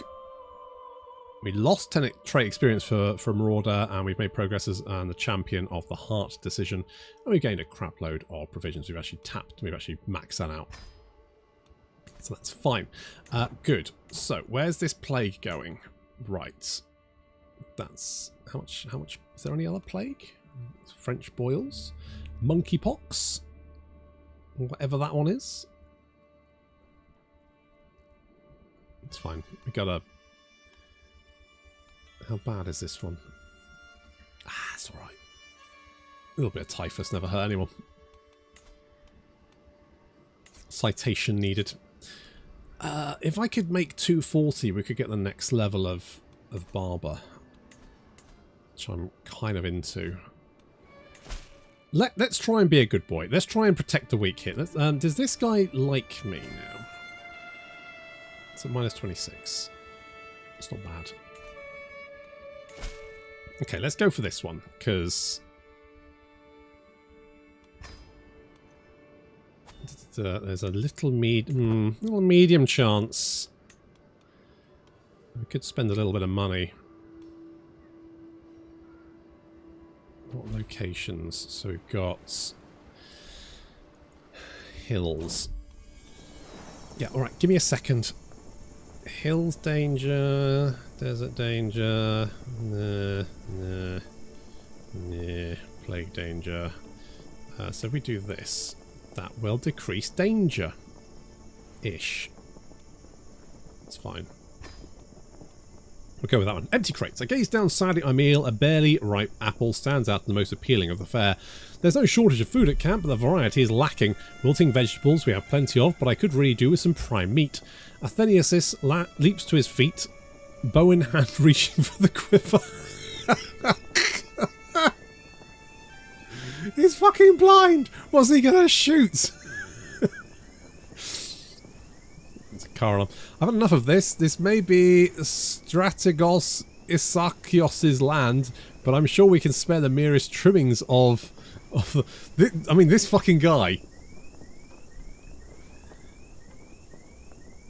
We lost 10 trait experience for Marauder, and we've made progress as the champion of the heart decision. And we gained a crap load of provisions. We've actually maxed that out. So that's fine. Good. So where's this plague going? Right. That's how much is there any other plague? French boils, monkeypox, whatever that one is. It's fine. We got a. How bad is this one? It's all right. A little bit of typhus never hurt anyone. Citation needed. If I could make 240, we could get the next level of barber, which I'm kind of into. Let's try and be a good boy. Let's try and protect the weak here. Does this guy like me now? It's at minus 26. It's not bad. Okay, let's go for this one, because there's a little medium chance we could spend a little bit of money. What locations? So we've got hills. Yeah, alright, give me a second. Hills danger, desert danger, nah, plague danger. So if we do this, that will decrease danger-ish. It's fine. We'll go with that one. Empty crates. I gaze down sadly at my meal. A barely ripe apple stands out the most appealing of the fare. There's no shortage of food at camp, but the variety is lacking. Wilting vegetables we have plenty of, but I could really do with some prime meat. Atheniasis leaps to his feet, bow in hand reaching for the quiver. He's fucking blind! What's he gonna shoot? It's a car alarm. I've had enough of this. This may be Strategos Isakios' land, but I'm sure we can spare the merest trimmings of I mean, this fucking guy.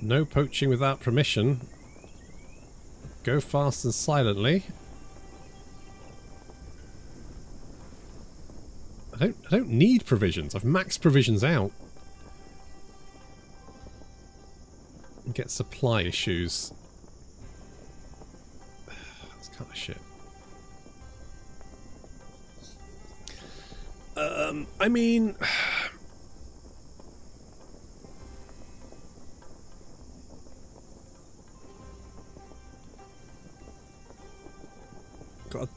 No poaching without permission. Go fast and silently. I don't need provisions. I've maxed provisions out. Get supply issues. That's kind of shit. I mean, got a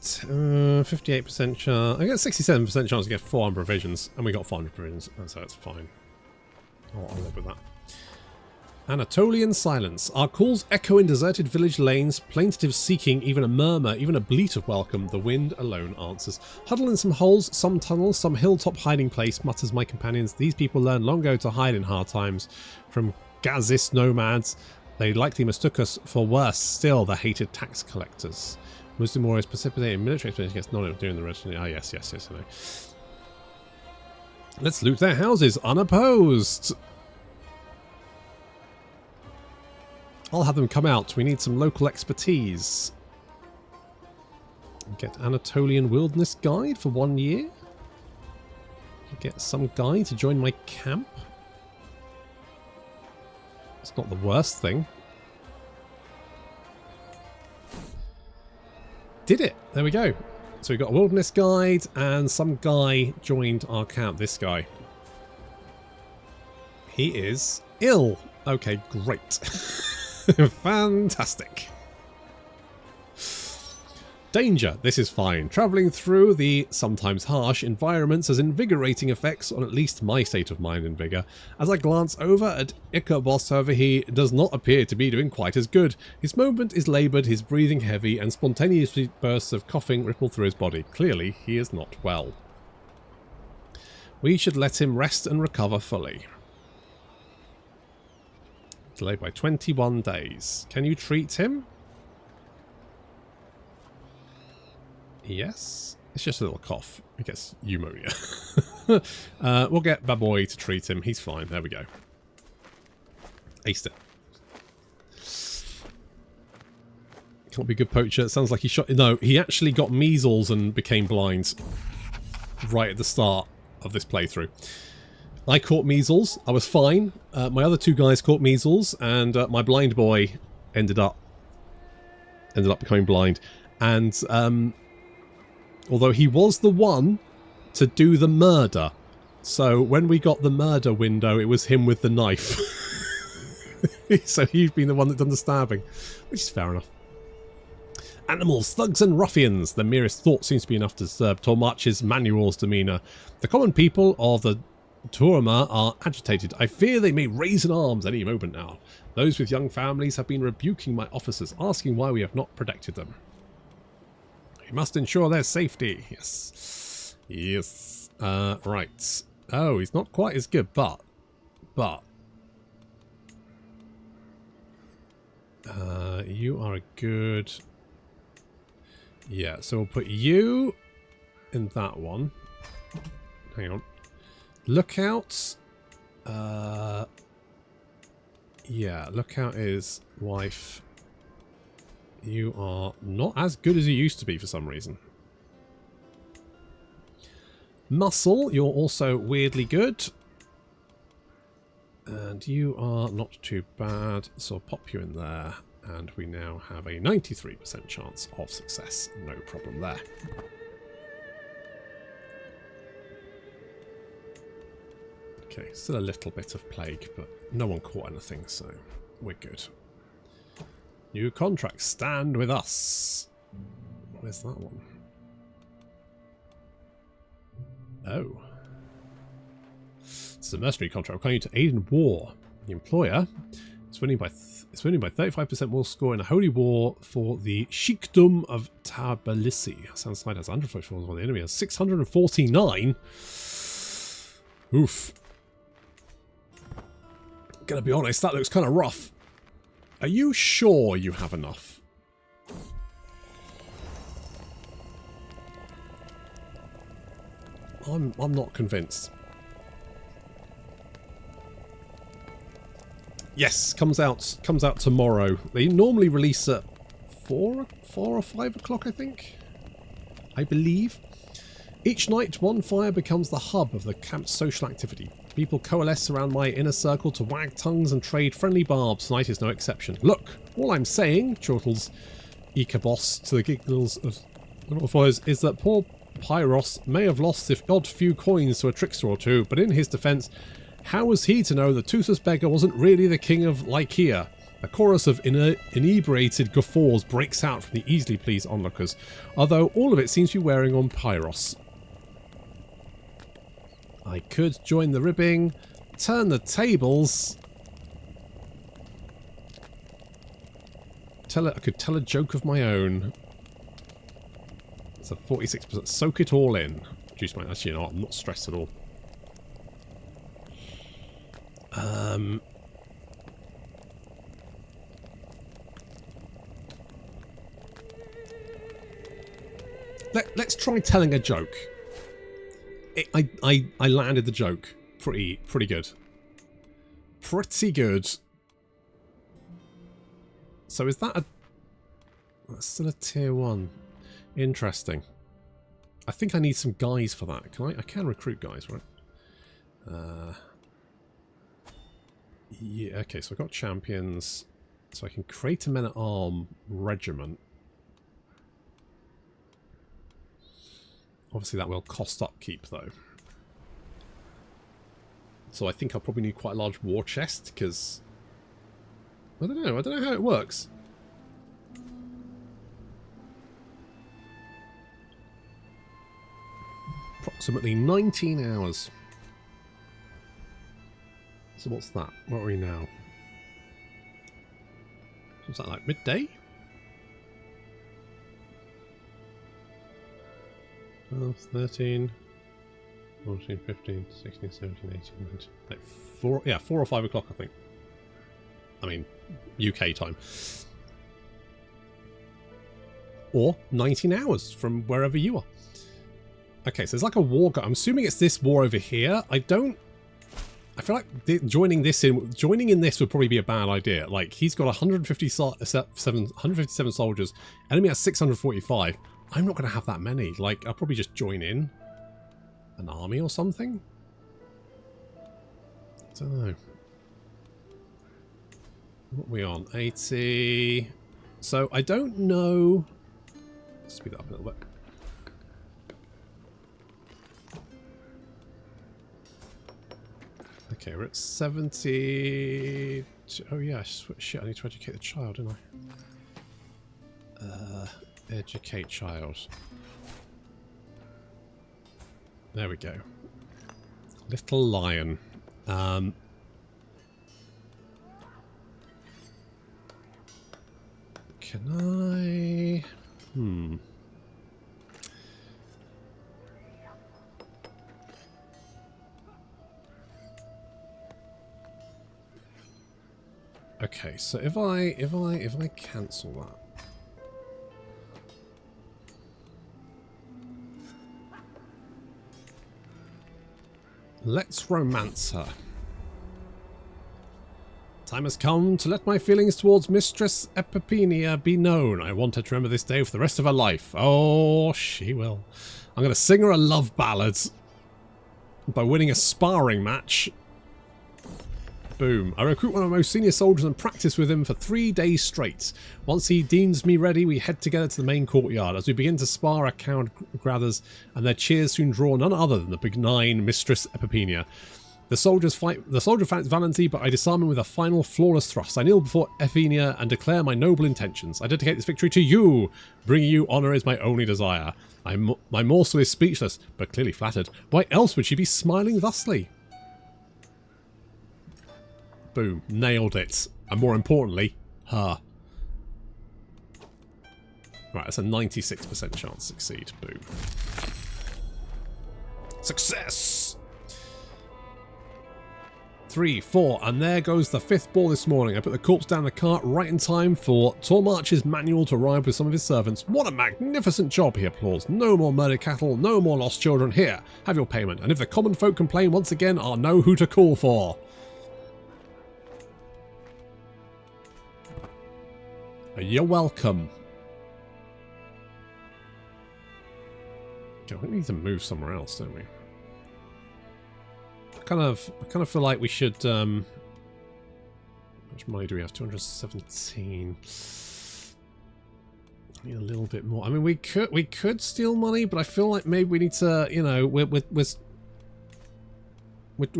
58% chance. I got a 67% chance to get 400 provisions, and we got 400 provisions, so that's fine. I'll live with that. Anatolian silence. Our calls echo in deserted village lanes, plaintive seeking, even a murmur, even a bleat of welcome. The wind alone answers. Huddle in some holes, some tunnels, some hilltop hiding place, mutters my companions. These people learned long ago to hide in hard times. From Gazis nomads, they likely mistook us for worse still, the hated tax collectors. Muslim warriors precipitated military expeditions against non during the Revolution. Ah, yes, I know. Let's loot their houses unopposed. I'll have them come out. We need some local expertise. Get Anatolian Wilderness Guide for 1 year. Get some guy to join my camp. It's not the worst thing. Did it! There we go. So we got a Wilderness Guide and some guy joined our camp. This guy. He is ill. Okay, great. Fantastic. Danger. This is fine. Travelling through the sometimes harsh environments has invigorating effects on at least my state of mind and vigour. As I glance over at Ichabos, however, he does not appear to be doing quite as good. His movement is laboured, his breathing heavy, and spontaneous bursts of coughing ripple through his body. Clearly, he is not well. We should let him rest and recover fully. Delayed by 21 days. Can you treat him? Yes. It's just a little cough. I guess pneumonia. We'll get Baboy to treat him. He's fine. There we go. Aced it. Can't be a good poacher. It sounds like he shot... No, he actually got measles and became blind right at the start of this playthrough. I caught measles. I was fine. My other 2 guys caught measles, and my blind boy ended up becoming blind. And although he was the one to do the murder, so when we got the murder window, it was him with the knife. So he's been the one that done the stabbing, which is fair enough. Animals, thugs and ruffians. The merest thought seems to be enough to disturb Tormarch's Manual's demeanour. The common people of the Turma are agitated. I fear they may raise in arms any moment now. Those with young families have been rebuking my officers, asking why we have not protected them. We must ensure their safety. Yes. Yes. Right. Oh, he's not quite as good, but... you are a good... Yeah, so we'll put you in that one. Hang on. Lookout. Yeah, Lookout is wife. You are not as good as you used to be for some reason. Muscle, you're also weirdly good. And you are not too bad, so I'll pop you in there. And we now have a 93% chance of success. No problem there. Okay, still a little bit of plague, but no one caught anything, so we're good. New contract, stand with us. Where's that one? Oh. It's a mercenary contract requiring you to aid in war. The employer is winning by 35% will score in a holy war for the Sheikdom of Tbilisi. Sounds like has 144 while the enemy has 649. Oof. Gonna be honest, that looks kind of rough. Are you sure you have enough? I'm not convinced. Yes, comes out tomorrow. They normally release at 4 or 5 o'clock, I think. I believe. Each night, one fire becomes the hub of the camp's social activity. People coalesce around my inner circle to wag tongues and trade friendly barbs. Tonight is no exception. Look, all I'm saying, chortles Ichabos to the giggles of the fires, is that poor Pyros may have lost the odd few coins to a trickster or two, but in his defence, how was he to know the toothless beggar wasn't really the king of Lycia? A chorus of inebriated guffaws breaks out from the easily pleased onlookers, although all of it seems to be wearing on Pyros. I could join the ribbing, turn the tables. I could tell a joke of my own. It's a 46%. Soak it all in. Juice mate, actually, you know what? I'm not stressed at all. Let's try telling a joke. I landed the joke pretty good. Pretty good. So is that that's still a tier 1. Interesting. I think I need some guys for that. I can recruit guys, right? Yeah, okay, so I've got champions. So I can create a men-at-arms regiment. Obviously that will cost upkeep though. So I think I'll probably need quite a large war chest because I don't know how it works. Approximately 19 hours. So what's that? What are we now? What's that, like midday? 12, 13, 14, 15, 16, 17, 18, 19. Like 4 or 5 o'clock, I think. I mean, UK time. Or 19 hours from wherever you are. Okay, so there's like a war. I'm assuming it's this war over here. I don't I feel like joining in this would probably be a bad idea. Like, he's got 157 soldiers. Enemy has 645. I'm not going to have that many. Like, I'll probably just join in an army or something. I don't know. What are we on? 80. So I don't know. Speed that up a little bit. Okay, we're at 70. Oh yeah, shit, I need to educate the child, don't I? Educate child. There we go. Little lion. Can I... Okay, so if I cancel that. Let's romance her. Time has come to let my feelings towards Mistress Epipenia be known. I want her to remember this day for the rest of her life. Oh, she will. I'm going to sing her a love ballad by winning a sparring match. Boom. I recruit one of my most senior soldiers and practice with him for 3 days straight. Once he deems me ready, we head together to the main courtyard. As we begin to spar, our coward gathers, and their cheers soon draw none other than the benign Mistress Epipenia. The soldier fights valiantly, but I disarm him with a final flawless thrust. I kneel before Epipenia and declare my noble intentions. I dedicate this victory to you. Bringing you honour is my only desire. My morsel is speechless, but clearly flattered. Why else would she be smiling thusly? Boom. Nailed it. And more importantly, her. Right, that's a 96% chance to succeed. Boom. Success! 3, 4, and there goes the 5th ball this morning. I put the corpse down the cart right in time for Tormarch's manual to arrive with some of his servants. What a magnificent job, he applauds. No more murdered cattle, no more lost children. Here, have your payment. And if the common folk complain once again, I'll know who to call for. You're welcome. Okay, we need to move somewhere else, don't we? I kind of feel like we should. How much money do we have? 217. I need a little bit more. I mean, we could steal money, but I feel like maybe we need to. You know, we're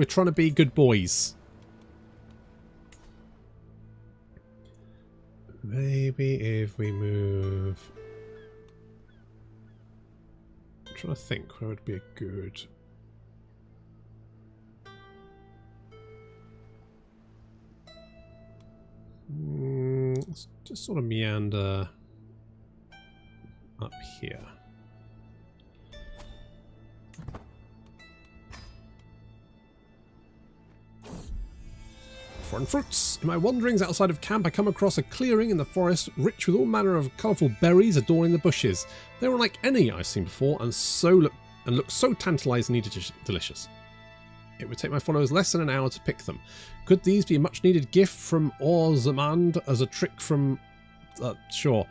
trying to be good boys. Maybe if we move... I'm trying to think where would be a good... Let's just sort of meander up here. Foreign fruits. In my wanderings outside of camp, I come across a clearing in the forest, rich with all manner of colourful berries adorning the bushes. They were unlike any I've seen before, and look so tantalisingly delicious. It would take my followers less than an hour to pick them. Could these be a much-needed gift from Orzamand as a trick from... sure.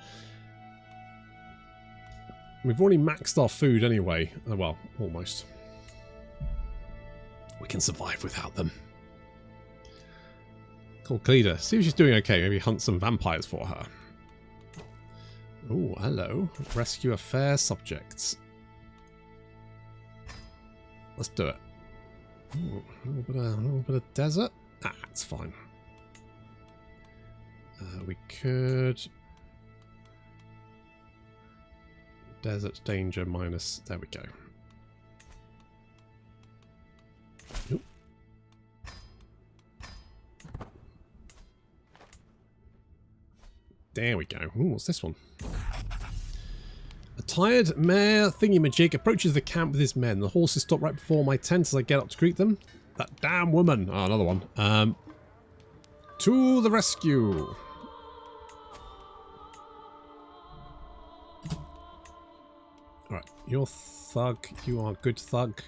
We've already maxed our food anyway. Well, almost. We can survive without them. Call Cleda. See if she's doing okay. Maybe hunt some vampires for her. Oh, hello. Rescue a fair subject. Let's do it. Ooh, a little bit of desert. Ah, it's fine. We could... Desert danger minus... There we go. Oop. There we go. Ooh, what's this one? A tired mare thingy-majig approaches the camp with his men. The horses stop right before my tent as I get up to greet them. That damn woman. Oh, another one. To the rescue. Alright, you're thug. You are good thug.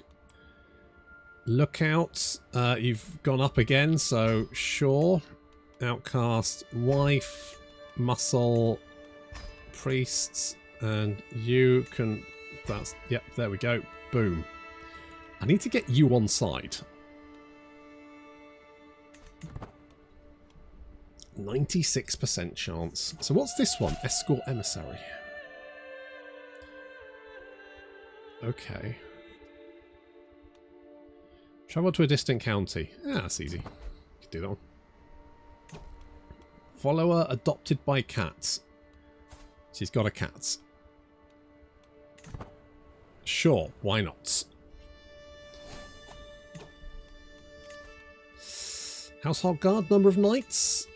Lookout, you've gone up again, so sure. Outcast, wife, muscle, priests, and you can... That's... Yep, there we go. Boom. I need to get you on side. 96% chance. So what's this one? Escort emissary. Okay. Travel to a distant county. Ah, that's easy. You can do that one. Follower adopted by cats. She's got a cat. Sure, why not? Household guard, number of nights.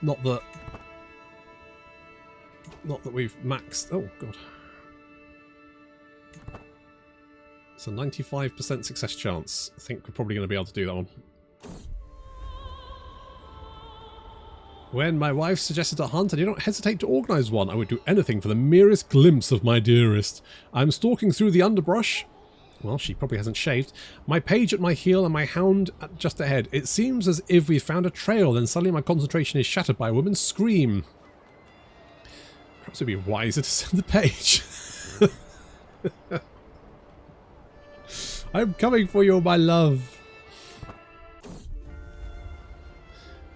Not that we've maxed. Oh god. It's a 95% success chance. I think we're probably going to be able to do that one. When my wife suggested a hunt, I did not hesitate to organise one. I would do anything for the merest glimpse of my dearest. I'm stalking through the underbrush. Well, she probably hasn't shaved. My page at my heel and my hound just ahead. It seems as if we found a trail, then suddenly my concentration is shattered by a woman's scream. Perhaps it would be wiser to send the page. I'm coming for you, my love.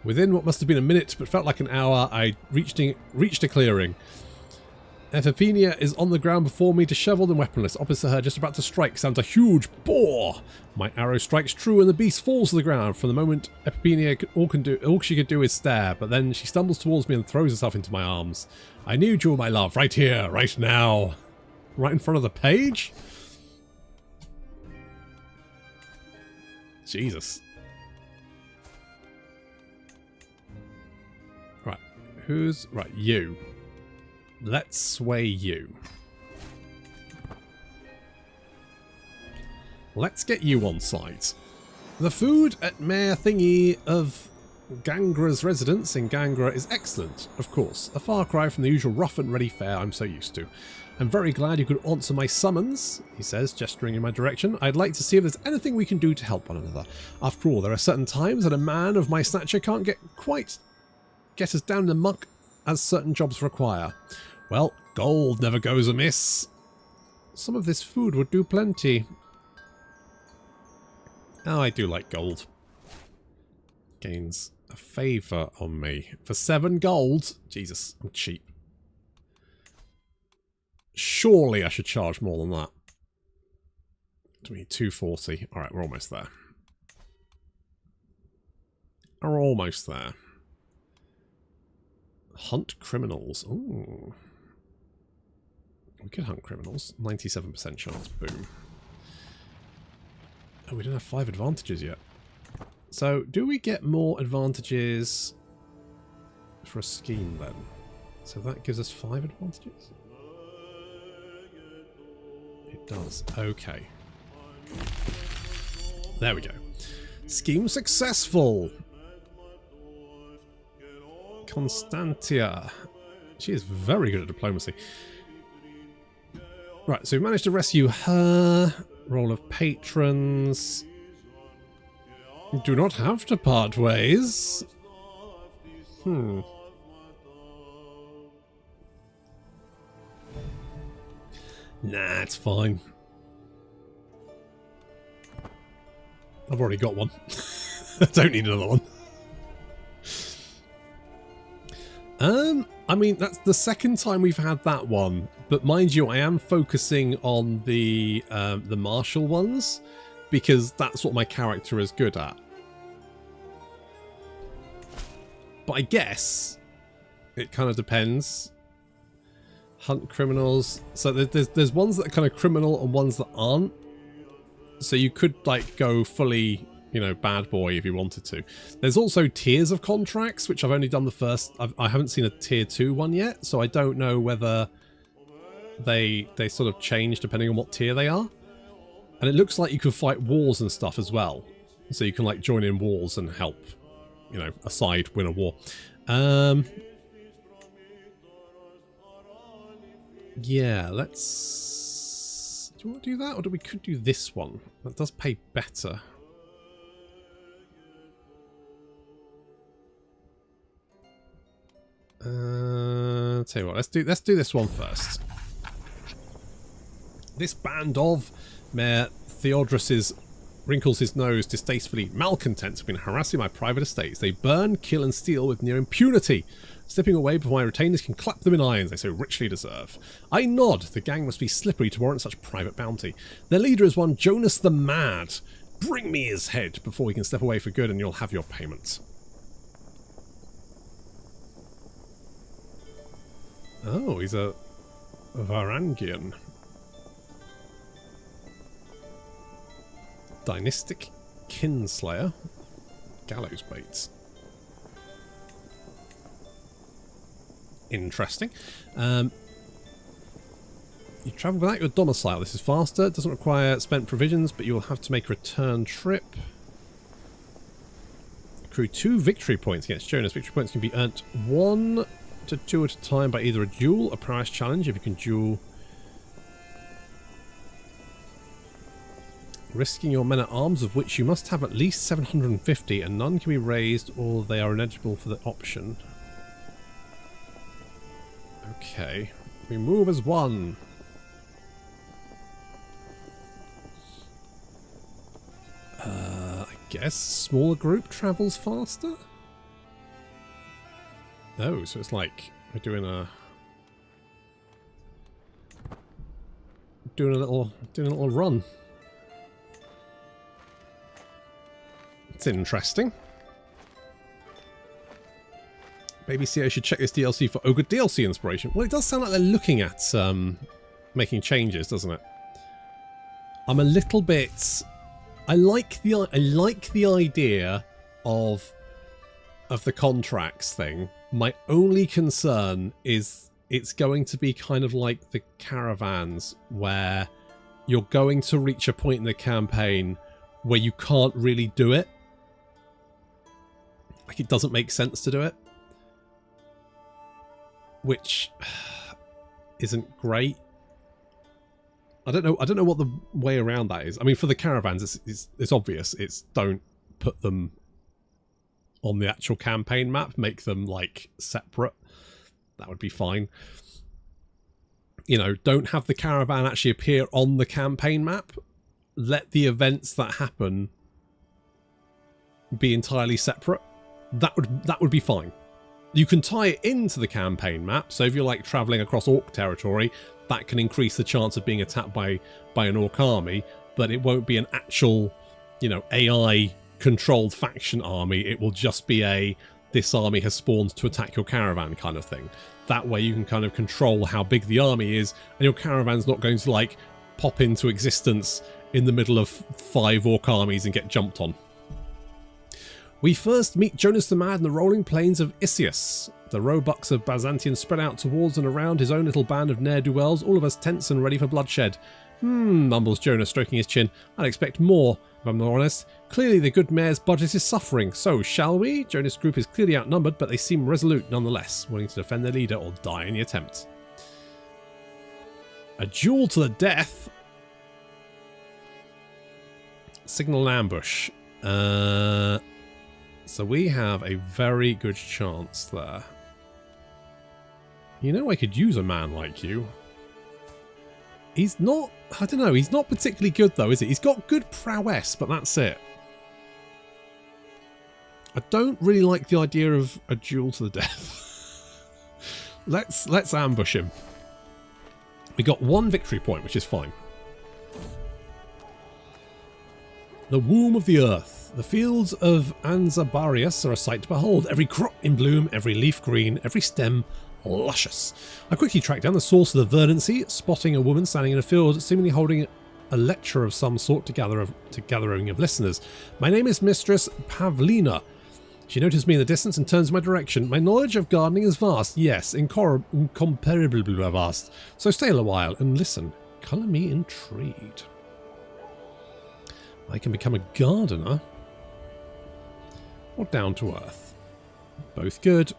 Within what must have been a minute, but felt like an hour, I reached a clearing. Ephipenia is on the ground before me, disheveled and weaponless. Opposite her, just about to strike, sounds a huge boar. My arrow strikes true and the beast falls to the ground. For the moment, Ephipenia, all she could do is stare, but then she stumbles towards me and throws herself into my arms. I need you, my love, right here, right now. Right in front of the page? Jesus. Right, who's... Right, you. Let's sway you. Let's get you on site. The food at Mayor Thingy of Gangra's residence in Gangra is excellent, of course. A far cry from the usual rough and ready fare I'm so used to. I'm very glad you could answer my summons, he says, gesturing in my direction. I'd like to see if there's anything we can do to help one another. After all, there are certain times that a man of my stature can't get us down in the muck as certain jobs require. Well, gold never goes amiss. Some of this food would do plenty. Oh, I do like gold. Gains a favour on me. For 7 gold? Jesus, I'm cheap. Surely I should charge more than that. Do we need 240? Alright, we're almost there. We're almost there. Hunt criminals. Ooh. We could hunt criminals. 97% chance. Boom. Oh, we don't have 5 advantages yet. So, do we get more advantages for a scheme then? So that gives us 5 advantages? It does. Okay. There we go. Scheme successful! Constantia. She is very good at diplomacy. Right, so we managed to rescue her. Role of patrons. Do not have to part ways. Nah, it's fine. I've already got one. I don't need another one. I mean, that's the second time we've had that one. But mind you, I am focusing on the martial ones because that's what my character is good at. But I guess it kind of depends. Hunt criminals. So there's ones that are kind of criminal and ones that aren't. So you could like go fully, you know, bad boy if you wanted to. There's also tiers of contracts, which I've only done the first. I haven't seen a tier 2 one yet, so I don't know whether they sort of change depending on what tier they are. And it looks like you can fight wars and stuff as well. So you can like join in wars and help, you know, a side win a war. Yeah, let's Do you want to do that, or we could do this one? That does pay better. Tell you what, let's do this one first. This band of Mayor Theodorus's wrinkles his nose distastefully. Malcontents have been harassing my private estates. They burn, kill, and steal with near impunity, slipping away before my retainers can clap them in irons they so richly deserve. I nod. The gang must be slippery to warrant such private bounty. Their leader is one Jonas the Mad. Bring me his head before we can step away for good, and you'll have your payment. Oh, he's a Varangian. Dynastic Kinslayer. Gallows baits. Interesting. You travel without your domicile. This is faster. It doesn't require spent provisions, but you will have to make a return trip. Accrue 2 victory points against Jonas. Victory points can be earned 1 to 2 at a time by either a duel, a prize challenge, if you can duel. Risking your men at arms, of which you must have at least 750, and none can be raised or they are ineligible for the option. Okay, we move as one. I guess smaller group travels faster? Oh, so it's like we're doing a little run. It's interesting. Maybe CO should check this DLC for Ogre DLC inspiration. Well, it does sound like they're looking at making changes, doesn't it? I'm a little bit. I like the idea of the contracts thing. My only concern is it's going to be kind of like the caravans, where you're going to reach a point in the campaign where you can't really do it. Like, it doesn't make sense to do it, which isn't great. I don't know what the way around that is. I mean, for the caravans, it's obvious. It's don't put them on the actual campaign map. Make them like separate. That would be fine. You know, don't have the caravan actually appear on the campaign map. Let the events that happen be entirely separate. That would be fine. You can tie it into the campaign map, so if you're like travelling across Orc territory, that can increase the chance of being attacked by an Orc army, but it won't be an actual, you know, AI controlled faction army. It will just be this army has spawned to attack your caravan kind of thing. That way you can kind of control how big the army is, and your caravan's not going to like pop into existence in the middle of 5 Orc armies and get jumped on. We first meet Jonas the Mad in the rolling plains of ASUS. The roebucks of Byzantium spread out towards and around his own little band of ne'er-do-wells, all of us tense and ready for bloodshed. Mumbles Jonas, stroking his chin. I'd expect more, if I'm not honest. Clearly the good mayor's budget is suffering, so shall we? Jonas' group is clearly outnumbered, but they seem resolute nonetheless, willing to defend their leader or die in the attempt. A duel to the death. Signal ambush. So we have a very good chance there. You know, I could use a man like you. He's not, I don't know, he's not particularly good though, is he? He's got good prowess, but that's it. I don't really like the idea of a duel to the death. Let's ambush him. We got 1 victory point, which is fine. The womb of the earth. The fields of Anzabarius are a sight to behold. Every crop in bloom, every leaf green, every stem luscious. I quickly tracked down the source of the verdancy, spotting a woman standing in a field, seemingly holding a lecture of some sort to gathering of listeners. My name is Mistress Pavlina. She noticed me in the distance and turns in my direction. My knowledge of gardening is vast, yes, incomparably vast. So stay a while and listen. Colour me intrigued. I can become a gardener. Or down to earth. Both good.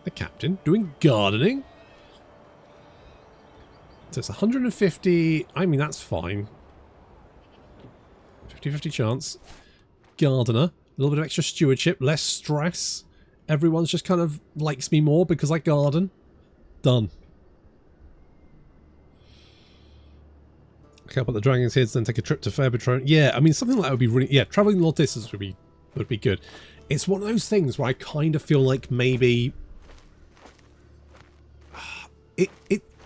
The captain doing gardening. So it's 150. I mean, that's fine. 50-50 chance. Gardener. A little bit of extra stewardship. Less stress. Everyone's just kind of likes me more because I garden. Done. Okay, I'll put the Dragon's Heads, then take a trip to Fairbatron. Yeah, I mean, something like that would be really... Yeah, travelling long distance would be good. It's one of those things where I kind of feel like maybe...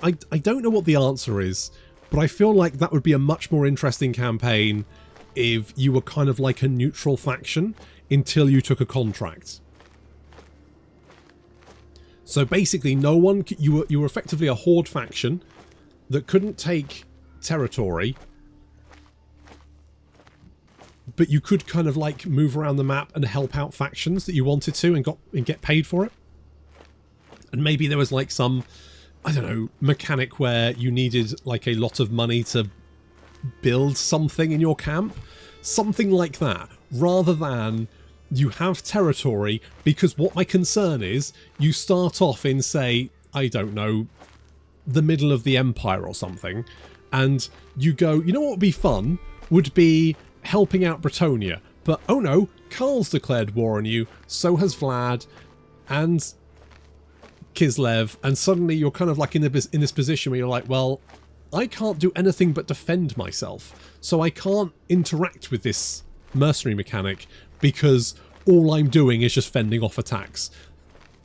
I don't know what the answer is, but I feel like that would be a much more interesting campaign if you were kind of like a neutral faction until you took a contract. So basically, no one... You were effectively a horde faction that couldn't take territory, but you could kind of like move around the map and help out factions that you wanted to and get paid for it. And maybe there was like some... I don't know, mechanic where you needed like a lot of money to build something in your camp. Something like that, rather than you have territory, because what my concern is, you start off in, say, I don't know, the middle of the Empire or something, and you go, you know what would be fun? Would be helping out Bretonia. But, oh no, Karl's declared war on you, so has Vlad, and Kislev, and suddenly you're kind of like in this position where you're like, well, I can't do anything but defend myself, so I can't interact with this mercenary mechanic because all I'm doing is just fending off attacks.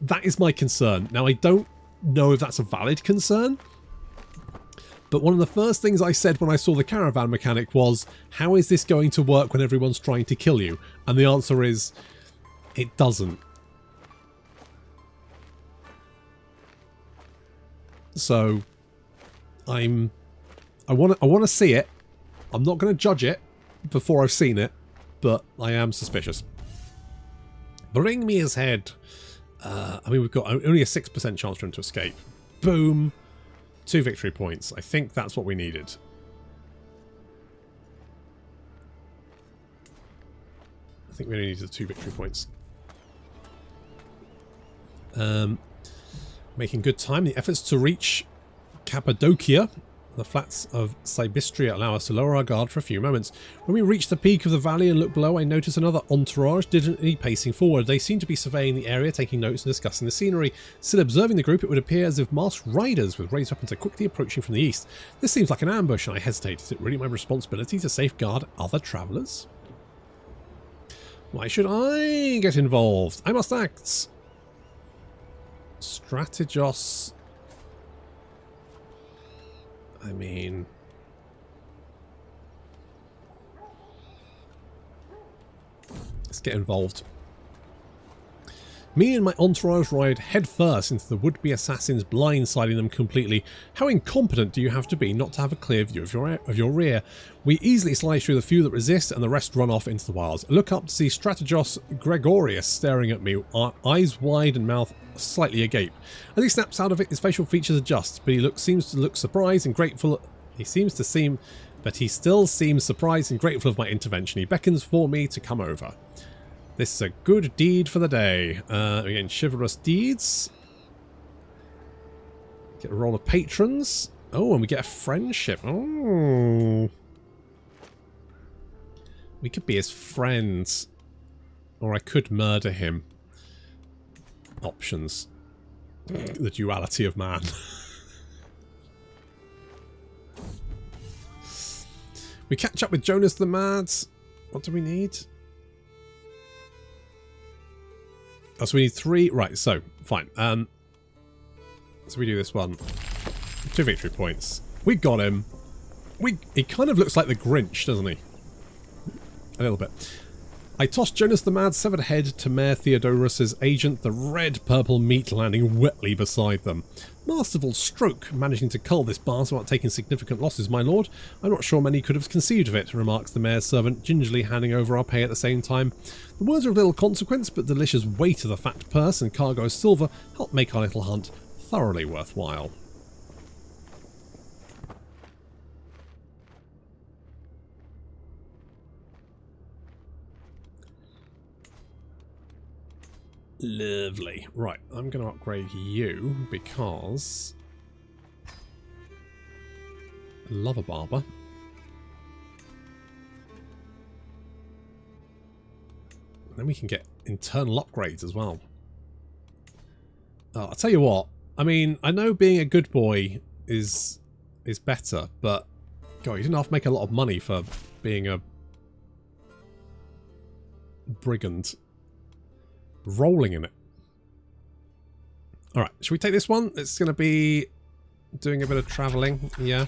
That is my concern. Now, I don't know if that's a valid concern, but one of the first things I said when I saw the caravan mechanic was, how is this going to work when everyone's trying to kill you? And the answer is, it doesn't. So, I want to see it. I'm not going to judge it before I've seen it, but I am suspicious. Bring me his head. I mean, we've got only a 6% chance for him to escape. Boom. 2 victory points. I think that's what we needed. I think we only needed 2 victory points. Making good time. The efforts to reach Cappadocia, the flats of Sibistria, allow us to lower our guard for a few moments. When we reach the peak of the valley and look below, I notice another entourage diligently pacing forward. They seem to be surveying the area, taking notes and discussing the scenery. Still observing the group, it would appear as if masked riders with raised weapons are quickly approaching from the east. This seems like an ambush, and I hesitate. Is it really my responsibility to safeguard other travellers? Why should I get involved? I must act. Strategos. I mean... let's get involved. Me and my entourage ride headfirst into the would-be assassins, blindsiding them completely. How incompetent do you have to be not to have a clear view of your rear? We easily slide through the few that resist, and the rest run off into the wilds. I look up to see Strategos Gregorius staring at me, eyes wide and mouth slightly agape. As he snaps out of it, his facial features adjust, but he seems to look surprised and grateful. He still seems surprised and grateful of my intervention. He beckons for me to come over. This is a good deed for the day. Again, chivalrous deeds. Get a roll of patrons. Oh, and we get a friendship. Oh. We could be his friends. Or I could murder him. Options. The duality of man. We catch up with Jonas the Mad. What do we need? Oh, so we need 3. Right, so, fine. So we do this one. 2 victory points. We got him. He kind of looks like the Grinch, doesn't he? A little bit. I tossed Jonas the Mad's severed head to Mayor Theodorus's agent, the red-purple meat landing wetly beside them. Masterful stroke, managing to cull this bastard without taking significant losses, my lord. I'm not sure many could have conceived of it, remarks the mayor's servant, gingerly handing over our pay at the same time. The words are of little consequence, but the delicious weight of the fat purse and cargo of silver help make our little hunt thoroughly worthwhile. Lovely. Right, I'm going to upgrade you because Love a barber. And then we can get internal upgrades as well. Oh, I'll tell you what. I mean, I know being a good boy is better, but God, you didn't have to make a lot of money for being a brigand. Rolling in it. Alright, should we take this one? It's going to be doing a bit of travelling. Yeah.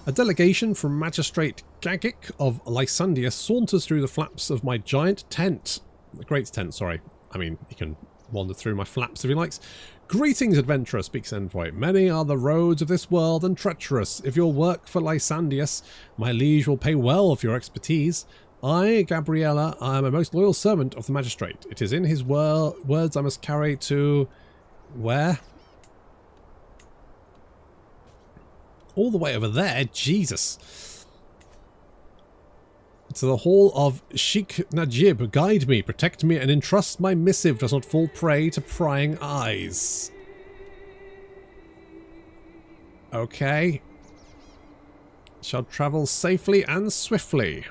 A delegation from Magistrate Gagic of Lysandia saunters through the flaps of my giant tent. The great tent, sorry. I mean, he can wander through my flaps if he likes. Greetings, adventurer, speaks Envoy. Many are the roads of this world and treacherous. If you'll work for Lysandius, my liege will pay well for your expertise. I, Gabriella, I am a most loyal servant of the Magistrate. It is in his words I must carry to... where? All the way over there? Jesus. To the hall of Sheikh Najib. Guide me, protect me, and entrust my missive does not fall prey to prying eyes. Okay. Shall travel safely and swiftly.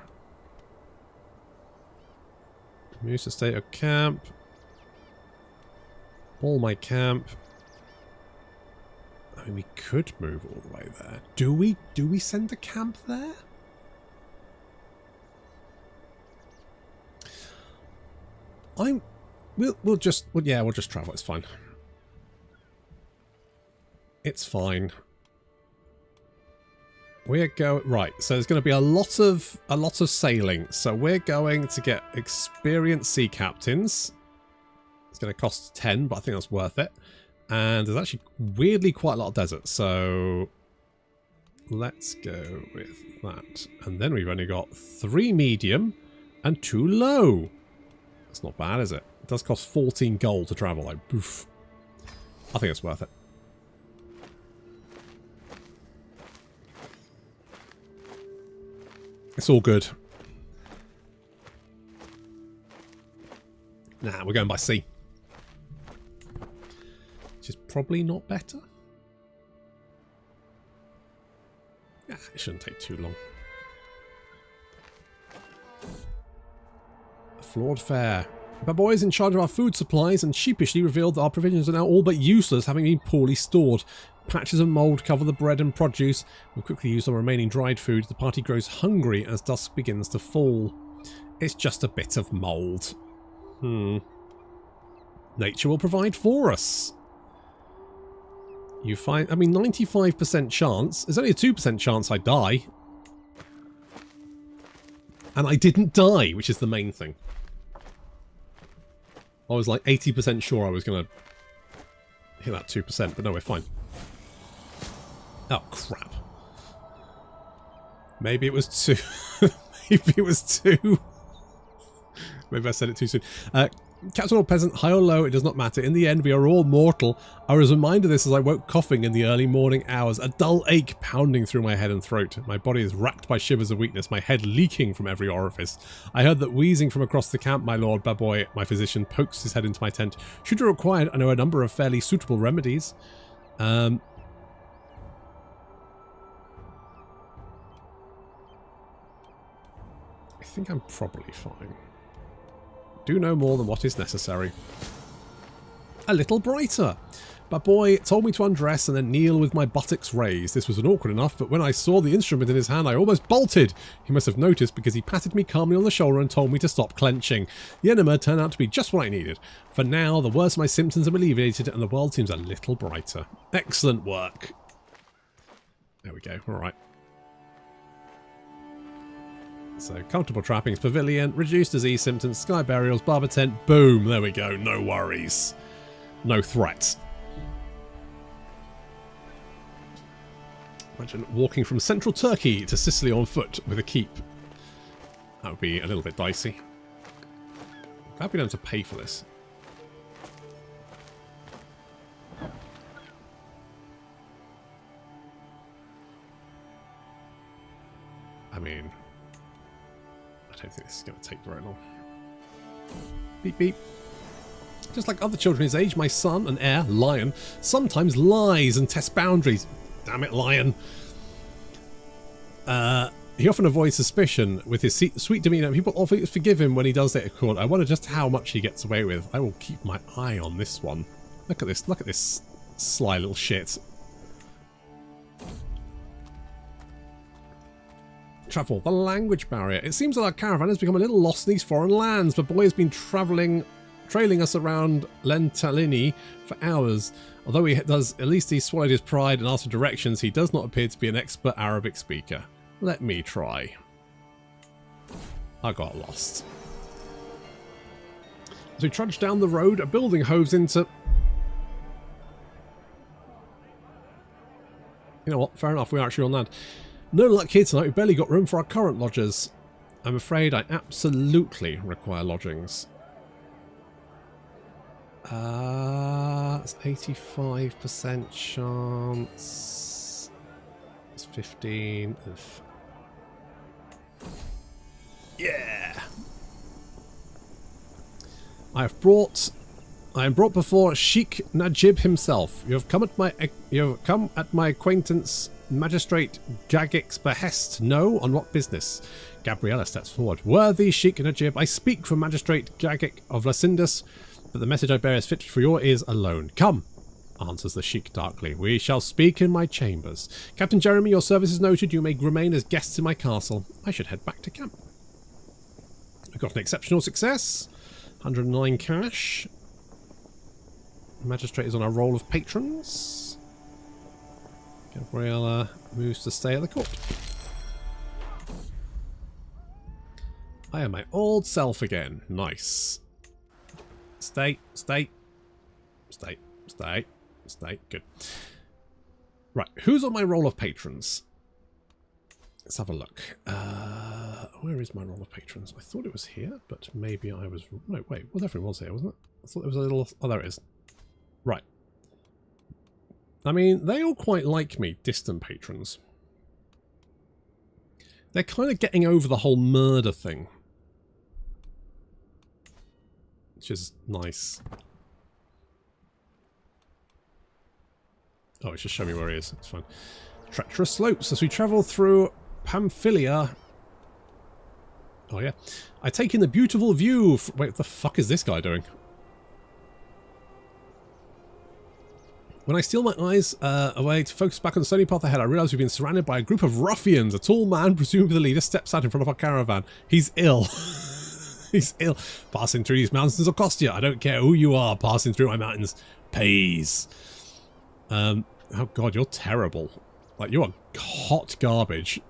Use the state of camp. All my camp. I mean, we could move all the way there. Do we? Do we send the camp there? We'll just travel. It's fine. It's fine. We're going right. So there's going to be a lot of sailing. So we're going to get experienced sea captains. It's going to cost 10, but I think that's worth it. And there's actually weirdly quite a lot of desert. So let's go with that. And then we've only got 3 medium and 2 low. That's not bad, is it? It does cost 14 gold to travel. Like, oof. I think it's worth it. It's all good. Nah, we're going by sea. Which is probably not better. Yeah, it shouldn't take too long. A flawed fare. My boy is in charge of our food supplies and sheepishly revealed that our provisions are now all but useless, having been poorly stored. Patches of mould cover the bread and produce. We'll quickly use our remaining dried food. The party grows hungry as dusk begins to fall. It's just a bit of mould. Nature will provide for us. You find, I mean, 95% chance. There's only a 2% chance I die. And I didn't die, which is the main thing. I was like 80% sure I was going to hit that 2%, but no, we're fine. Oh, crap. Maybe it was 2. Maybe it was 2. Maybe I said it too soon. Captain or peasant, high or low, it does not matter. In the end, we are all mortal. I was reminded of this as I woke coughing in the early morning hours. A dull ache pounding through my head and throat. My body is racked by shivers of weakness, my head leaking from every orifice. I heard that wheezing from across the camp, my lord Baboy, my physician, pokes his head into my tent. Should you require, I know a number of fairly suitable remedies. I think I'm probably fine. Do no more than what is necessary. A little brighter. Baboy told me to undress and then kneel with my buttocks raised. This was awkward enough, but when I saw the instrument in his hand, I almost bolted. He must have noticed because he patted me calmly on the shoulder and told me to stop clenching. The enema turned out to be just what I needed. For now, the worst of my symptoms are alleviated and the world seems a little brighter. Excellent work. There we go. All right. So, comfortable trappings, pavilion, reduced disease symptoms, sky burials, barber tent, boom, there we go, no worries. No threats. Imagine walking from central Turkey to Sicily on foot with a keep. That would be a little bit dicey. I'm glad we don't have to pay for this. I mean... I don't think this is going to take very long. Beep beep. Just like other children his age, my son, an heir, Lion, sometimes lies and tests boundaries. Damn it, Lion. He often avoids suspicion with his sweet demeanour. People often forgive him when he does it at court. I wonder just how much he gets away with. I will keep my eye on this one. Look at this. Look at this sly little shit. Travel. The language barrier. It seems that our caravan has become a little lost in these foreign lands. The boy has been trailing us around Lentalini for hours. Although he does, at least he swallowed his pride and asked for directions, he does not appear to be an expert Arabic speaker. Let me try. I got lost. As we trudge down the road, a building hoves into... You know what? Fair enough, we're actually on land. No luck here tonight. We barely got room for our current lodgers. I'm afraid I absolutely require lodgings. It's 85% chance. It's 15. Yeah. I am brought before Sheikh Najib himself. You have come at my acquaintance Magistrate Gagic's behest. No, on what business? Gabriella steps forward. Worthy Sheikh Najib, I speak for Magistrate Gagic of Lasindus, but the message I bear is fit for your ears alone. Come, answers the Sheikh darkly. We shall speak in my chambers. Captain Jeremy, your service is noted. You may remain as guests in my castle. I should head back to camp. We've got an exceptional success. 109 cash. Magistrate is on our roll of patrons. Gabriella moves to stay at the court. I am my old self again. Nice. Stay. Good. Right, who's on my roll of patrons? Let's have a look. Where is my roll of patrons? I thought it was here, but maybe I was... No, wait, well, definitely was here, wasn't it? I thought there was a little... Oh, there it is. Right. I mean, they all quite like me, distant patrons. They're kind of getting over the whole murder thing. Which is nice. Oh, it's just showing me where he is. It's fine. Treacherous slopes as we travel through Pamphylia. Oh, yeah. I take in the beautiful view. Wait, what the fuck is this guy doing? When I steal my eyes away to focus back on the stony path ahead, I realise we've been surrounded by a group of ruffians. A tall man, presumably the leader, steps out in front of our caravan. He's ill. He's ill. Passing through these mountains will cost you. I don't care who you are. Passing through my mountains pays. Oh god, you're terrible. Like, you are hot garbage.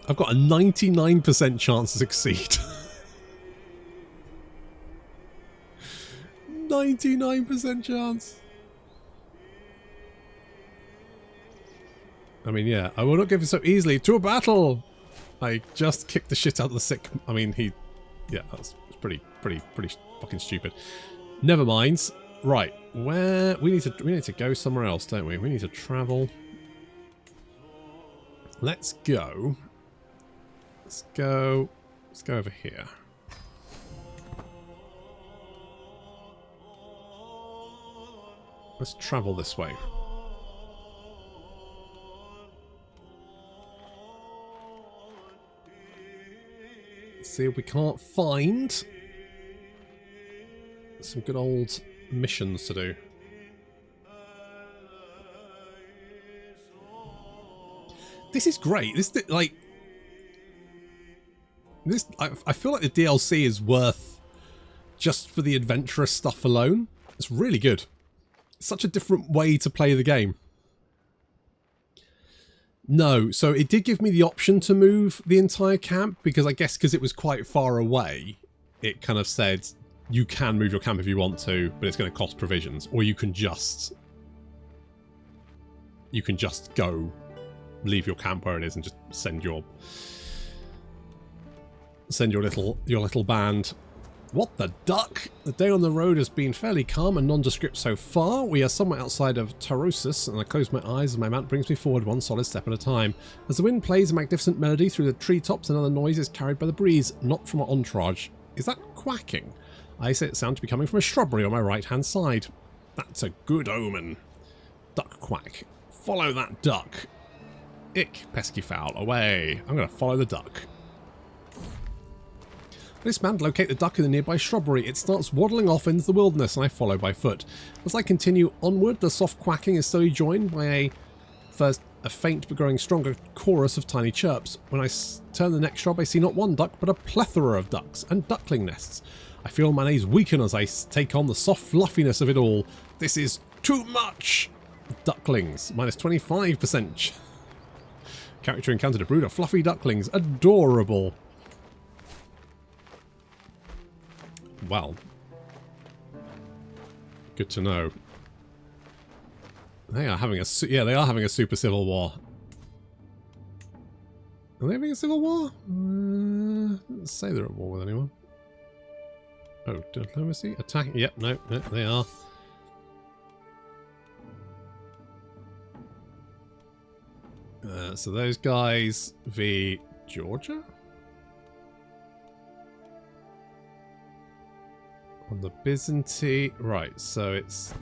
I've got a 99% chance to succeed. 99% chance. I mean, yeah, I will not give it so easily. To a battle! I just kicked the shit out of the sick... I mean, he... Yeah, that's pretty fucking stupid. Never mind. Right, where... We need to go somewhere else, don't we? We need to travel. Let's go... Let's go over here. Let's travel this way. Let's see if we can't find some good old missions to do. This is great. I feel like the DLC is worth just for the adventurous stuff alone. It's really good. Such a different way to play the game. No, so it did give me the option to move the entire camp, because I guess because it was quite far away, it kind of said you can move your camp if you want to, but it's going to cost provisions, or you can just go leave your camp where it is and just send your little band. What the duck? The day on the road has been fairly calm and nondescript so far. We are somewhere outside of Tarosus, and I close my eyes and my mount brings me forward one solid step at a time. As the wind plays a magnificent melody through the treetops, another noise is carried by the breeze, not from our entourage. Is that quacking? I say it sounds to be coming from a shrubbery on my right-hand side. That's a good omen. Duck quack. Follow that duck. Ick, pesky fowl, away. I'm going to follow the duck. This man locate the duck in the nearby shrubbery. It starts waddling off into the wilderness and I follow by foot. As I continue onward, the soft quacking is slowly joined by first a faint but growing stronger chorus of tiny chirps. When I turn the next shrub, I see not one duck, but a plethora of ducks and duckling nests. I feel my knees weaken as I take on the soft fluffiness of it all. This is too much! Ducklings, minus 25%. Character encountered a brood of fluffy ducklings. Adorable. Well, good to know. They are having a they are having a super civil war. Are they having a civil war? Let's say they're at war with anyone. Oh, diplomacy, attacking. Yep, no, they are. So those guys v Georgia. On the Byzantine, right, so it's...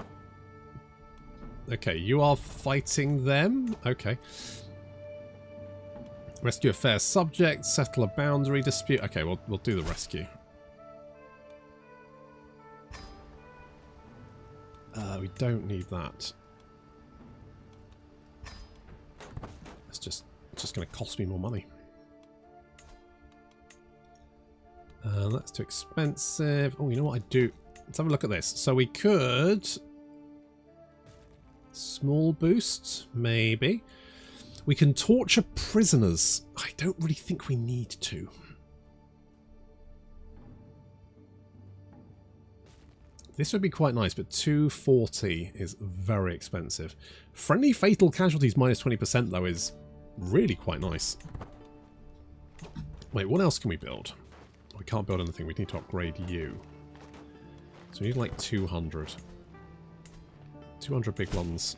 Okay, you are fighting them? Okay. Rescue a fair subject, settle a boundary dispute. Okay, we'll do the rescue. We don't need that. It's just going to cost me more money. That's too expensive. Oh, you know what I do? Let's have a look at this. So we could... Small boost, maybe. We can torture prisoners. I don't really think we need to. This would be quite nice, but 240 is very expensive. Friendly fatal casualties minus 20% though is really quite nice. Wait, what else can we build? We can't build anything. We need to upgrade you. So we need like 200. 200 big ones.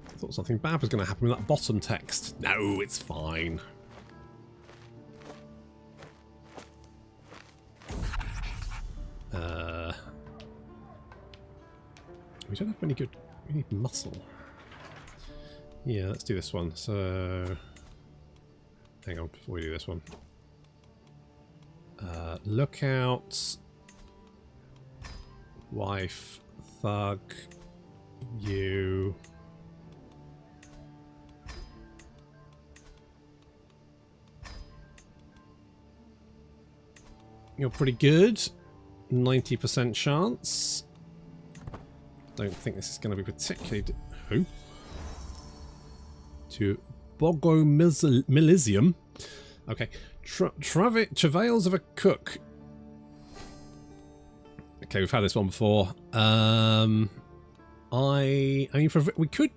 I thought something bad was going to happen with that bottom text. No, it's fine. We don't have many good... We need muscle. Yeah, let's do this one. So... Hang on, before we do this one. Lookout. Wife. Thug. You. You're pretty good. 90% chance. Don't think this is going to be particularly... Who? To Bogomilizium. Okay. Travails of a cook. Okay, we've had this one before. I mean, we could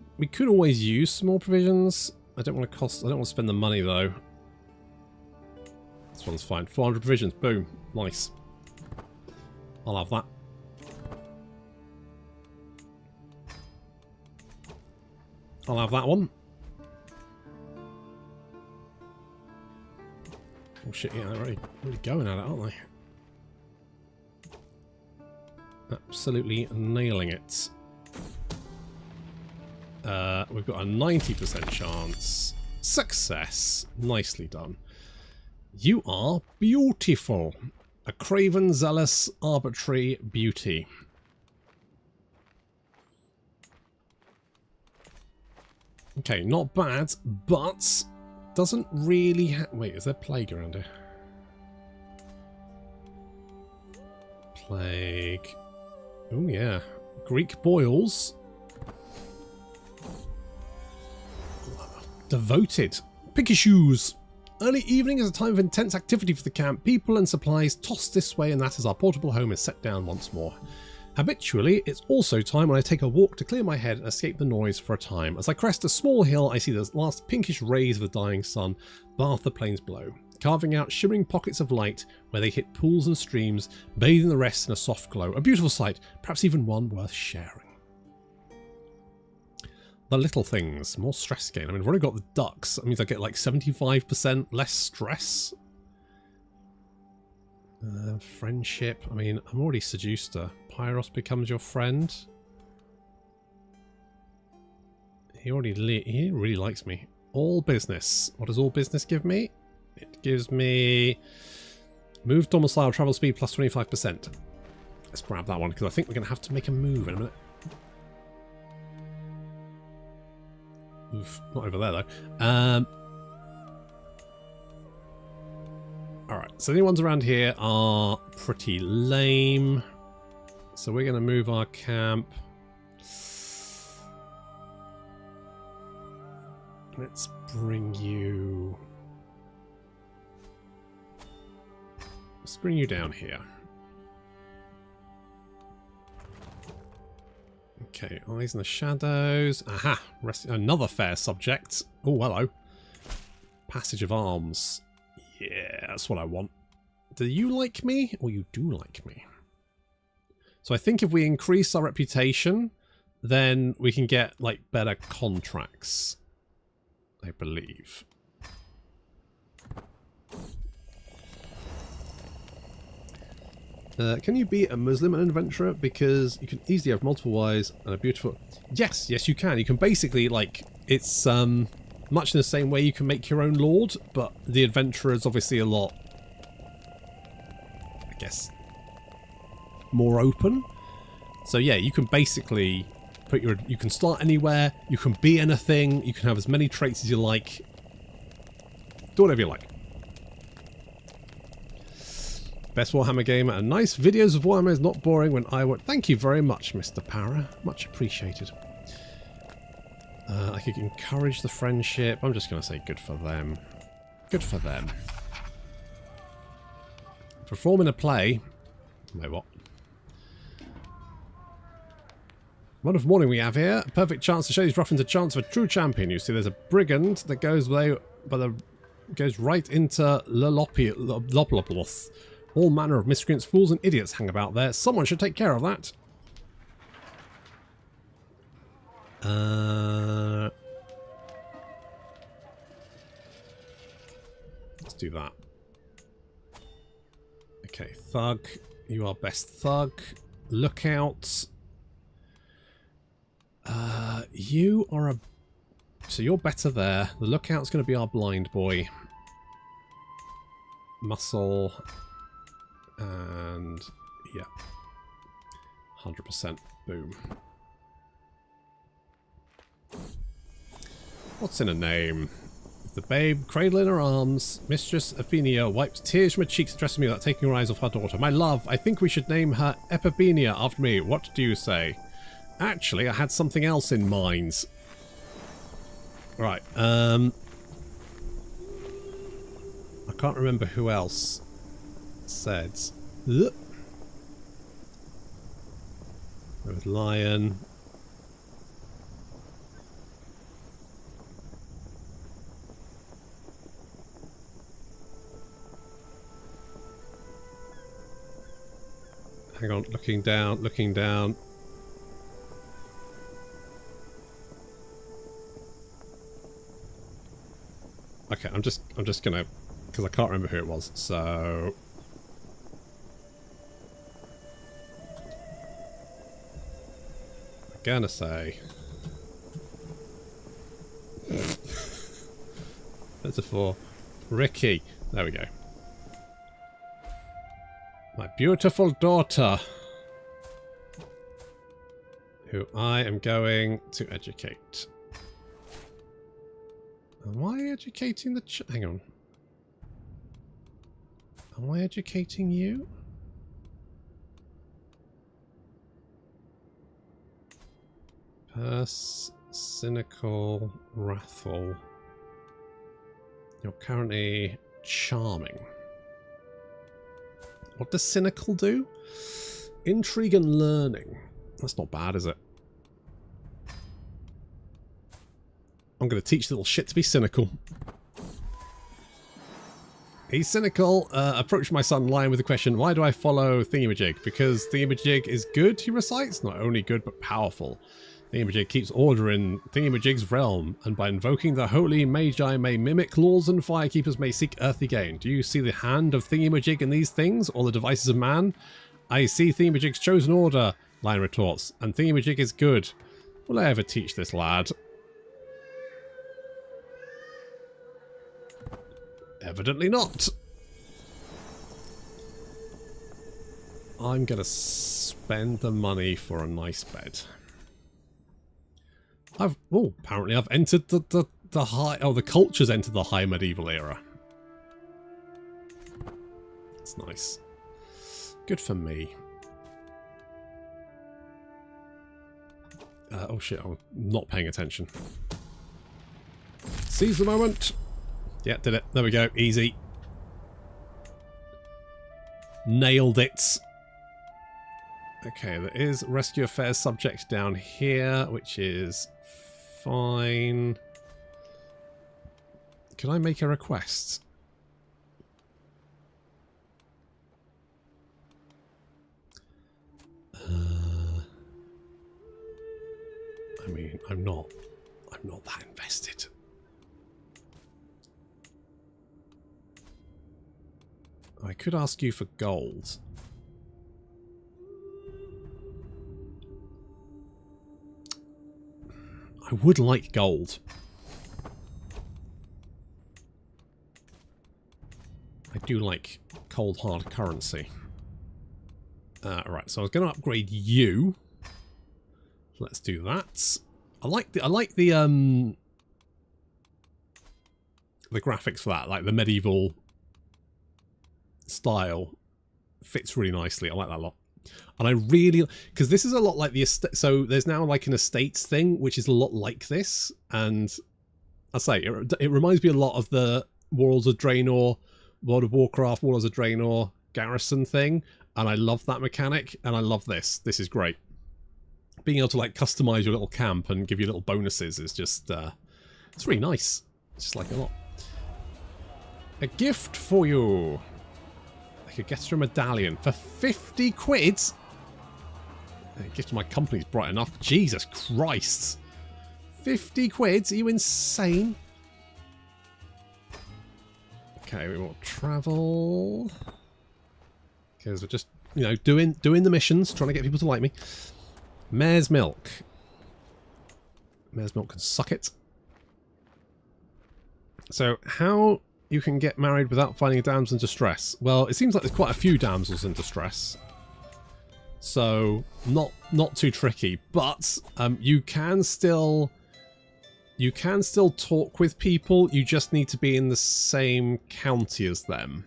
always use some more provisions. I don't want to spend the money though. This one's fine. 400 provisions. Boom. Nice. I'll have that. I'll have that one. Oh shit, yeah, they're really going at it, aren't they? Absolutely nailing it. We've got a 90% chance. Success. Nicely done. You are beautiful. A craven, zealous, arbitrary beauty. Okay, not bad, but doesn't really wait, is there plague around here? Plague. Oh yeah. Greek boils. Devoted. Picky shoes. Early evening is a time of intense activity for the camp. People and supplies tossed this way and that as our portable home is set down once more. Habitually, it's also time when I take a walk to clear my head and escape the noise for a time. As I crest a small hill, I see the last pinkish rays of the dying sun bath the plains below, carving out shimmering pockets of light where they hit pools and streams, bathing the rest in a soft glow. A beautiful sight, perhaps even one worth sharing. The little things, more stress gain. I mean, I've already got the ducks. That means I get like 75% less stress. Friendship. I mean, I'm already seduced her. Pyros becomes your friend. He really likes me. All business. What does all business give me? It gives me move domicile travel speed plus 25%. Let's grab that one because I think we're going to have to make a move in a minute. Oof, not over there though. Alright, so the ones around here are pretty lame. So we're going to move our camp. Let's bring you... Let's bring you down here. Okay, eyes in the shadows. Aha! Another fair subject. Oh, hello. Passage of arms. Yeah, that's what I want. Do you like me? Or you do like me? So I think if we increase our reputation, then we can get, like, better contracts. I believe. Can you be a Muslim and adventurer? Because you can easily have multiple wives and a beautiful... Yes, yes you can. You can basically, like, it's much in the same way you can make your own lord, but the adventurer is obviously a lot, I guess, more open. So yeah, you can basically put your... You can start anywhere, you can be anything, you can have as many traits as you like. Do whatever you like. Best Warhammer gamer and nice videos of Warhammer is not boring when I work. Thank you very much, Mr. Para. Much appreciated. I could encourage the friendship. I'm just going to say good for them. Good for them. Performing a play. Wait, what? What of morning we have here. A perfect chance to show these ruffians a chance of a true champion. You see, there's a brigand that goes goes right into Lolopoulos. All manner of miscreants, fools, and idiots hang about there. Someone should take care of that. Let's do that. Okay, thug. You are best thug. Lookout. You are a... So you're better there. The lookout's going to be our blind boy. Muscle. And yeah, 100%. Boom. What's in a name? The babe, cradle in her arms, Mistress Athenia wipes tears from her cheeks, addressing me without taking her eyes off her daughter. My love, I think we should name her Epipenia after me. What do you say? Actually, I had something else in mind. Right, I can't remember who else said. There was lion. Hang on, looking down, looking down. Okay, I'm just gonna, because I can't remember who it was, so I'm gonna say that's a 4. Ricky. There we go. My beautiful daughter, who I am going to educate. Am I educating the hang on. Am I educating you? Cynical, wrathful. You're currently charming. What does cynical do? Intrigue and learning. That's not bad, is it? I'm going to teach little shit to be cynical. He's cynical. Approach my son Lion with the question, why do I follow Thingamajig? Because Thingamajig is good, he recites. Not only good, but powerful. Thingamajig keeps order in Thingamajig's realm, and by invoking the holy magi may mimic laws and firekeepers may seek earthly gain. Do you see the hand of Thingamajig in these things, or the devices of man? I see Thingamajig's chosen order, Lion retorts, and Thingamajig is good. Will I ever teach this lad? Evidently not. I'm gonna spend the money for a nice bed. Apparently I've entered the the culture's entered the high medieval era. That's nice. Good for me. Oh shit, I'm not paying attention. Seize the moment. Yeah, did it. There we go. Easy. Nailed it. Okay, there is rescue affairs subject down here, which is fine. Can I make a request? I mean, I'm not that invested. I could ask you for gold. I would like gold. I do like cold hard currency. Right, so I was going to upgrade you. Let's do that. I like the graphics for that, like the medieval style fits really nicely. I like that a lot. And I really, because this is a lot like the estate, so there's now like an estates thing which is a lot like this, and I say it reminds me a lot of the Worlds of Draenor, World of Warcraft, Worlds of Draenor garrison thing, and I love that mechanic, and I love this. This is great. Being able to like customize your little camp and give you little bonuses is just it's really nice. It's just like a lot. A gift for you. I could get you a medallion for 50 quid. A gift to my company's bright enough. Jesus Christ. 50 quid? Are you insane? Okay, we want travel. Because we're just, you know, doing the missions, trying to get people to like me. Mare's milk. Mare's milk can suck it. So, how you can get married without finding a damsel in distress? Well, it seems like there's quite a few damsels in distress. So, not too tricky. But you can still talk with people. You just need to be in the same county as them.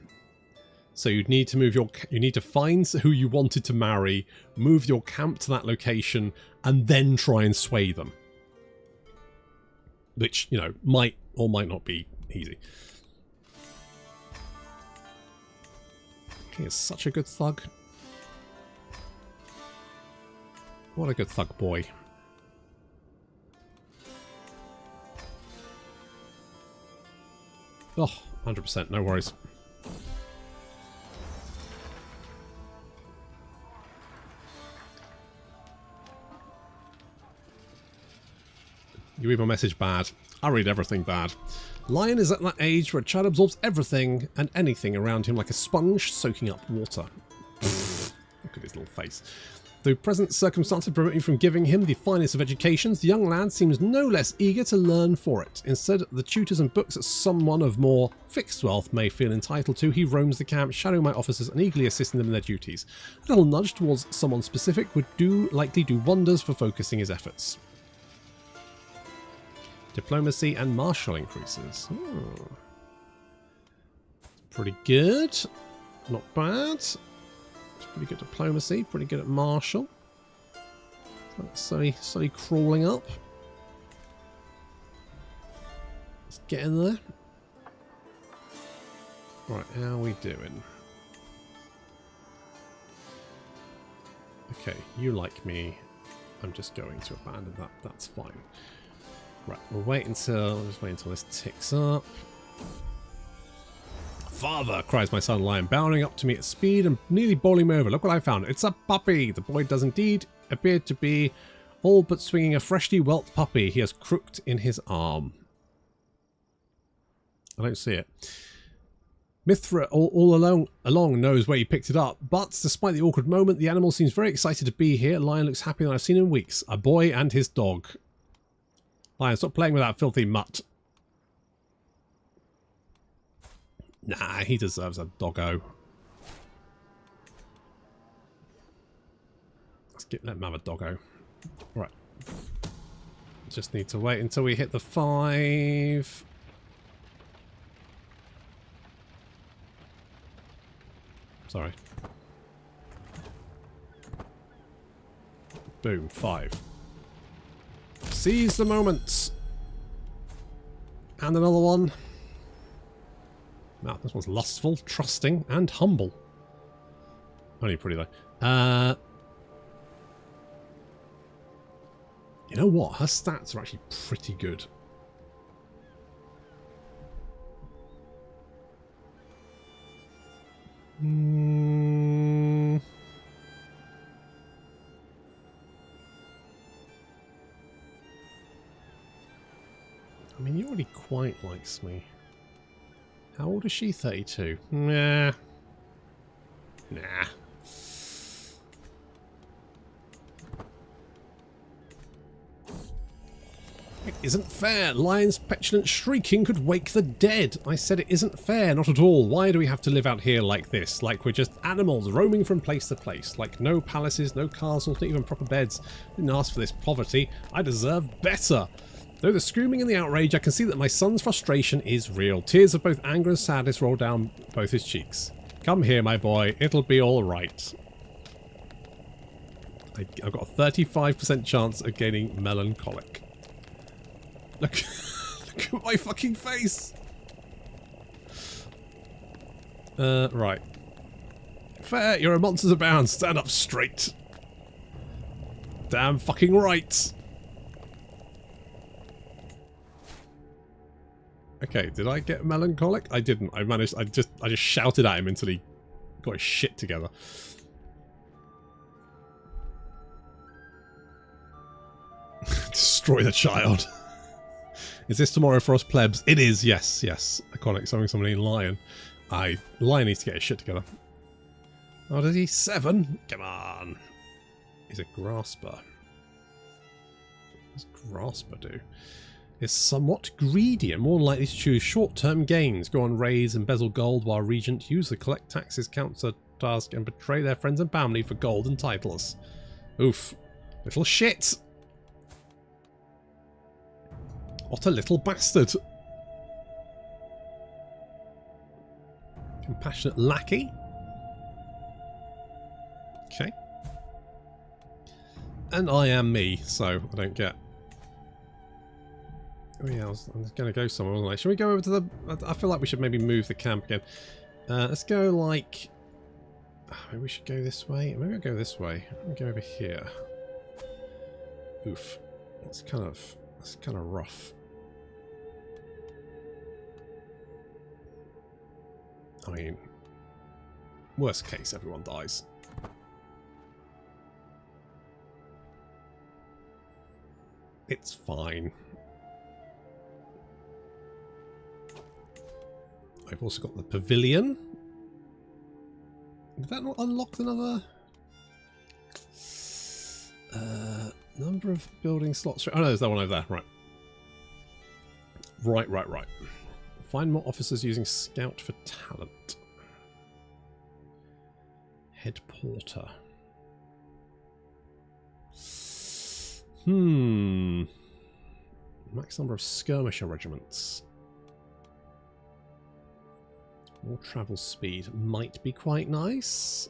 So you'd need to move you need to find who you wanted to marry, move your camp to that location, and then try and sway them. Which, you know, might or might not be easy. He is such a good thug. What a good thug boy. Oh, 100%, no worries. You read my message bad. I read everything bad. Lion is at that age where a child absorbs everything and anything around him like a sponge soaking up water. Look at his little face. Though present circumstances prevent me from giving him the finest of educations, the young lad seems no less eager to learn for it. Instead, the tutors and books that someone of more fixed wealth may feel entitled to, he roams the camp, shadowing my officers and eagerly assisting them in their duties. A little nudge towards someone specific would likely do wonders for focusing his efforts. Diplomacy and martial increases. Oh. Pretty good. Not bad. It's pretty good diplomacy. Pretty good at martial. Slowly crawling up. Let's get in there. Right, how are we doing? Okay, you like me. I'm just going to abandon that. That's fine. Right, we'll just wait until this ticks up. Father, cries my son Lion, bounding up to me at speed and nearly bowling me over. Look what I found. It's a puppy. The boy does indeed appear to be All but swinging a freshly whelped puppy he has crooked in his arm. I don't see it. Mithra all along knows where he picked it up, but despite the awkward moment, the animal seems very excited to be here. Lion looks happier than I've seen in weeks. A boy and his dog. Lion, stop playing with that filthy mutt. Nah, he deserves a doggo. Let him have a doggo. Right. Just need to wait until we hit the 5. Sorry. Boom, 5. Seize the moment. And another one. Now, this one's lustful, trusting, and humble. Only pretty though. You know what? Her stats are actually pretty good. I mean, he already quite likes me. How old is she? 32? Nah. Nah. It isn't fair. Lion's petulant shrieking could wake the dead. I said it isn't fair. Not at all. Why do we have to live out here like this? Like we're just animals roaming from place to place. Like no palaces, no castles, not even proper beds. I didn't ask for this poverty. I deserve better. Though the screaming and the outrage, I can see that my son's frustration is real. Tears of both anger and sadness roll down both his cheeks. Come here, my boy. It'll be all right. I've got a 35% chance of getting melancholic. Look, look at my fucking face. Right. Fair, you're a monsters abound. Stand up straight. Damn fucking right. Okay, did I get melancholic? I didn't. I just shouted at him until he got his shit together. Destroy the child. Is this tomorrow for us plebs? It is, yes, yes. Iconic, somebody Lion. Lion needs to get his shit together. Oh, does he? 7? Come on. He's a grasper. What does grasper do? Is somewhat greedy and more likely to choose short-term gains, go on raids, embezzle gold while regent, use the collect taxes counter task and betray their friends and family for gold and titles. Oof. Little shit. What a little bastard. Compassionate lackey. Okay. And I am me, so I don't get... Oh yeah, I was going to go somewhere, wasn't I? Should we go over to the... I feel like we should maybe move the camp again. Let's go like... Maybe we should go this way. Maybe I'll go this way. Let me go over here. Oof. That's kind of rough. I mean, worst case, everyone dies. It's fine. I've also got the pavilion. Did that not unlock another? Number of building slots. Oh no, there's that one over there. Right. Right. Find more officers using Scout for talent. Head porter. Max number of skirmisher regiments. More travel speed might be quite nice.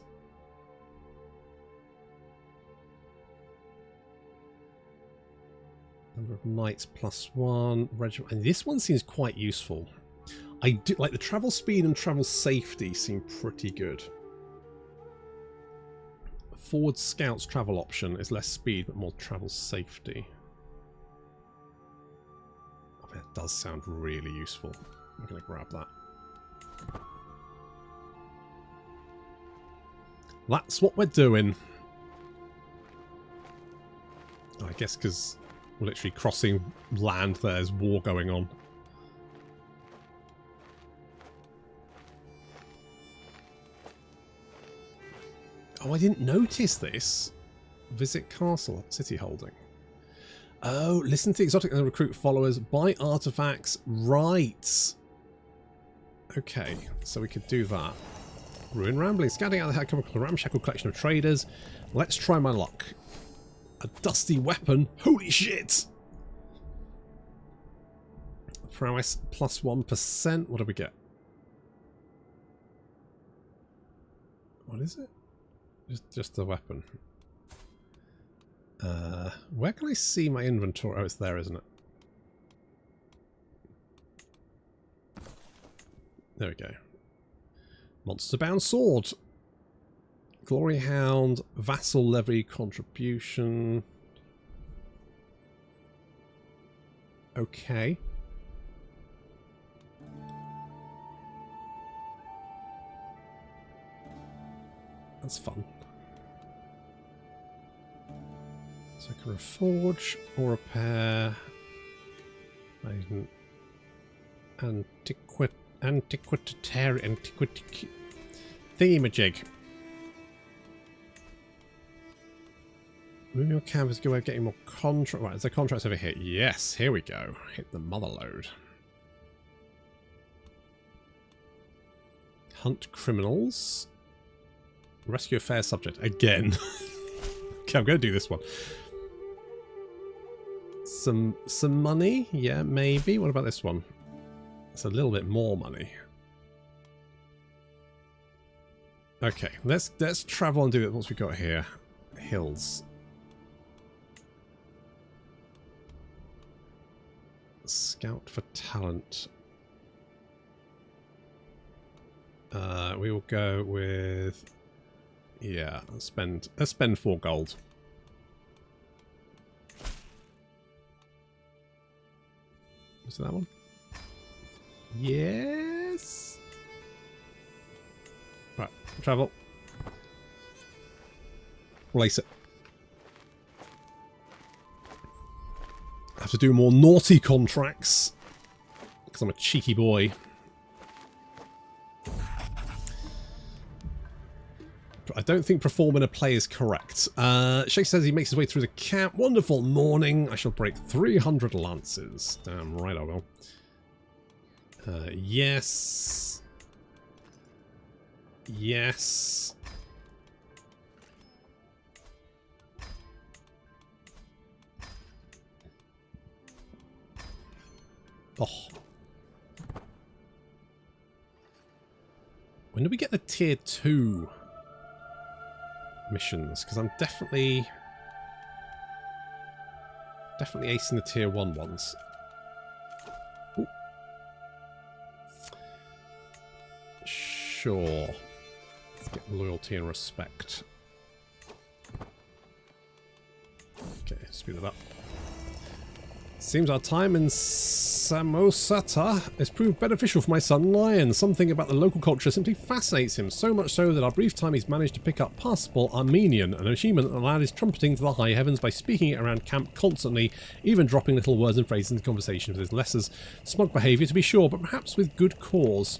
Number of knights +1 regiment, and this one seems quite useful. I do like the travel speed and travel safety seem pretty good. Forward scouts travel option is less speed but more travel safety. I mean, that does sound really useful. I'm going to grab that. That's what we're doing. I guess because we're literally crossing land, there's war going on. Oh, I didn't notice this. Visit castle, city holding. Oh, listen to the exotic and recruit followers, buy artifacts. Right. Okay, so we could do that. Ruin rambling, scouting out the head, come across a ramshackle collection of traders. Let's try my luck. A dusty weapon. Holy shit! Prowess plus 1%. What do we get? What is it? Just the weapon. Where can I see my inventory? Oh, it's there, isn't it? There we go. Monster-bound sword. Glory Hound. Vassal levy contribution. Okay. That's fun. So I can reforge or repair. Antiquitarian thingy-majig. Move your canvas, go away, getting more contract. Right, is there contracts over here? Yes, here we go. Hit the mother load. Hunt criminals. Rescue a fair subject. Again. Okay, I'm going to do this one. Some money? Yeah, maybe. What about this one? It's a little bit more money. Okay, let's travel and do it. What's we got here? Hills. Scout for talent. We will go with, yeah, let's spend 4 gold. Is it that one? Yes. Right, travel. Place it. I have to do more naughty contracts because I'm a cheeky boy. I don't think performing a play is correct. Shake says he makes his way through the camp. Wonderful morning. I shall break 300 lances. Damn right I will. Yes. Yes. Oh. When do we get the tier 2 missions? Because I'm definitely acing the tier 1 ones. Ooh. Sure. Let's get loyalty and respect. Okay, speed it up. Seems our time in Samosata has proved beneficial for my son Lion. Something about the local culture simply fascinates him, so much so that our brief time he's managed to pick up passable Armenian, an achievement that allowed his trumpeting to the high heavens by speaking it around camp constantly, even dropping little words and phrases in conversation with his lessers. Smug behaviour to be sure, but perhaps with good cause.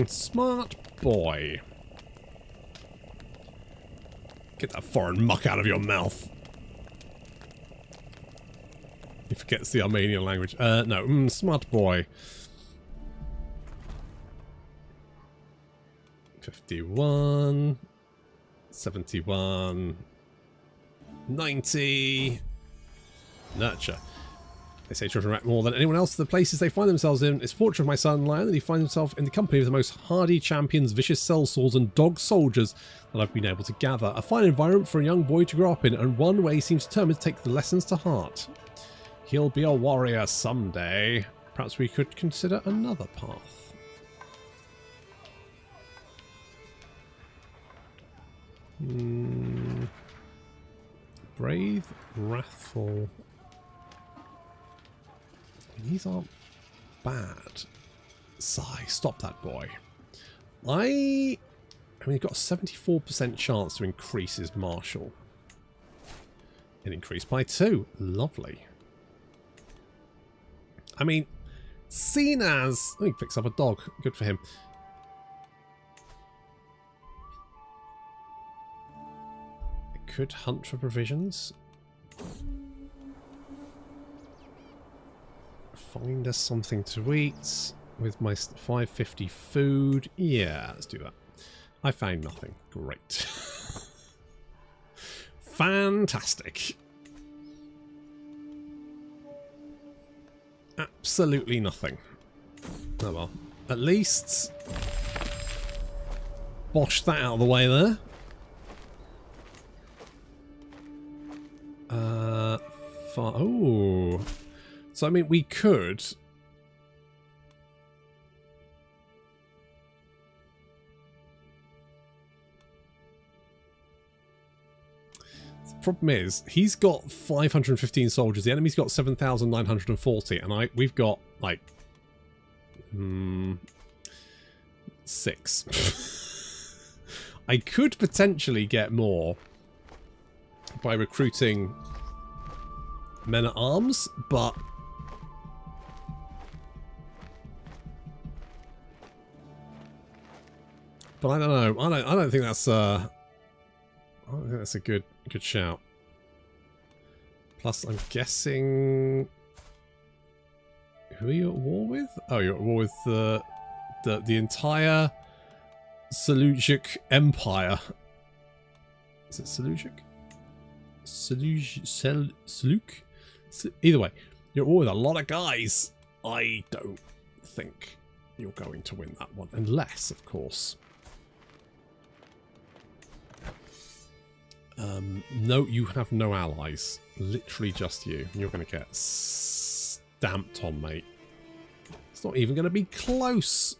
Smart boy. Get that foreign muck out of your mouth. He forgets the Armenian language. No, smart boy. 51, 71, 90. Nurture. They say children react more than anyone else to the places they find themselves in. It's fortunate of my son Lion that he finds himself in the company of the most hardy champions, vicious sellswords and dog soldiers that I've been able to gather. A fine environment for a young boy to grow up in, and one where he seems determined to take the lessons to heart. He'll be a warrior someday. Perhaps we could consider another path. Brave, wrathful. These aren't bad. Sigh, stop that boy. I mean, he's got a 74% chance to increase his martial. It increased by 2. Lovely. I mean, seen as... Oh, he picks up a dog. Good for him. I could hunt for provisions. Find us something to eat with my 550 food. Yeah, let's do that. I found nothing. Great. Fantastic. Absolutely nothing. Oh well. At least bosh that out of the way there. Oh. So I mean we could problem is, he's got 515 soldiers. The enemy's got 7,940, and we've got like 6. I could potentially get more by recruiting men at arms, but I don't know. I don't think that's I don't think that's a good shout. Plus, I'm guessing... Who are you at war with? Oh, you're at war with the entire Seleucid Empire. Is it Seleucid? Seleuc? Either way, you're at war with a lot of guys. I don't think you're going to win that one. Unless, of course... no, you have no allies. Literally just you. You're going to get stamped on, mate. It's not even going to be close.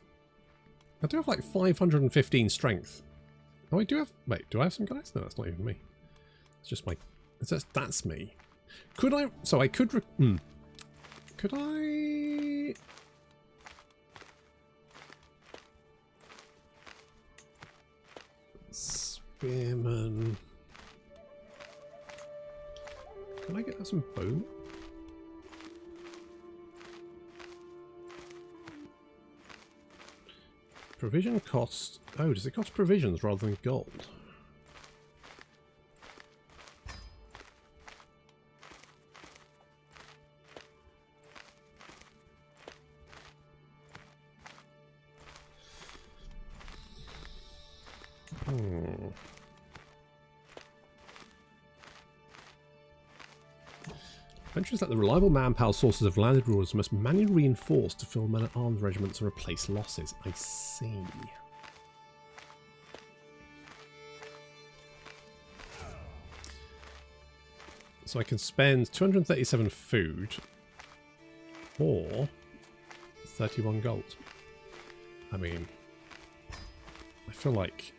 I do have like 515 strength. Oh, I do have... Wait, do I have some guys? No, that's not even me. It's just my... That's me. Could I... So I could... Could I... Spearman... Can I get some bone? Provision cost... Oh, does it cost provisions rather than gold? Adventures that the reliable manpower sources of landed rulers must manually reinforce to fill men-at-arms regiments and replace losses. I see. So I can spend 237 food or 31 gold. I mean, I feel like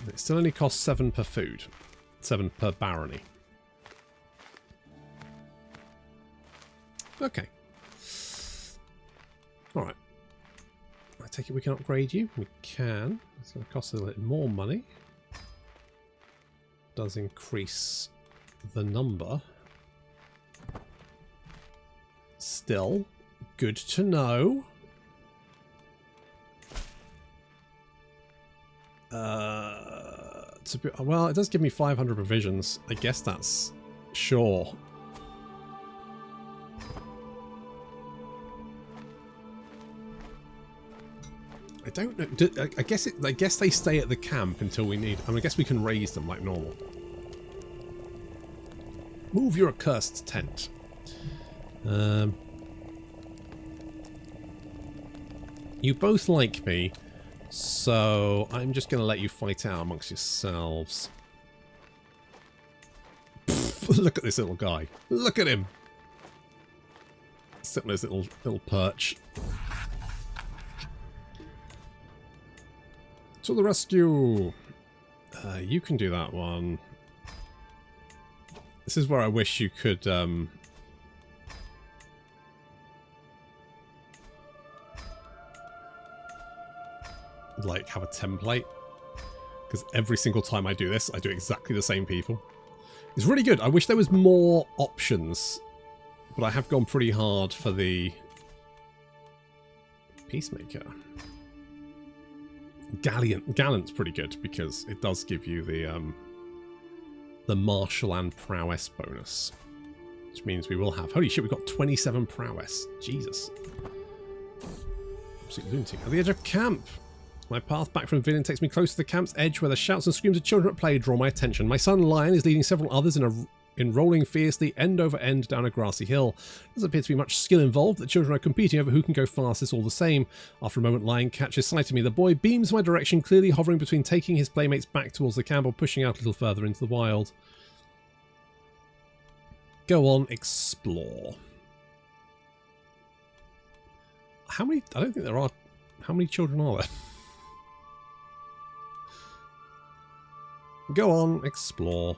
it still only costs 7 per food, 7 per barony. Okay. Alright. I take it we can upgrade you. We can. It's going to cost a little more money. Does increase the number. Still, good to know. Well, it does give me 500 provisions. I guess that's sure. I don't know. I guess they stay at the camp until we need. I mean, I guess we can raise them like normal. Move your accursed tent. You both like me, so I'm just going to let you fight out amongst yourselves. Look at this little guy. Look at him. Sitting on his little perch. To the rescue! You can do that one. This is where I wish you could, like, have a template. Because every single time I do this, I do exactly the same people. It's really good. I wish there was more options, but I have gone pretty hard for the Peacemaker. Gallant's pretty good because it does give you the martial and prowess bonus, which means we will have. Holy shit, we've got 27 prowess. Jesus. Absolute lunatic. At the edge of camp. My path back from Villian takes me close to the camp's edge where the shouts and screams of children at play draw my attention. My son Lion is leading several others in rolling fiercely end over end down a grassy hill. There doesn't appear to be much skill involved. The children are competing over who can go fastest all the same. After a moment, Lion catches sight of me. The boy beams my direction, clearly hovering between taking his playmates back towards the camp or pushing out a little further into the wild. Go on, explore. How many? I don't think there are. How many children are there? Go on, explore.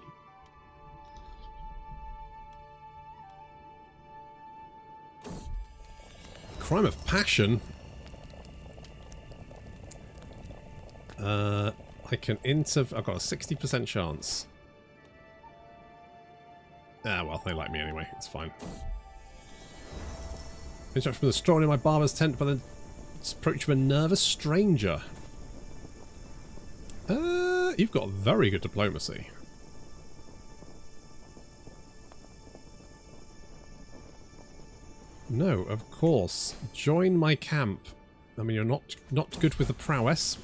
Crime of passion? I can I've got a 60% chance. Ah, well, they like me anyway. It's fine. Instruction from the strolling in my barber's tent by the approach of a nervous stranger. You've got very good diplomacy. No, of course. Join my camp. I mean, you're not good with the prowess,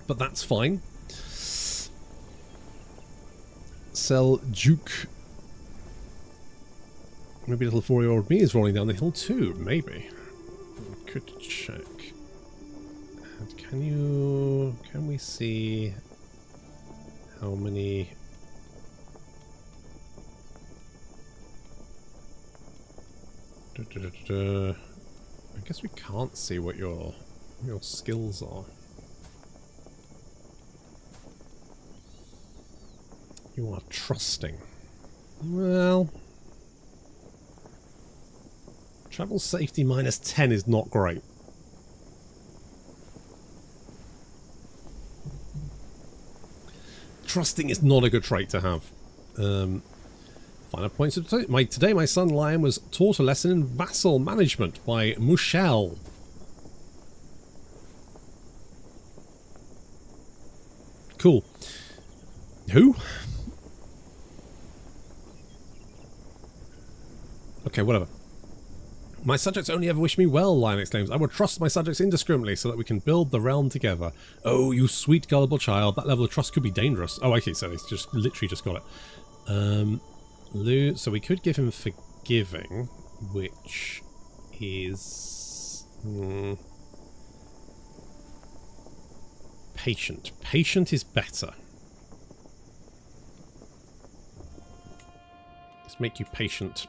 but that's fine. Seljuk. Maybe little 4-year-old me is rolling down the hill too. Maybe. Could check. Can we see how many? I guess we can't see what your skills are. You are trusting. Well, travel safety -10 is not great. Trusting is not a good trait to have. Final points of today. My son Lion was taught a lesson in vassal management by Mushel. Cool. Who? Okay, whatever. My subjects only ever wish me well, Lion exclaims. I will trust my subjects indiscriminately so that we can build the realm together. Oh, you sweet gullible child. That level of trust could be dangerous. Oh, okay, so it's just literally just got it. So we could give him forgiving, which is patient. Patient is better. Let's make you patient.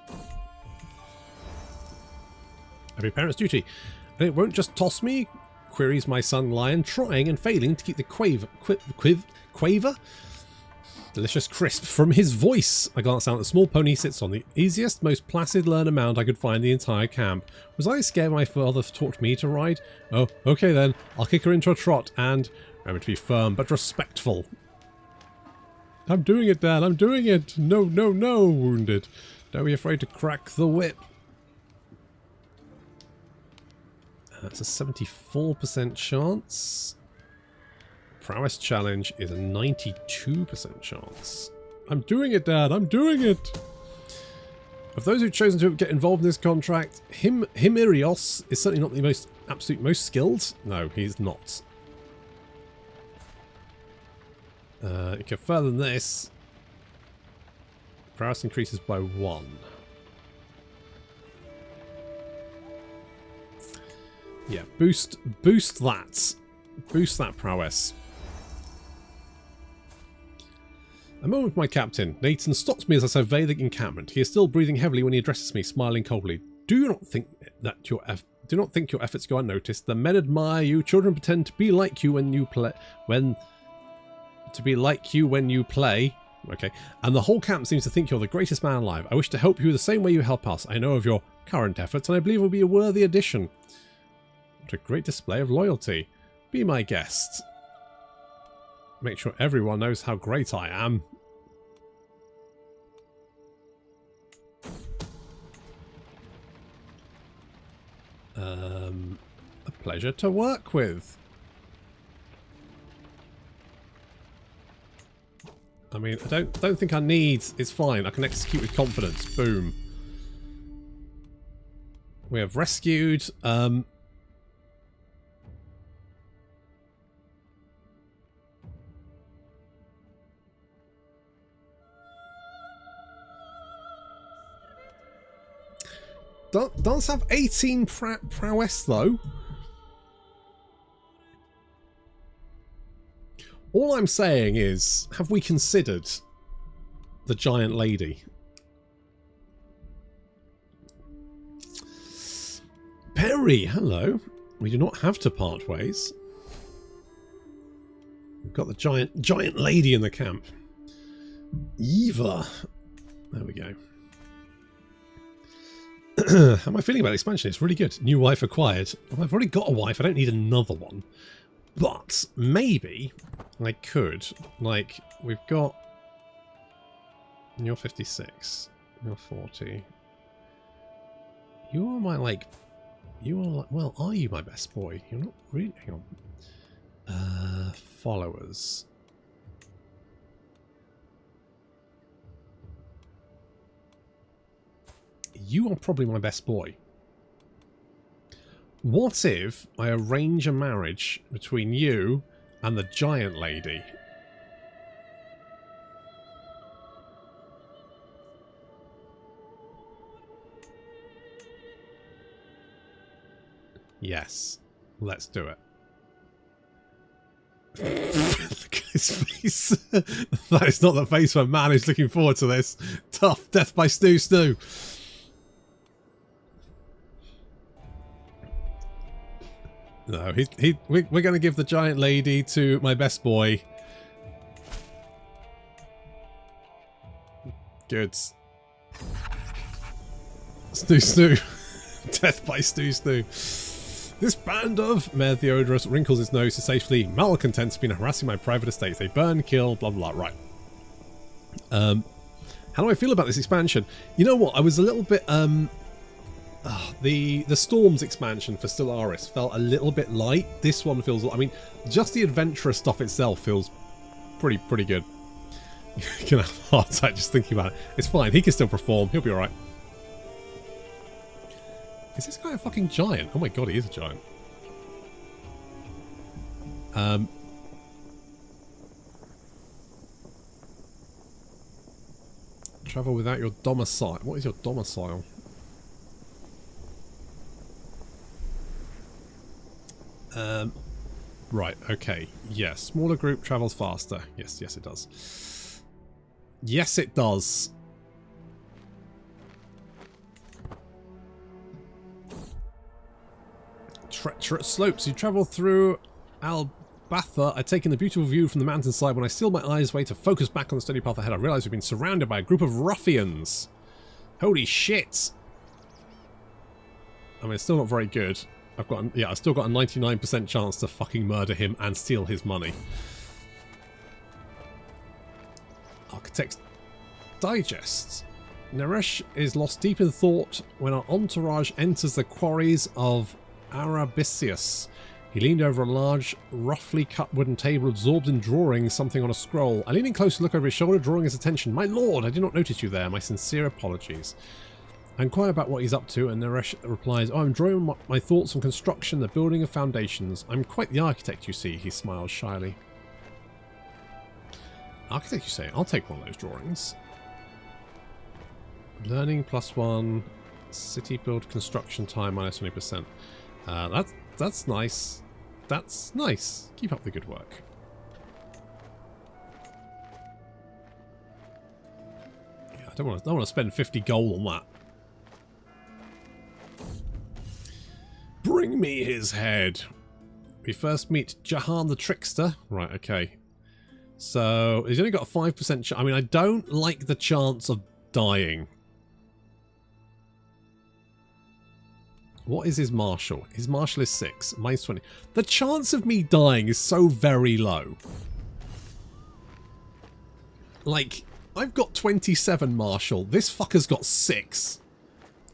Every parent's duty. And it won't just toss me? Queries my son Lion, trying and failing to keep the quaver? Delicious crisp from his voice. I glance down at the small pony sits on, the easiest, most placid learner mount I could find in the entire camp. Was I scared my father taught me to ride? Oh, okay then. I'll kick her into a trot and remember to be firm but respectful. I'm doing it, Dad. I'm doing it. No, no, no, wounded. Don't be afraid to crack the whip. That's a 74% chance. Prowess challenge is a 92% chance. I'm doing it, Dad. I'm doing it. Of those who've chosen to get involved in this contract, Himirios is certainly not the absolute most skilled. No, he's not. You can further than this. Prowess increases by 1. Yeah, boost that. Boost that prowess. A moment with my captain. Nathan stops me as I survey the encampment. He is still breathing heavily when he addresses me, smiling coldly. Do not think your efforts go unnoticed. The men admire you. Children pretend to be like you when you play. Okay. And the whole camp seems to think you're the greatest man alive. I wish to help you the same way you help us. I know of your current efforts, and I believe it will be a worthy addition. What a great display of loyalty. Be my guest. Make sure everyone knows how great I am. pleasure to work with. I mean, I don't think I need... It's fine. I can execute with confidence. Boom. We have rescued... Does have 18 prowess, though. All I'm saying is, have we considered the giant lady? Perry, hello. We do not have to part ways. We've got the giant lady in the camp. Eva. There we go. How am I feeling about expansion? It's really good. New wife acquired. Well, I've already got a wife. I don't need another one. But maybe I could. Like, we've got... You're 56. You're 40. You are my, like... You are like... Well, are you my best boy? You're not really... Hang on. Followers. You are probably my best boy. What if I arrange a marriage between you and the giant lady? Yes, let's do it. Look at his face. That is not the face of a man who's looking forward to this. Tough death by stew. No, we're going to give the giant lady to my best boy. Good. Stew. Death by stew. This band of Mayor Theodorus wrinkles his nose to safely malcontents been harassing my private estates. They burn, kill, blah, blah, blah. Right. How do I feel about this expansion? You know what? I was a little bit... the Storms expansion for Stellaris felt a little bit light. This one feels... I mean, just the adventurous stuff itself feels pretty good. You can have a heart attack just thinking about it. It's fine. He can still perform. He'll be alright. Is this guy a fucking giant? Oh my god, he is a giant. Travel without your domicile. What is your domicile? Right, okay. Yes, smaller group travels faster. Yes, it does. Yes, it does. Treacherous slopes. You travel through Albatha. I've taken the beautiful view from the mountainside. When I steal my eyes away to focus back on the steady path ahead, I realise we've been surrounded by a group of ruffians. Holy shit. I mean, it's still not very good. I've still got a 99% chance to fucking murder him and steal his money. Architect's Digest. Naresh is lost deep in thought when our entourage enters the quarries of Arabisius. He leaned over a large, roughly cut wooden table, absorbed in drawing something on a scroll. I leaned in close to look over his shoulder, drawing his attention. My lord, I did not notice you there. My sincere apologies. I inquire about what he's up to, and Naresh replies, I'm drawing my thoughts on construction, the building of foundations. I'm quite the architect, you see, he smiles shyly. Architect, you say? I'll take one of those drawings. Learning +1, city build construction time -20%. That's nice. That's nice. Keep up the good work. Yeah, I don't want to spend 50 gold on that. Bring me his head. We first meet Jahan the Trickster. Right, okay. So, he's only got a 5% chance. I mean, I don't like the chance of dying. What is his martial? His martial is 6. Mine's 20. The chance of me dying is so very low. Like, I've got 27 martial. This fucker's got 6.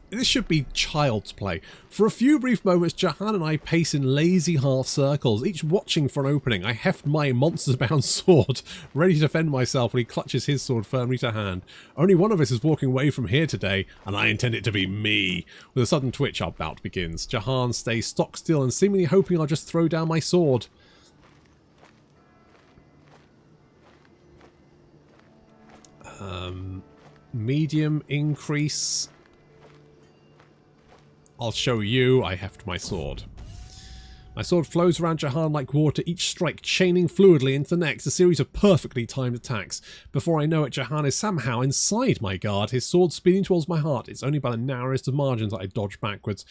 This should be child's play. For a few brief moments, Jahan and I pace in lazy half circles, each watching for an opening. I heft my monsters-bound sword, ready to defend myself when he clutches his sword firmly to hand. Only one of us is walking away from here today, and I intend it to be me. With a sudden twitch, our bout begins. Jahan stays stock still and seemingly hoping I'll just throw down my sword. Medium increase. I'll show you. I heft my sword. My sword flows around Jahan like water, each strike chaining fluidly into the next, a series of perfectly timed attacks. Before I know it, Jahan is somehow inside my guard, his sword speeding towards my heart. It's only by the narrowest of margins that I dodge backwards.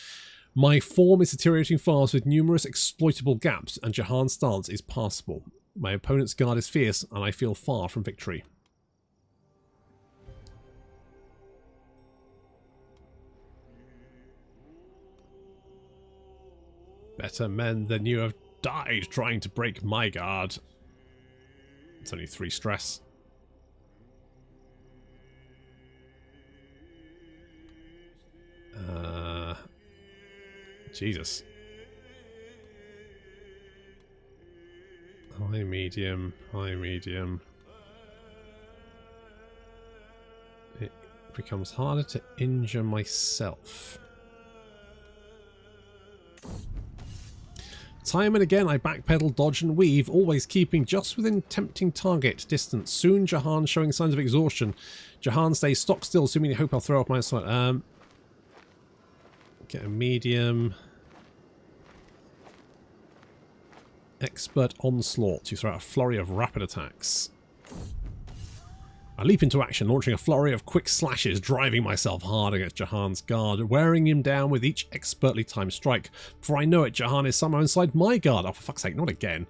My form is deteriorating fast with numerous exploitable gaps, and Jahan's stance is passable. My opponent's guard is fierce, and I feel far from victory. Better men than you have died trying to break my guard. It's only 3 stress. Jesus. High, medium, high, medium. It becomes harder to injure myself. Time and again I backpedal, dodge and weave, always keeping just within tempting target distance. Soon Jahan showing signs of exhaustion. Jahan stays stock still, assuming I hope I'll throw off my sword. Get a medium. Expert onslaught to throw out a flurry of rapid attacks. I leap into action, launching a flurry of quick slashes, driving myself hard against Jahan's guard, wearing him down with each expertly timed strike. Before I know it, Jahan is somehow inside my guard. Oh, for fuck's sake, not again.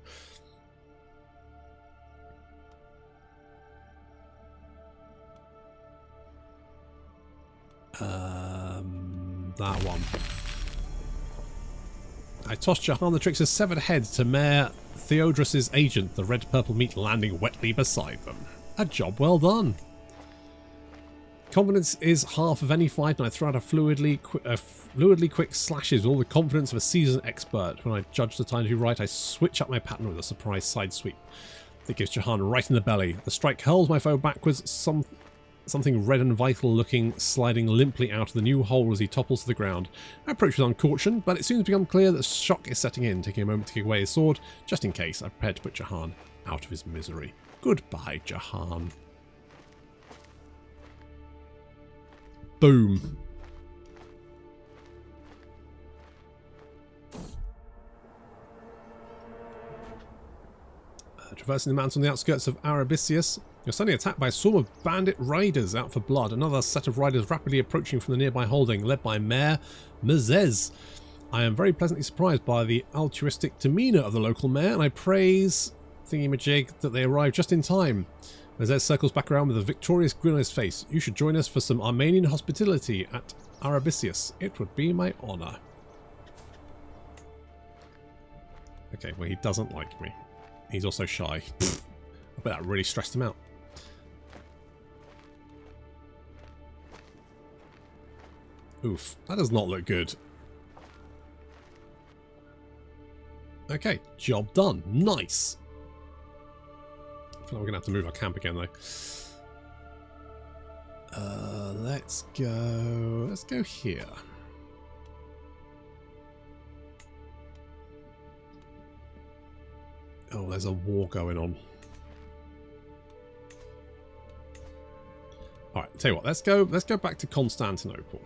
That one. I tossed Jahan the Trickster's severed head to Mayor Theodrus's agent, the red-purple meat landing wetly beside them. A job well done. Confidence is half of any fight, and I throw out a fluidly quick slashes with all the confidence of a seasoned expert. When I judge the time to be right, I switch up my pattern with a surprise side sweep. That gives Jahan right in the belly. The strike hurls my foe backwards, something red and vital looking, sliding limply out of the new hole as he topples to the ground. I approach with uncaution, but it soon becomes clear that shock is setting in, taking a moment to kick away his sword. Just in case, I prepared to put Jahan out of his misery. Goodbye, Jahan. Boom. Traversing the mountains on the outskirts of Arabisius, you're suddenly attacked by a swarm of bandit riders out for blood. Another set of riders rapidly approaching from the nearby holding, led by Mayor Mezez. I am very pleasantly surprised by the altruistic demeanour of the local mayor, and I praise thingy-majig that they arrived just in time. Mezez circles back around with a victorious grin on his face. You should join us for some Armenian hospitality at Arabisius. It would be my honour. Okay, well, he doesn't like me. He's also shy. I bet that really stressed him out. Oof, that does not look good. Okay, job done. Nice. I feel like we're going to have to move our camp again, though. Let's go here. Oh, there's a war going on. Alright, tell you what, let's go back to Constantinople.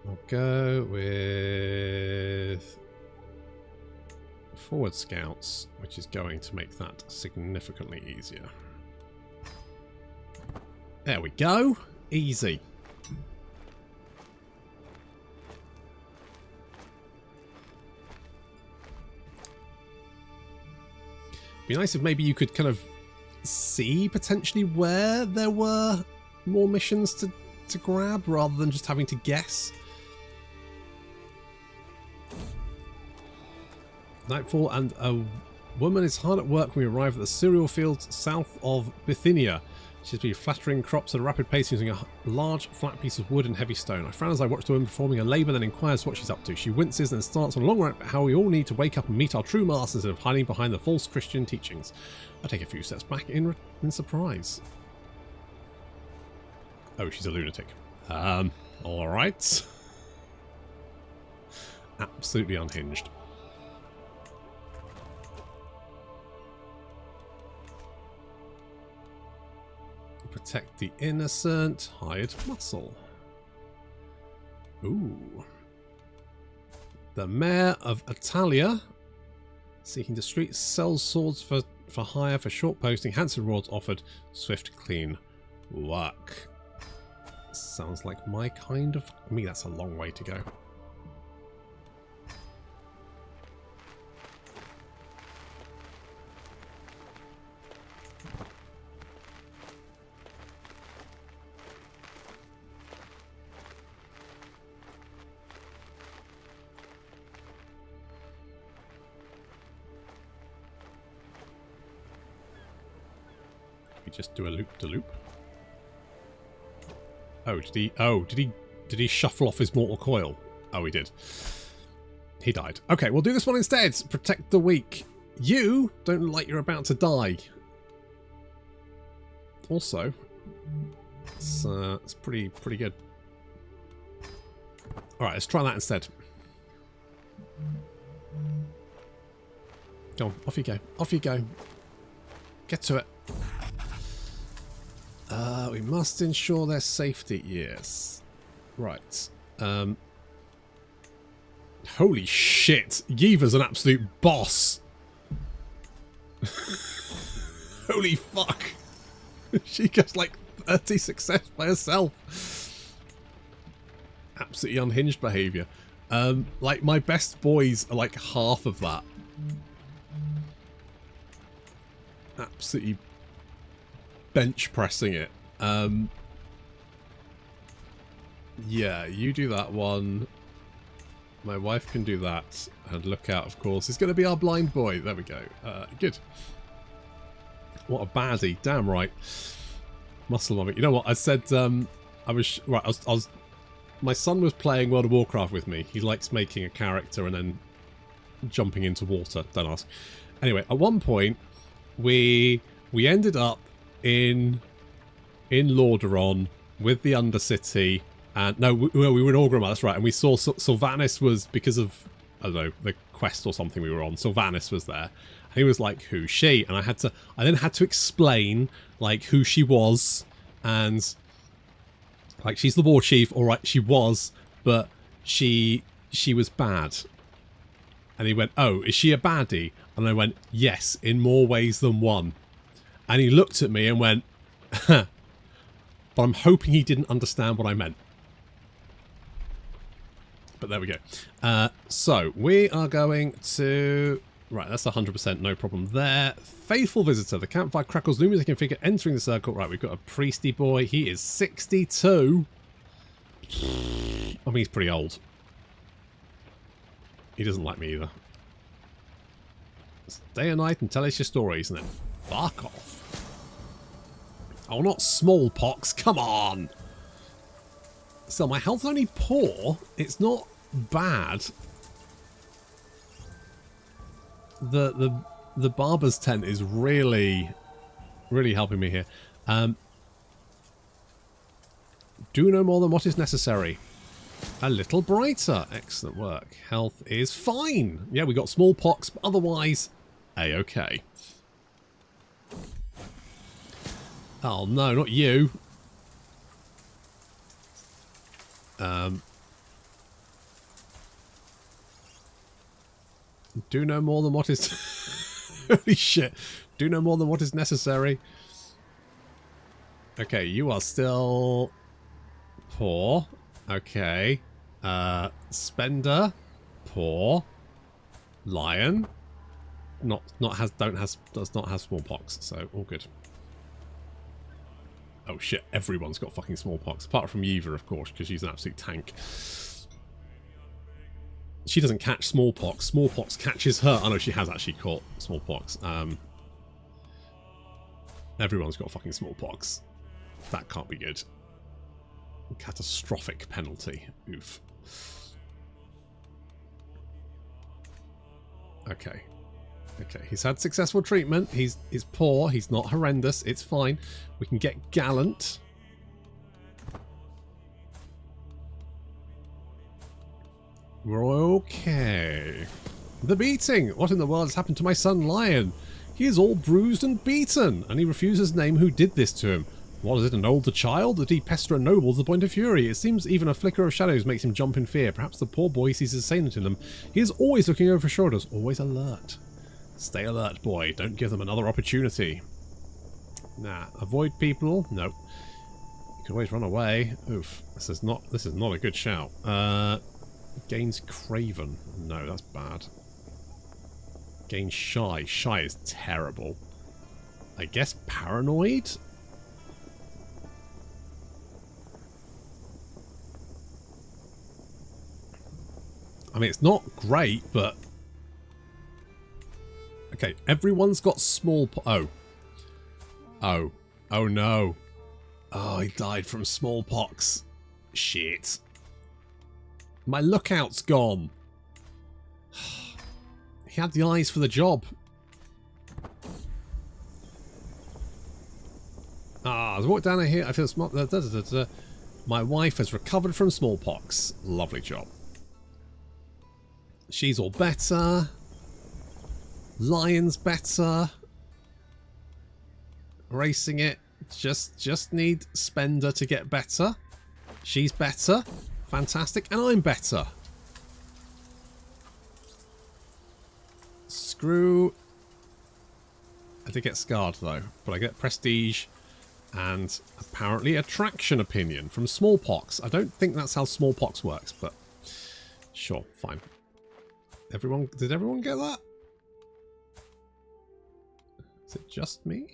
We'll go with forward scouts, which is going to make that significantly easier. There we go. Easy. Be nice if maybe you could kind of see potentially where there were more missions to grab rather than just having to guess. Nightfall and a Woman is hard at work when we arrive at the cereal fields south of Bithynia. She's been flattering crops at a rapid pace using a large flat piece of wood and heavy stone. I frown as I watch the woman performing her labour, then inquires what she's up to. She winces and starts on a long rant about how we all need to wake up and meet our true masters instead of hiding behind the false Christian teachings. I take a few steps back in surprise. Oh, she's a lunatic. Alright. Absolutely unhinged. Protect the innocent. Hide muscle. Ooh. The mayor of Italia, seeking the streets, sells swords for hire for short posting. Handsome rewards offered. Swift, clean work. Sounds like my kind of... me, that's a long way to go. Just do a loop-de-loop. Oh, did he shuffle off his mortal coil? Oh, he did. He died. Okay, we'll do this one instead. Protect the weak. You don't look like you're about to die. Also, it's pretty good. All right, let's try that instead. Go on, off you go. Off you go. Get to it. We must ensure their safety. Yes. Right. Holy shit. Yeva's an absolute boss. Holy fuck. She gets like 30 success by herself. Absolutely unhinged behaviour. Like my best boys are like half of that. Absolutely bench pressing it. Yeah, you do that one. My wife can do that. And look out, of course. It's going to be our blind boy. There we go. Good. What a baddie. Damn right. Muscle mommy. You know what? I said, I was my son was playing World of Warcraft with me. He likes making a character and then jumping into water. Don't ask. Anyway, at one point, we ended up in Lordaeron with the Undercity, and no, we were in Orgrimmar, that's right, and we saw Sylvanas was, because of, I don't know, the quest or something we were on, Sylvanas was there. And he was like, who's she? And I then had to explain, like, who she was, and, like, she's the war chief, alright, she was, but she was bad. And he went, oh, is she a baddie? And I went, yes, in more ways than one. And he looked at me and went, but I'm hoping he didn't understand what I meant. But there we go. So, we are going to... Right, that's 100%, no problem there. Faithful visitor. The campfire crackles, luminous looking figure entering the circle. Right, we've got a priesty boy. He is 62. I mean, he's pretty old. He doesn't like me either. Stay a night and tell us your stories and then fuck off. Oh, not smallpox. Come on. So my health's only poor. It's not bad. The barber's tent is really helping me here. Do no more than what is necessary. A little brighter. Excellent work. Health is fine. Yeah, we got smallpox, but otherwise A-okay. Oh no, not you. Do no more than what is... Holy shit. Do no more than what is necessary. Okay, you are still... poor. Okay. Spender. Poor. Lion. Does not have smallpox, so all good. Oh shit, everyone's got fucking smallpox. Apart from Yeva, of course, because she's an absolute tank. She doesn't catch smallpox. Smallpox catches her. Oh no, she has actually caught smallpox. Everyone's got fucking smallpox. That can't be good. Catastrophic penalty. Oof. Okay. Okay, he's had successful treatment. He's poor. He's not horrendous. It's fine. We can get gallant. We're okay. The beating. What in the world has happened to my son Lion? He is all bruised and beaten, and he refuses to name who did this to him. What is it, an older child? Did he pester a noble to the point of fury? It seems even a flicker of shadows makes him jump in fear. Perhaps the poor boy sees his assailant in them. He is always looking over his shoulders, always alert. Stay alert, boy. Don't give them another opportunity. Nah. Avoid people? No. You can always run away. Oof. This is not a good shout. Gains craven. No, that's bad. Gains shy. Shy is terrible. I guess paranoid? I mean, it's not great, but... Okay, everyone's got smallpox. Oh. Oh. Oh no. Oh, he died from smallpox. Shit. My lookout's gone. He had the eyes for the job. As I walk down here, I feel smart. My wife has recovered from smallpox. Lovely job. She's all better. Lion's better. Racing it. Just need Spender to get better. She's better. Fantastic. And I'm better. Screw. I did get scarred though, but I get prestige and apparently attraction opinion from smallpox. I don't think that's how smallpox works, but sure, fine. Did everyone get that? Is it just me?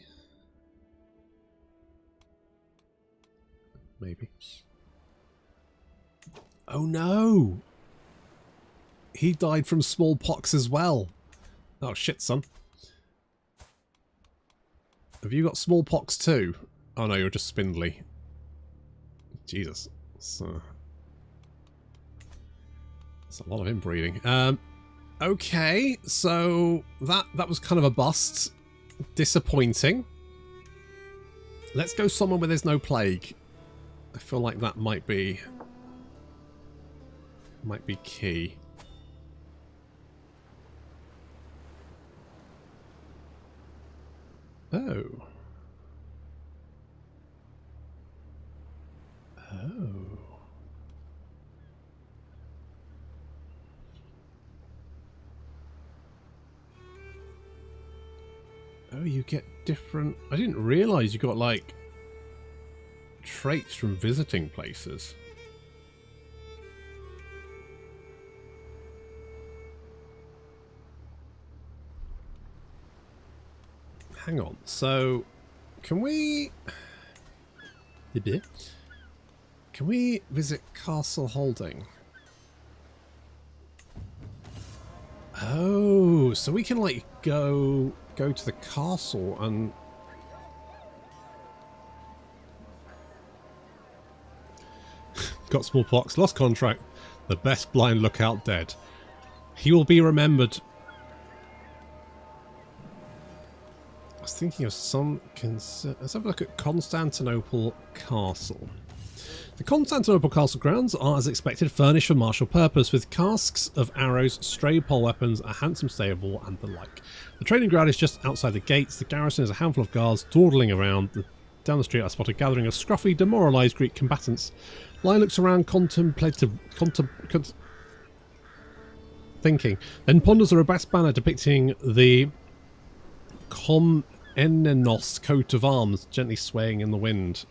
Maybe. Oh no! He died from smallpox as well. Oh shit, son. Have you got smallpox too? Oh no, you're just spindly. Jesus. It's a lot of inbreeding. Okay, so that was kind of a bust. Disappointing. Let's go somewhere where there's no plague. I feel like that might be key. Oh. Oh. Oh, you get different... I didn't realise you got, like, traits from visiting places. Hang on, so... Can we visit Castle Holding? Oh, so we can, like, go to the castle and... Got smallpox, lost contract, the best blind lookout dead. He will be remembered. I was thinking of some... Let's have a look at Constantinople Castle. The Constantinople castle grounds are, as expected, furnished for martial purpose, with casks of arrows, stray pole weapons, a handsome stable, and the like. The training ground is just outside the gates. The garrison is a handful of guards dawdling around. Down the street, I spot a gathering of scruffy, demoralised Greek combatants. Lion looks around thinking, then ponders a robust banner depicting the Komnenos coat of arms gently swaying in the wind.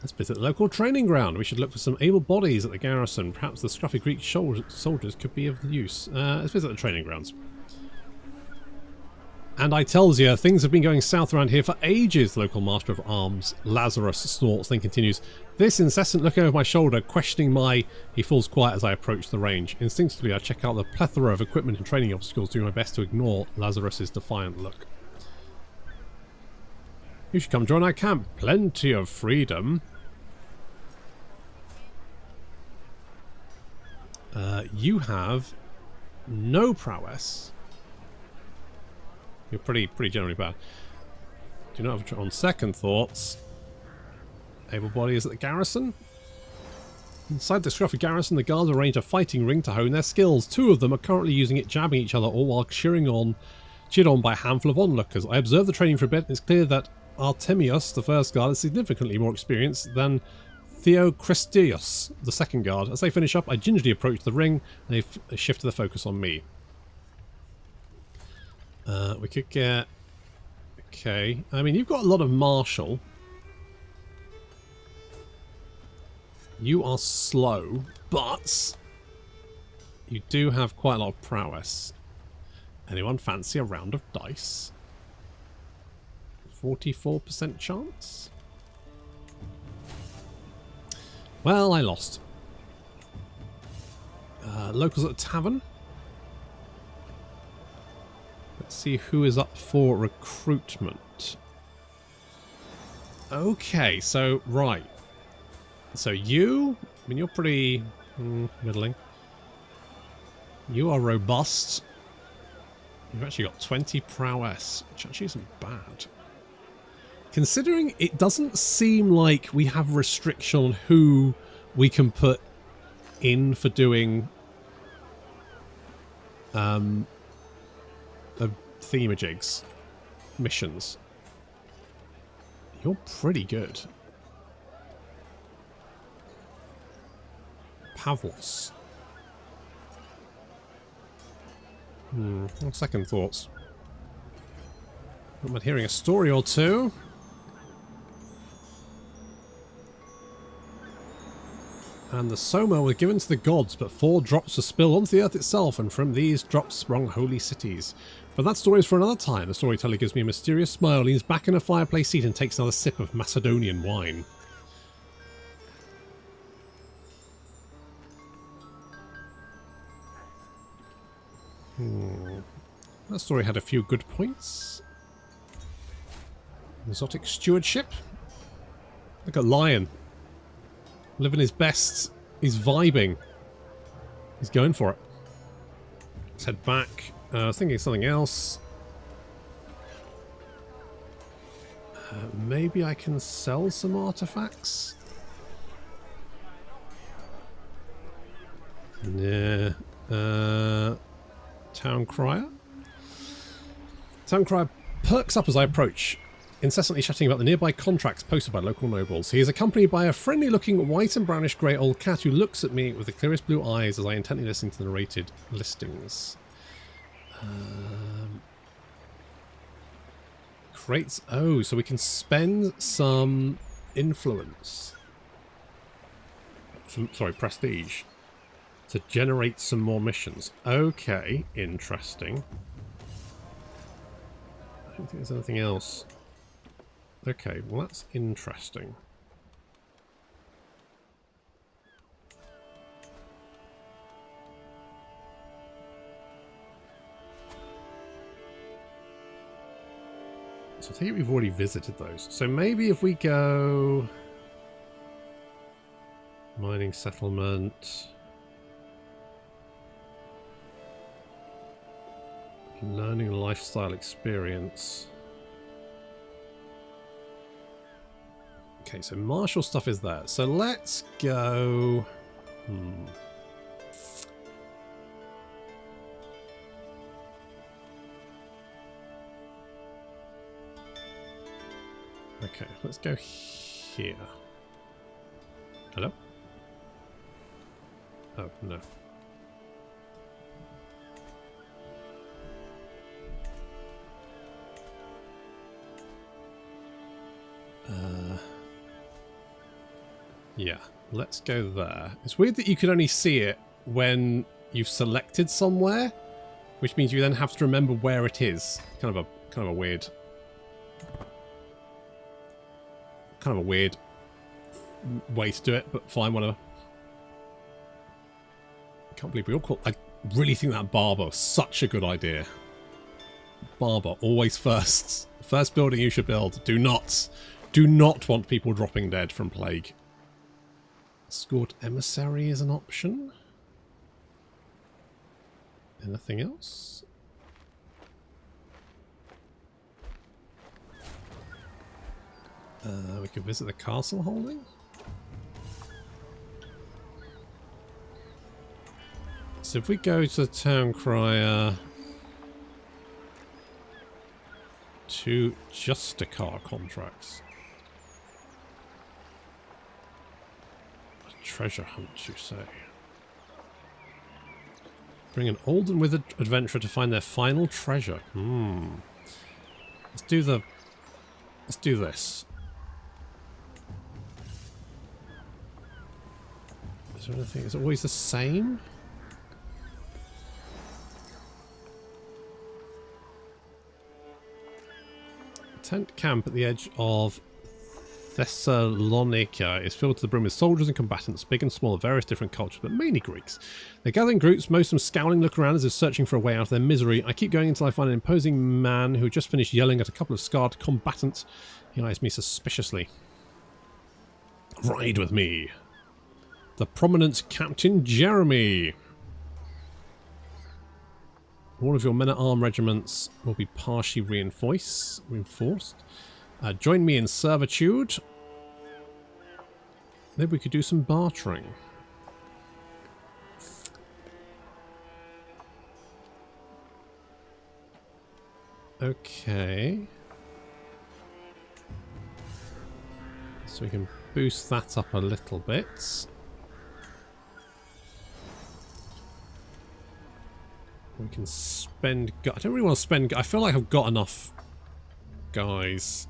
Let's visit the local training ground. We should look for some able bodies at the garrison. Perhaps the scruffy Greek soldiers could be of use. Let's visit the training grounds. And I tells you, things have been going south around here for ages, the local master of arms, Lazarus, snorts, then continues. This incessant look over my shoulder, questioning my... He falls quiet as I approach the range. Instinctively, I check out the plethora of equipment and training obstacles, doing my best to ignore Lazarus's defiant look. You should come join our camp. Plenty of freedom. You have no prowess. You're pretty generally bad. Do not have on second thoughts. Able body is at the garrison. Inside the scruffy garrison, the guards arrange a fighting ring to hone their skills. 2 of them are currently using it, jabbing each other, all while cheered on by a handful of onlookers. I observe the training for a bit, and it's clear that Artemius, the first guard, is significantly more experienced than Theochristius, the second guard. As they finish up, I gingerly approach the ring, and they shift the focus on me. We could get... Okay. I mean, you've got a lot of martial. You are slow, but you do have quite a lot of prowess. Anyone fancy a round of dice? 44% chance? Well, I lost. Locals at the tavern. Let's see who is up for recruitment. Okay, so, right. So you, I mean, you're pretty middling. You are robust. You've actually got 20 prowess, which actually isn't bad. Considering it doesn't seem like we have restriction on who we can put in for doing themajigs missions. You're pretty good. Pavlos. On second thoughts. I'm hearing a story or two. And the Soma were given to the gods, but 4 drops were spilled onto the earth itself, and from these drops sprung holy cities. But that story is for another time. The storyteller gives me a mysterious smile, leans back in a fireplace seat, and takes another sip of Macedonian wine. That story had a few good points. Exotic stewardship. Look at Lion. Living his best. He's vibing. He's going for it. Let's head back. I was thinking of something else. Maybe I can sell some artifacts? Nah. Town Crier? Town Crier perks up as I approach, incessantly chatting about the nearby contracts posted by local nobles. He is accompanied by a friendly-looking white and brownish-grey old cat who looks at me with the clearest blue eyes as I intently listen to the narrated listings. Crates. Oh, so we can spend some influence. Sorry, prestige. To generate some more missions. Okay, interesting. I don't think there's anything else. Okay, well that's interesting. So I think we've already visited those. So maybe if we go... Mining settlement... Learning lifestyle experience. Okay, so martial stuff is there. So let's go... Okay, let's go here. Hello? Oh, no. Yeah, let's go there. It's weird that you can only see it when you've selected somewhere, which means you then have to remember where it is. Kind of a Kind of a weird way to do it, but fine, whatever. I can't believe we all call... I really think that Barber was such a good idea. Barber, always first. First building you should build. Do not want people dropping dead from plague. Escort emissary is an option. Anything else? We could visit the castle holding. So if we go to the town crier, to Justicar contracts. A treasure hunt, you say? Bring an old and withered adventurer to find their final treasure. Let's do this. Is there anything? Is it always the same? Tent camp at the edge of Thessalonica is filled to the brim with soldiers and combatants, big and small, of various different cultures, but mainly Greeks. They gather in groups, most of them scowling, look around as if searching for a way out of their misery. I keep going until I find an imposing man who just finished yelling at a couple of scarred combatants. He eyes me suspiciously. Ride with me. The prominent Captain Jeremy. All of your men-at-arms regiments will be partially reinforced. Join me in servitude. Maybe we could do some bartering. Okay. So we can boost that up a little bit. We can spend... I don't really want to spend... I feel like I've got enough guys.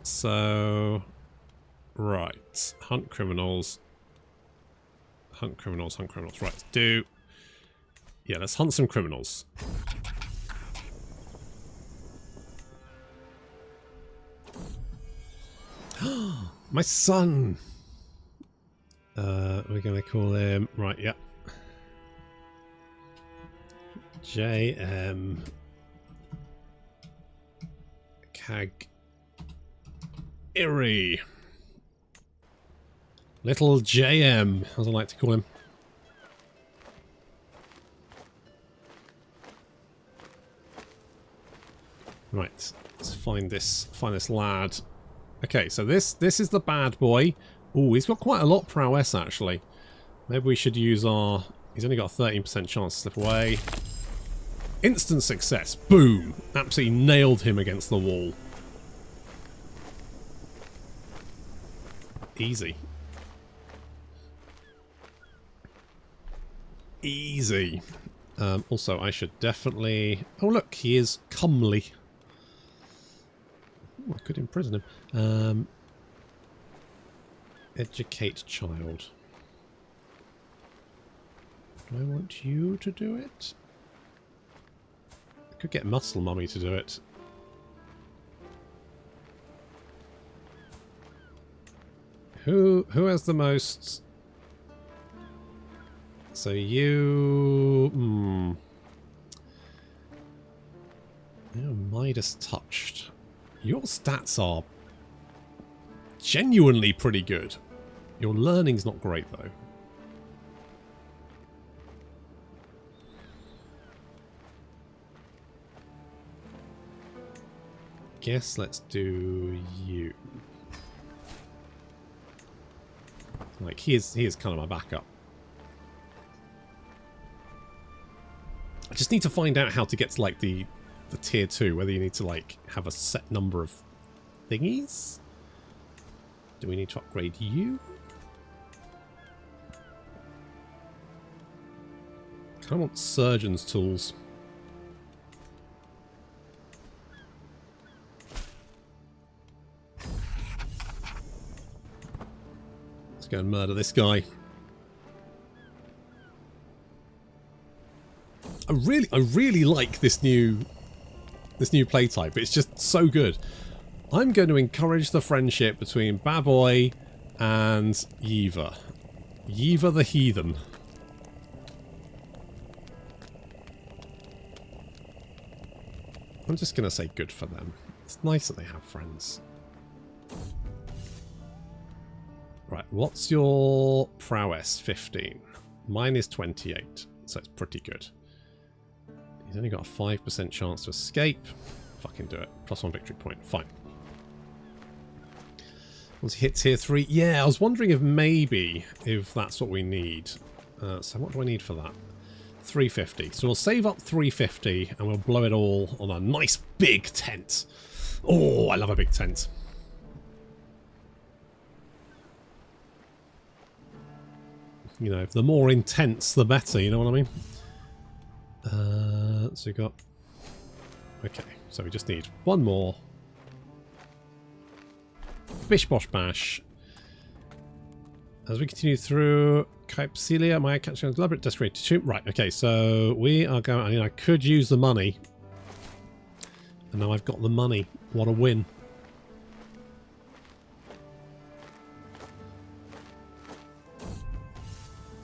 So... Right. Hunt criminals. Hunt criminals, hunt criminals. Right, let's do... Yeah, let's hunt some criminals. My son! We're going to call him... Right, yeah. JM... Cag... Iri. Little JM, as I like to call him. Right, let's find this lad. Okay, so this is the bad boy. Oh, he's got quite a lot of prowess, actually. Maybe we should use our... He's only got a 13% chance to slip away. Instant success. Boom. Absolutely nailed him against the wall. Easy. Easy. Also, I should definitely... Oh, look, he is comely. Ooh, I could imprison him. Educate child. Do I want you to do it? I could get Muscle Mummy to do it. Who has the most? So you... You're Midas touched. Your stats are genuinely pretty good. Your learning's not great, though. Guess let's do you. Like, he is kind of my backup. I just need to find out how to get to, like, the tier 2, whether you need to, like, have a set number of thingies. Do we need to upgrade you? I kind of want surgeon's tools. Let's go and murder this guy. I really like this new play type. It's just so good. I'm going to encourage the friendship between Baboy and Yeeva. Yeeva the Heathen. I'm just going to say good for them. It's nice that they have friends. Right, what's your prowess? 15. Mine is 28, so it's pretty good. He's only got a 5% chance to escape. Fucking do it. +1 victory point. Fine. Once he hits here 3. Yeah, I was wondering if that's what we need. So what do I need for that? 350. So we'll save up 350 and we'll blow it all on a nice big tent. Oh, I love a big tent. You know, the more intense, the better, you know what I mean? So we got... Okay, so we just need one more. Bish bosh bash. As we continue through Kypsilia, my catching on elaborate desecrated tomb. Right, okay, so we are going... I mean, I could use the money. And now I've got the money. What a win.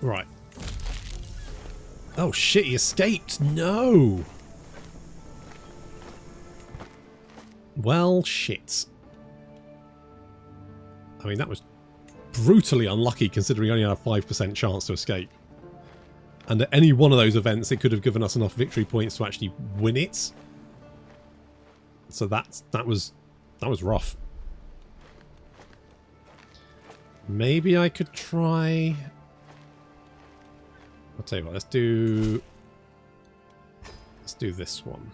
Right. Oh shit, he escaped! No! Well, shit. I mean, that was brutally unlucky considering he only had a 5% chance to escape. And at any one of those events, it could have given us enough victory points to actually win it. So that was rough. Maybe I could try... I'll tell you what, let's do this one.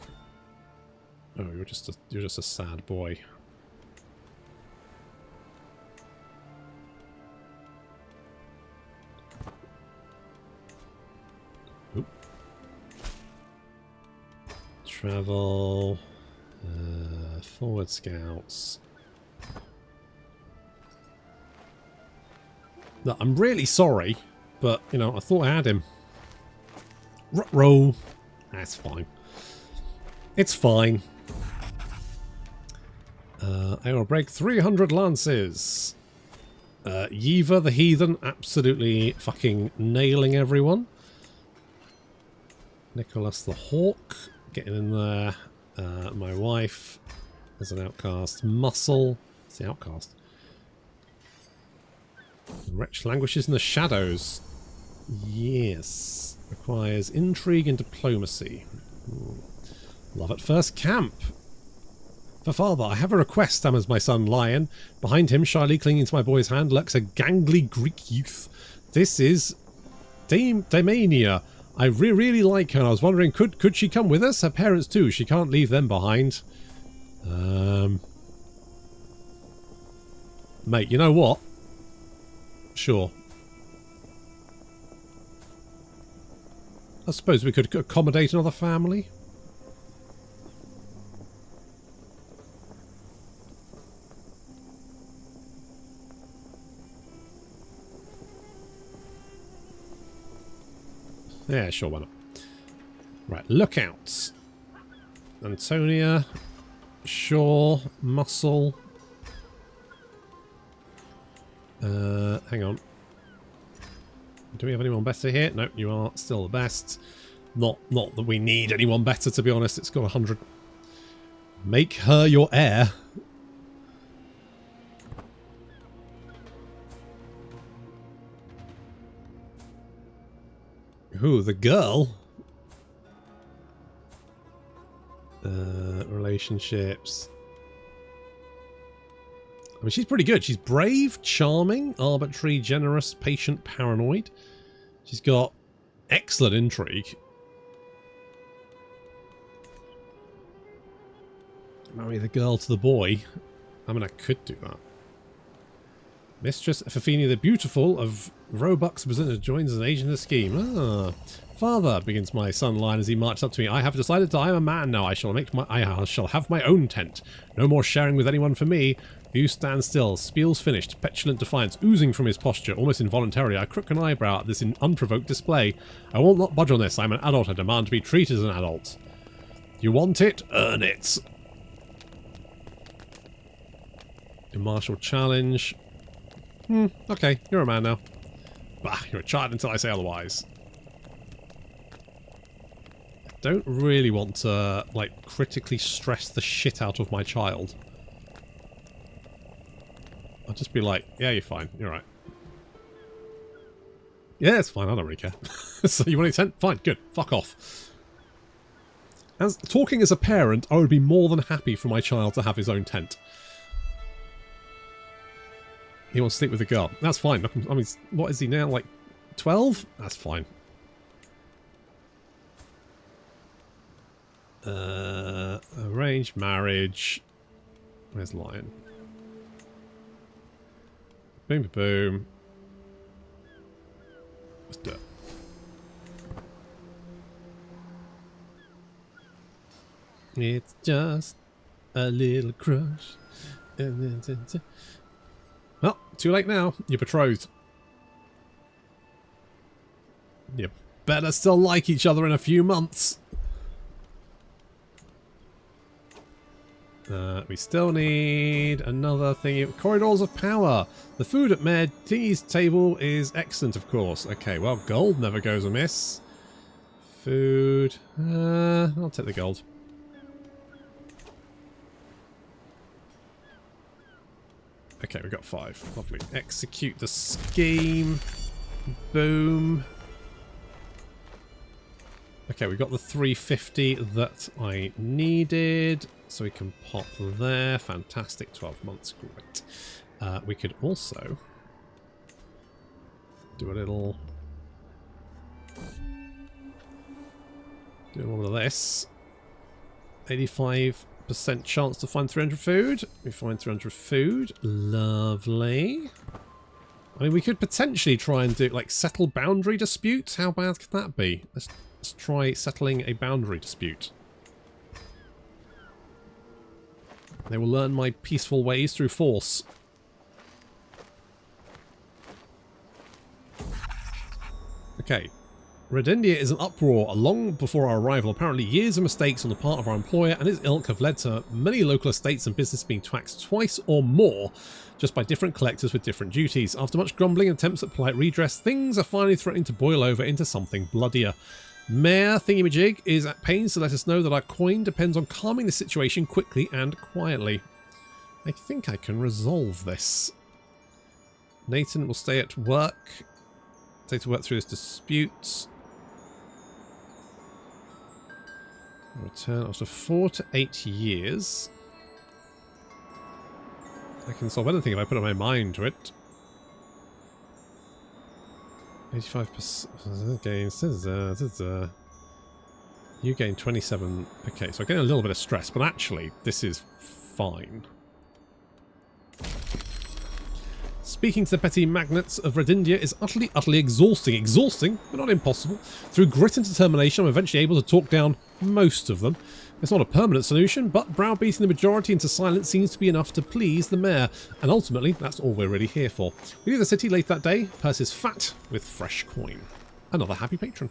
Oh, you're just a sad boy. Oop. Travel, forward scouts. No, I'm really sorry, but you know I thought I had him. Roll. That's fine. It's fine. I will break 300 lances. Yeeva the Heathen absolutely fucking nailing everyone. Nicholas the Hawk getting in there. My wife is an outcast. Muscle. It's the outcast. The wretch languishes in the shadows. Yes. Requires intrigue and diplomacy. Love at first camp. For father, I have a request, stammers my son Lion. Behind him, shyly clinging to my boy's hand, lurks a gangly Greek youth. This is Daemania. I really like her, and I was wondering, could she come with us? Her parents too. She can't leave them behind. Mate, you know what? Sure. I suppose we could accommodate another family. Yeah, sure, why not? Right, lookouts. Antonia, Shaw, Muscle. Hang on. Do we have anyone better here? No, you are still the best. Not that we need anyone better, to be honest. It's got 100. Make her your heir. Who, the girl? Relationships. I mean, she's pretty good. She's brave, charming, arbitrary, generous, patient, paranoid. She's got excellent intrigue. Marry the girl to the boy. I mean, I could do that. Mistress Fafini the Beautiful of Robux Presenter joins as an agent in the scheme. Ah. Father, begins my son Lion as he marches up to me. I have decided that I am a man now. I shall have my own tent. No more sharing with anyone for me. You stand still. Spiel's finished. Petulant defiance oozing from his posture. Almost involuntarily, I crook an eyebrow at this unprovoked display. I will not budge on this. I'm an adult. I demand to be treated as an adult. You want it? Earn it. Immartial challenge. Okay, you're a man now. Bah, you're a child until I say otherwise. I don't really want to, like, critically stress the shit out of my child. I'll just be like, yeah, you're fine. You're right. Yeah, it's fine. I don't really care. So you want a tent? Fine. Good. Fuck off. Talking as a parent, I would be more than happy for my child to have his own tent. He wants to sleep with a girl. That's fine. I mean, what is he now? Like 12? That's fine. Arranged marriage. Where's Lion? Boom, boom, boom. Let's do it. It's just a little crush. Well, too late now. You're betrothed. You better still like each other in a few months. We still need another thing. Corridors of power. The food at Mayor T's table is excellent, of course. Okay, well, gold never goes amiss. Food. I'll take the gold. Okay, we've got 5. Lovely. Execute the scheme. Boom. Okay, we got the 350 that I needed. So we can pop there. Fantastic. 12 months. Great. We could also do a little... do all of this. 85% chance to find 300 food. We find 300 food. Lovely. I mean, we could potentially try and do, like, settle boundary disputes. How bad could that be? Let's try settling a boundary dispute. They will learn my peaceful ways through force. Okay. Redendia is an uproar long before our arrival. Apparently years of mistakes on the part of our employer and his ilk have led to many local estates and business being taxed twice or more just by different collectors with different duties. After much grumbling and attempts at polite redress, things are finally threatening to boil over into something bloodier. Mayor Thingamajig is at pains to let us know that our coin depends on calming the situation quickly and quietly. I think I can resolve this. Nathan will stay at work. Stay to work through this dispute. Return after 4 to 8 years. I can solve anything if I put my mind to it. 85% gains. You gain 27. Okay, so I get a little bit of stress, but actually, this is fine. Speaking to the petty magnates of Redindia is utterly exhausting. Exhausting, but not impossible. Through grit and determination, I'm eventually able to talk down most of them. It's not a permanent solution, but browbeating the majority into silence seems to be enough to please the mayor. And ultimately, that's all we're really here for. We leave the city late that day. Purse is fat with fresh coin. Another happy patron.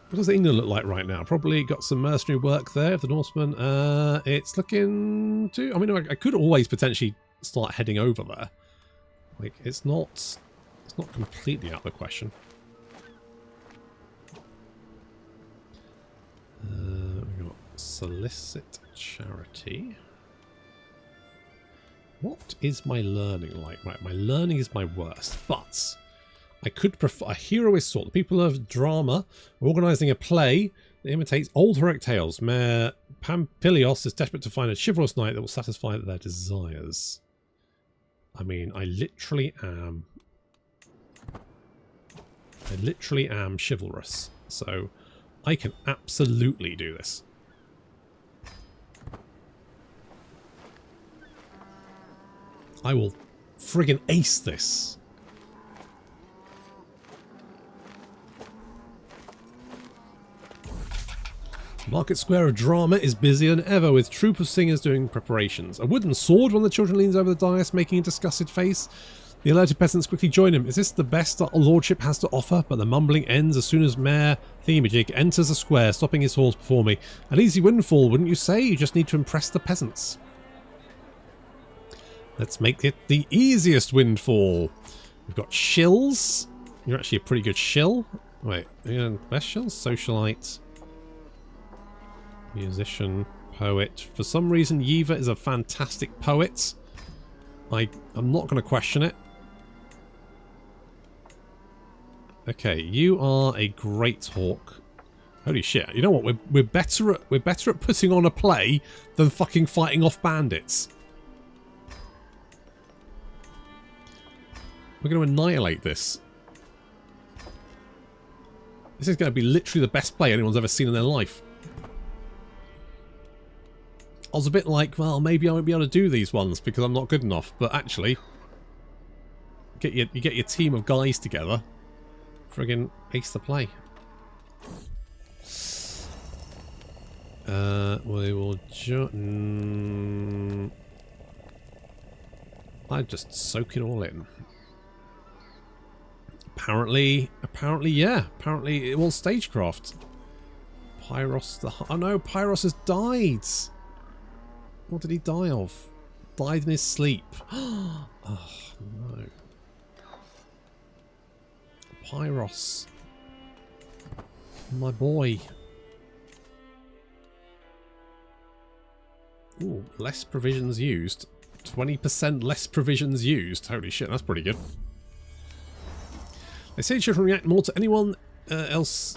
What does England look like right now? Probably got some mercenary work there. The Norsemen, it's looking to... I mean, I could always potentially start heading over there. Like, it's not completely out of the question. We've got solicit charity. What is my learning like? Right, my learning is my worst, but... I could prefer a heroist sort. The people of drama are organising a play that imitates old heroic tales. Mayor Pampilios is desperate to find a chivalrous knight that will satisfy their desires. I mean, I literally am chivalrous. So I can absolutely do this. I will friggin' ace this. Market Square of Drama is busier than ever, with troop of singers doing preparations. A wooden sword, one of the children leans over the dais, making a disgusted face. The alerted peasants quickly join him. Is this the best that lordship has to offer? But the mumbling ends as soon as Mayor Themajig enters the square, stopping his horse before me. An easy windfall, wouldn't you say? You just need to impress the peasants. Let's make it the easiest windfall. We've got shills. You're actually a pretty good shill. Wait, best shills? Socialite. Musician. Poet. For some reason, Yiva is a fantastic poet. I'm not going to question it. Okay, you are a great hawk. Holy shit! You know what? We're better at putting on a play than fucking fighting off bandits. We're going to annihilate this. This is going to be literally the best play anyone's ever seen in their life. I was a bit like, well, maybe I won't be able to do these ones because I'm not good enough. But actually, you get your team of guys together. Friggin' ace the play. We will I just soak it all in. Apparently, yeah. Apparently, it was stagecraft. Pyros, oh no, Pyros has died. What did he die of? Died in his sleep. Oh no. Pyros. My boy. Ooh, less provisions used. 20% less provisions used. Holy shit, that's pretty good. They say children react more to anyone else,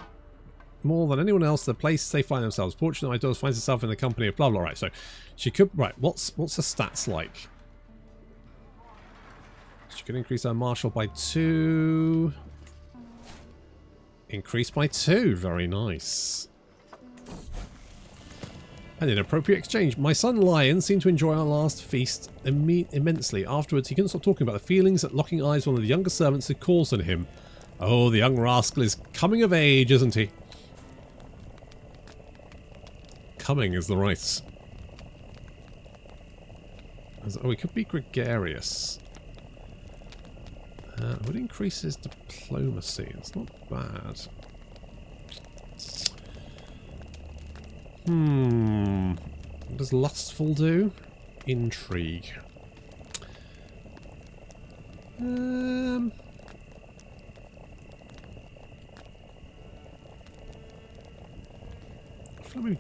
more than anyone else, the place they find themselves. Fortunately, Idol finds herself in the company of blah blah. Right, so she could. Right, what's her stats like? She could increase her martial by 2. Increase by 2. Very nice. An inappropriate exchange. My son Lion seemed to enjoy our last feast immensely. Afterwards, he couldn't stop talking about the feelings that locking eyes with one of the younger servants had caused on him. Oh, the young rascal is coming of age, isn't he? Coming is the right. Oh, he could be gregarious. Would increase his diplomacy. It's not bad. What does lustful do? Intrigue.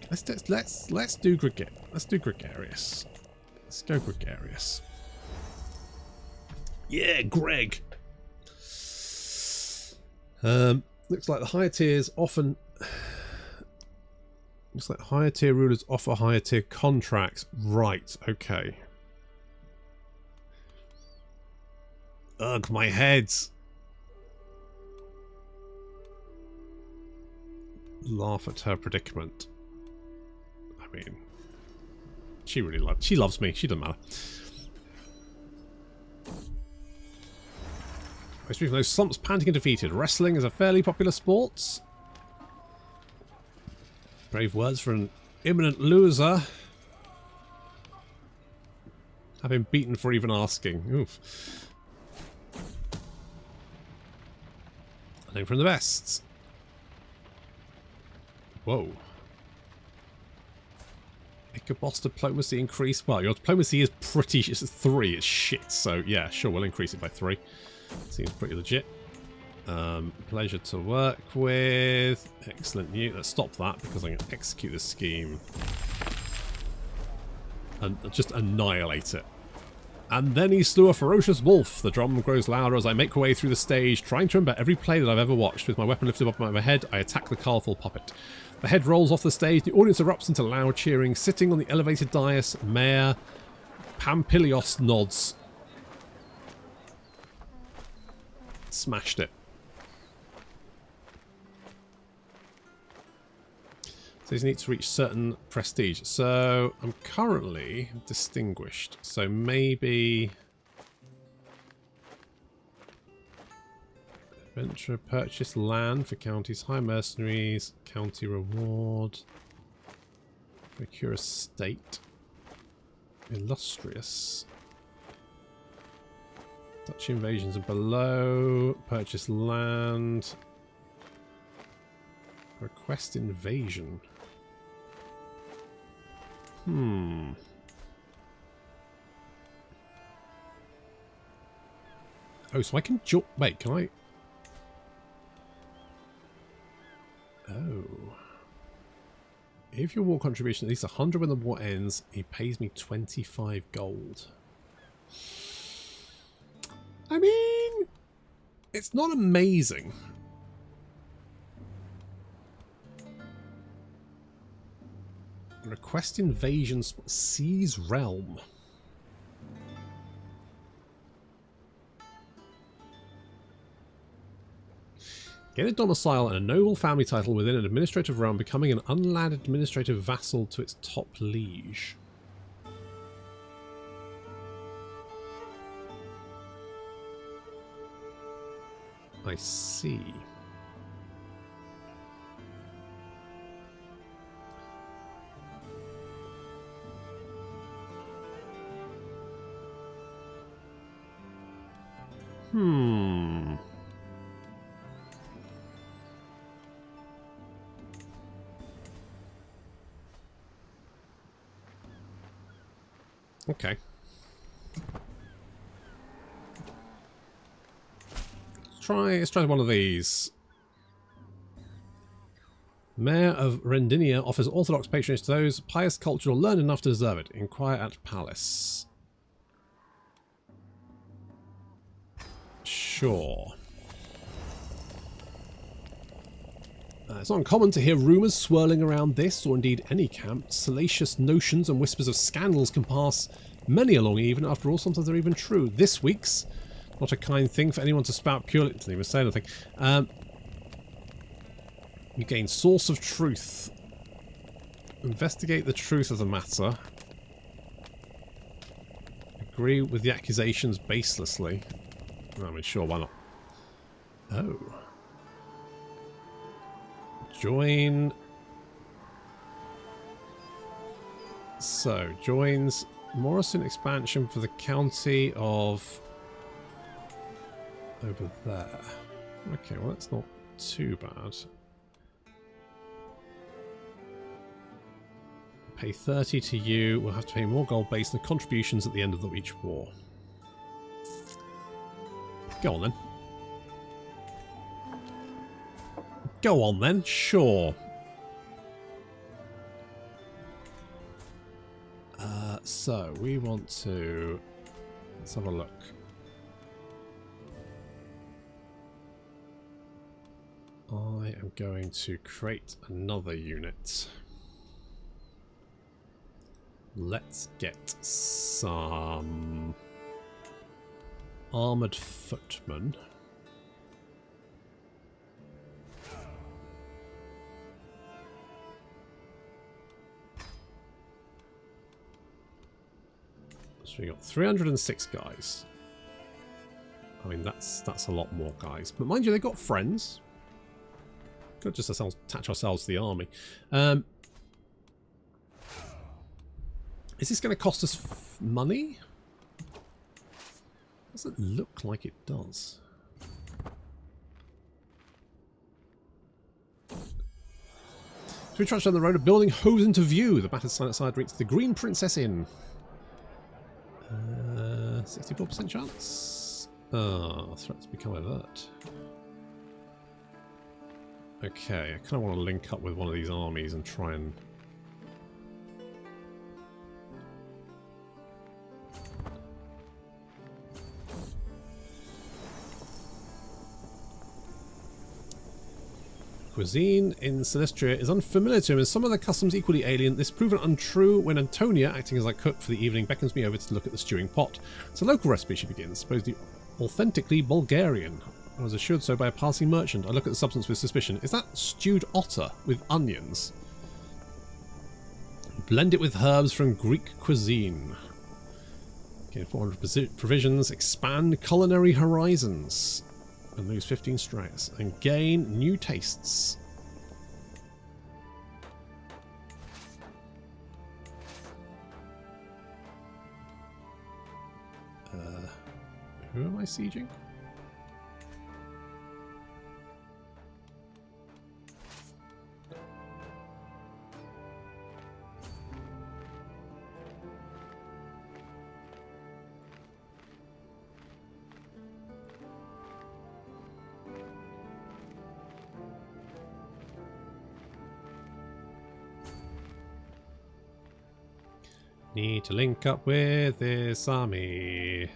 Let's do gregarious. Let's go gregarious. Yeah, Greg. Looks like the higher tiers often. Looks like higher tier rulers offer higher tier contracts. Right. Okay. Ugh, my head. Laugh at her predicament. I mean, she loves me. She doesn't matter. Most people know slumps, panting and defeated. Wrestling is a fairly popular sport. Brave words for an imminent loser. Have been beaten for even asking. Oof. Nothing from the best. Whoa. Ichabos diplomacy increase. Well, your diplomacy is pretty. It's 3. It's shit. So yeah, sure, we'll increase it by 3. Seems pretty legit. Pleasure to work with. Excellent news. Let's stop that because I'm going to execute this scheme and just annihilate it. And then he slew a ferocious wolf. The drum grows louder as I make my way through the stage, trying to remember every play that I've ever watched. With my weapon lifted up above my head, I attack the colourful puppet. The head rolls off the stage. The audience erupts into loud cheering. Sitting on the elevated dais, Mayor Pampilios nods. Smashed it. So you need to reach certain prestige. So I'm currently distinguished. So maybe adventure, purchase land for counties, high mercenaries, county reward. Procure estate. Illustrious. Dutch invasions are below. Purchase land. Request invasion. Oh, so I can wait, can I? Oh. If your war contribution at least 100 when the war ends, he pays me 25 gold. I mean, it's not amazing. Request invasion, seize realm. Get a domicile and a noble family title within an administrative realm, becoming an unlanded administrative vassal to its top liege. I see. Okay. Let's try one of these. Mayor of Rendinia offers orthodox patronage to those pious, cultural, learned enough to deserve it. Inquire at palace. Sure. It's not uncommon to hear rumours swirling around this, or indeed any camp. Salacious notions and whispers of scandals can pass many along even. After all, sometimes they're even true. This week's not a kind thing for anyone to spout purely... Didn't even say anything. You gain source of truth. Investigate the truth of the matter. Agree with the accusations baselessly. I mean, sure, why not? Oh. Join. So, joins Morrison expansion for the county of... over there. Okay, well that's not too bad. Pay 30 to you. We'll have to pay more gold based on the contributions at the end of each war. Go on then. Go on then, sure. So we want to... let's have a look. I am going to create another unit. Let's get some armoured footmen. So we got 306 guys. I mean, that's a lot more guys. But mind you, they got friends. Could just attach ourselves to the army. Is this going to cost us money? Doesn't look like it does. So we trudge down the road, a building hove into view. The battered sign outside reads the Green Princess Inn. 64% chance. Ah, threats become overt. Okay, I kind of want to link up with one of these armies and try and... Cuisine in Celestria is unfamiliar to him, and some of the customs equally alien. This proven untrue when Antonia, acting as I cook for the evening, beckons me over to look at the stewing pot. It's a local recipe, she begins, supposedly authentically Bulgarian. I was assured so by a passing merchant. I look at the substance with suspicion. Is that stewed otter with onions? Blend it with herbs from Greek cuisine. Gain 400 provisions. Expand culinary horizons. And lose 15 stress. And gain new tastes. Who am I sieging? Need to link up with this army.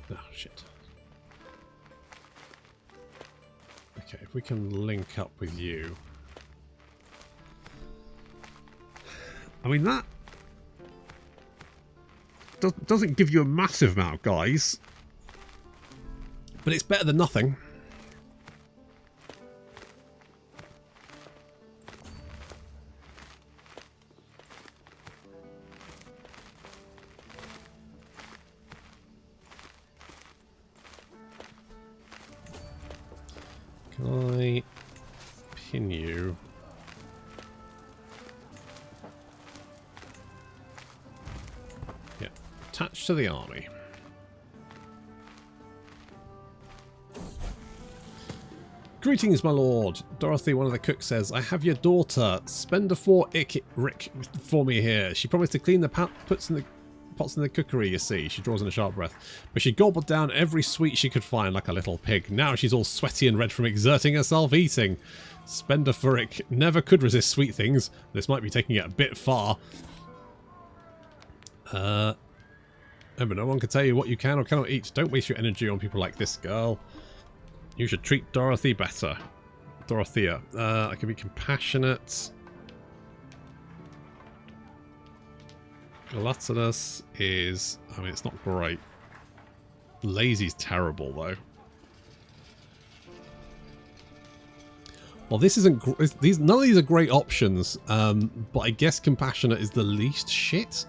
Oh, shit. Okay, if we can link up with you. I mean, that doesn't give you a massive amount of guys, but it's better than nothing. Can I pin you? Attached to the army. Greetings, my lord. Dorothy, one of the cooks, says, I have your daughter. Spend a Rick for me here. She promised to clean the pots in the cookery, you see. She draws in a sharp breath. But she gobbled down every sweet she could find like a little pig. Now she's all sweaty and red from exerting herself eating. Spend a Rick never could resist sweet things. This might be taking it a bit far. But no one can tell you what you can or cannot eat. Don't waste your energy on people like this girl. You should treat Dorothy better. Dorothea. I can be compassionate. Gluttonous is... I mean, it's not great. Lazy's terrible, though. Well, this isn't... none of these are great options, but I guess compassionate is the least shit.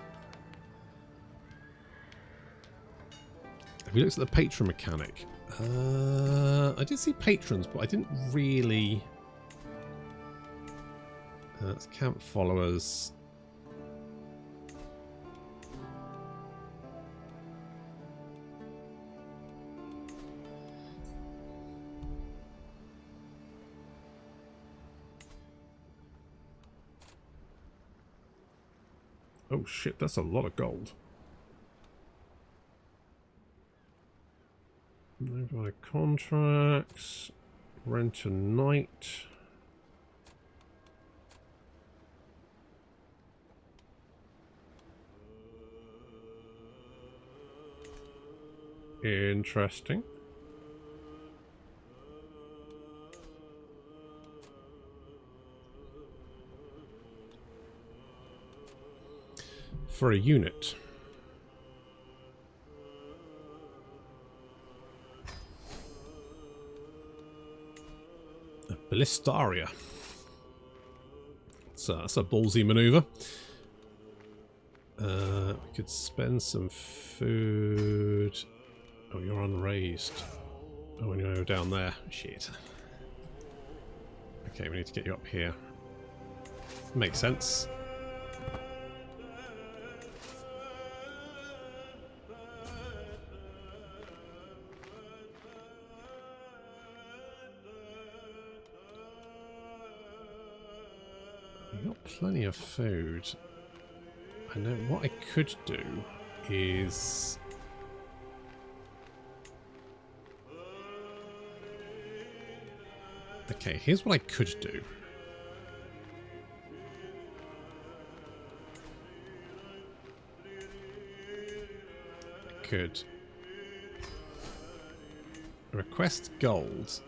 If we looked at the patron mechanic, I did see patrons, but I didn't really... That's camp followers. Oh shit, that's a lot of gold. Nearby contracts, rent a night. Interesting. For a unit. Ballistaria. So that's a ballsy maneuver. We could spend some food. Oh, you're unraised. Oh, and you're down there. Shit. Okay, we need to get you up here. Makes sense. We've got plenty of food. I know what I could do is... Okay, here's what I could do. I could request gold.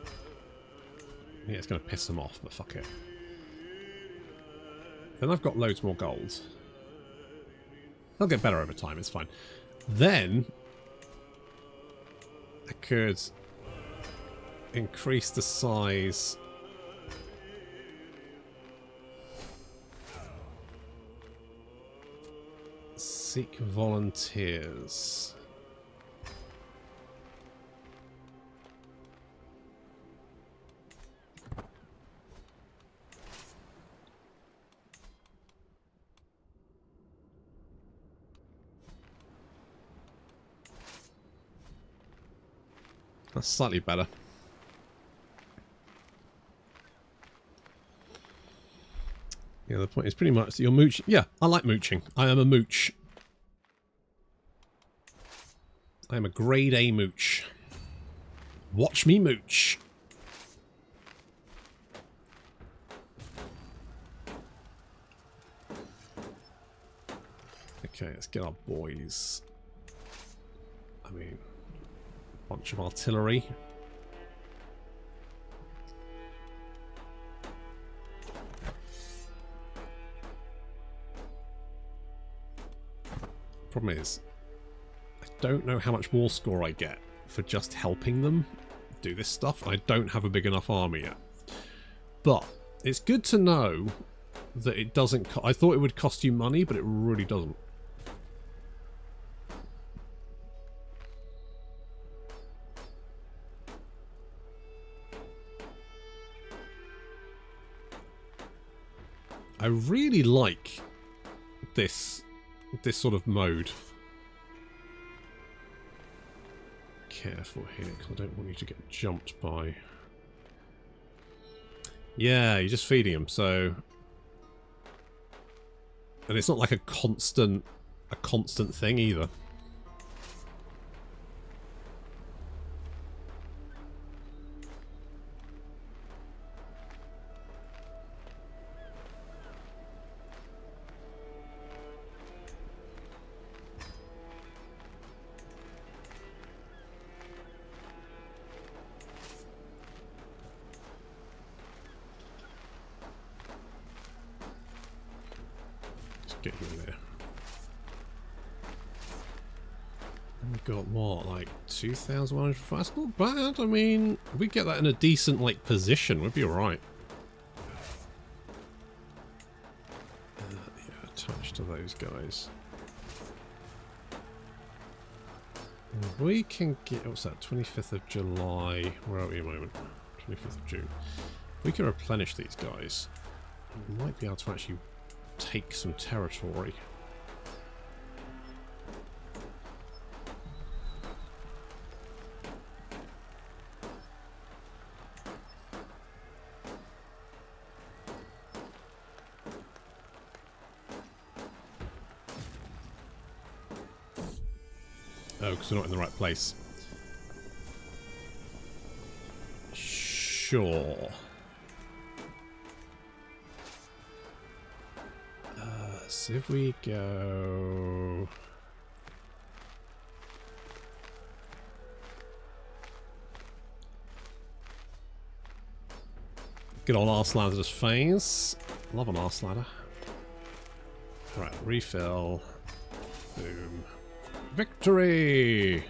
Yeah, it's going to piss them off, but fuck it. Then I've got loads more gold. They'll get better over time, it's fine. Then I could increase the size seek volunteers. That's slightly better. Yeah, the point is pretty much that you're mooching. Yeah, I like mooching. I am a mooch. I am a grade A mooch. Watch me mooch. Okay, let's get our boys. I mean, a bunch of artillery. Problem is, I don't know how much war score I get for just helping them do this stuff. I don't have a big enough army yet. But it's good to know that it doesn't... I thought it would cost you money, but it really doesn't. I really like this sort of mode. Careful here, because I don't want you to get jumped by... Yeah, you're just feeding him, so... And it's not like a constant thing either. Get you in there. And we've got what, like 2,100 fast? Not bad. I mean, if we get that in a decent like position, we'd be alright. Yeah, attached to those guys. And we can get, what's that, 25th of July. Where are we at the moment? 25th of June. We can replenish these guys. We might be able to actually take some territory. Oh, because we're not in the right place. Sure. So if we go... Good old arse ladder's phase. Love an arse ladder. Alright, refill. Boom. Victory!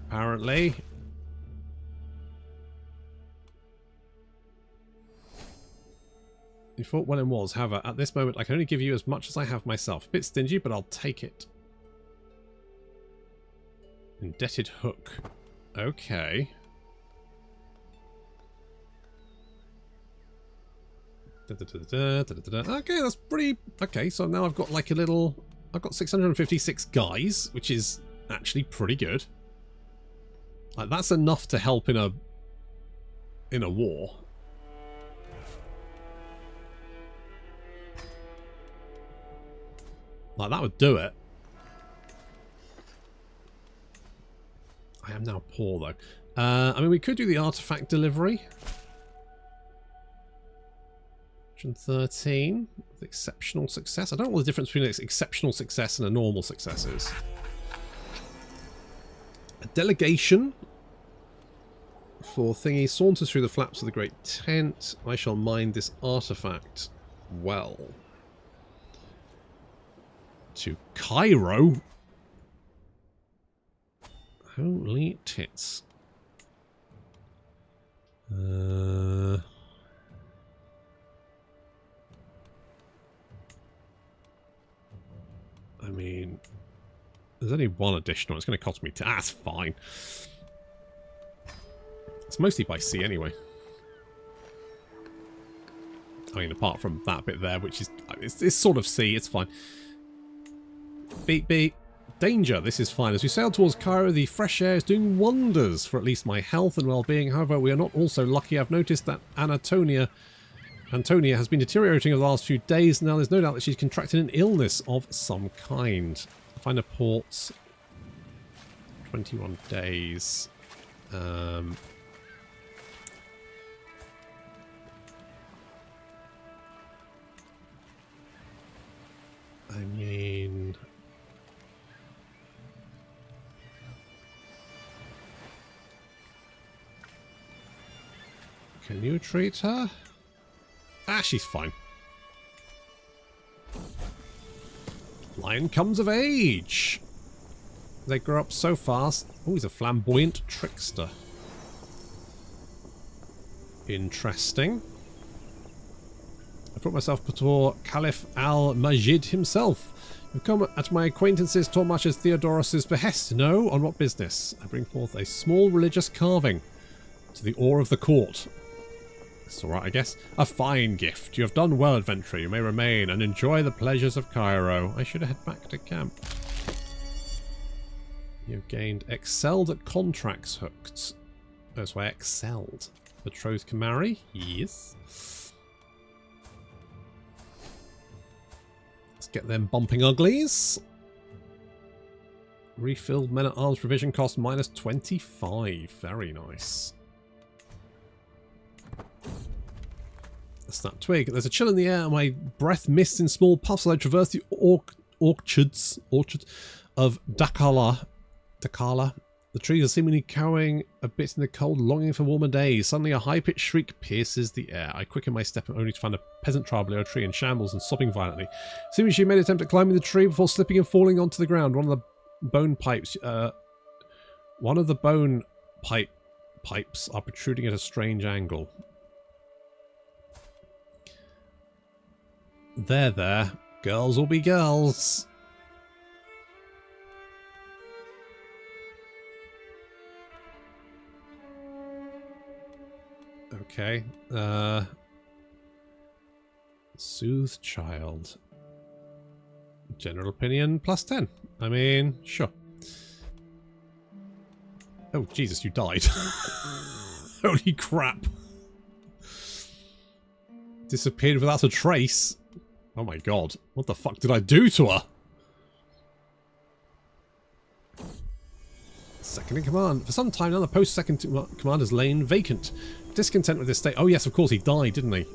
Apparently. You thought well and was. However, at this moment, I can only give you as much as I have myself. A bit stingy, but I'll take it. Indebted hook. Okay. Okay, that's pretty... Okay, so now I've got like a little... I've got 656 guys, which is actually pretty good. Like, that's enough to help in a war. Like, that would do it. I am now poor, though. I mean, we could do the artifact delivery. 113 with exceptional success. I don't know what the difference between an exceptional success and a normal success is. A delegation for thingy saunters through the flaps of the great tent. I shall mine this artifact well. To Cairo. Holy tits. I mean, there's only one additional. It's going to cost me... That's fine. It's mostly by sea anyway. I mean, apart from that bit there, which is... It's sort of sea. It's fine. Beep, beep. Danger, this is fine. As we sail towards Cairo, the fresh air is doing wonders for at least my health and well-being. However, we are not also lucky. I've noticed that Antonia has been deteriorating over the last few days. Now, there's no doubt that she's contracted an illness of some kind. Find a port. 21 days. I mean... Can you treat her? Ah, she's fine. Lion comes of age. They grow up so fast. Oh, he's a flamboyant trickster. Interesting. I put myself before Caliph al-Majid himself. You've come at my acquaintances Tormachus Theodorus's behest. No, on what business? I bring forth a small religious carving to the awe of the court. It's alright, I guess. A fine gift. You have done well, adventurer. You may remain and enjoy the pleasures of Cairo. I should head back to camp. You've gained excelled at contracts hooked. That's why excelled. Betrothed can marry? Yes. Let's get them bumping uglies. Refilled men at arms provision cost minus 25. Very nice. Snap twig. There's a chill in the air and my breath mists in small puffs as I traverse the orchards of Dakala. The trees are seemingly cowering a bit in the cold, longing for warmer days. Suddenly a high-pitched shriek pierces the air. I quicken my step only to find a peasant tribe below a tree in shambles and sobbing violently. Seemingly she made an attempt at climbing the tree before slipping and falling onto the ground. One of the bone pipes are protruding at a strange angle. There. Girls will be girls. Okay. Soothe child. General opinion plus 10. I mean, sure. Oh, Jesus, you died. Holy crap. Disappeared without a trace. Oh my god. What the fuck did I do to her? Second in command. For some time now, the post second in command has lain vacant. Discontent with this state. Oh yes, of course, he died, didn't he?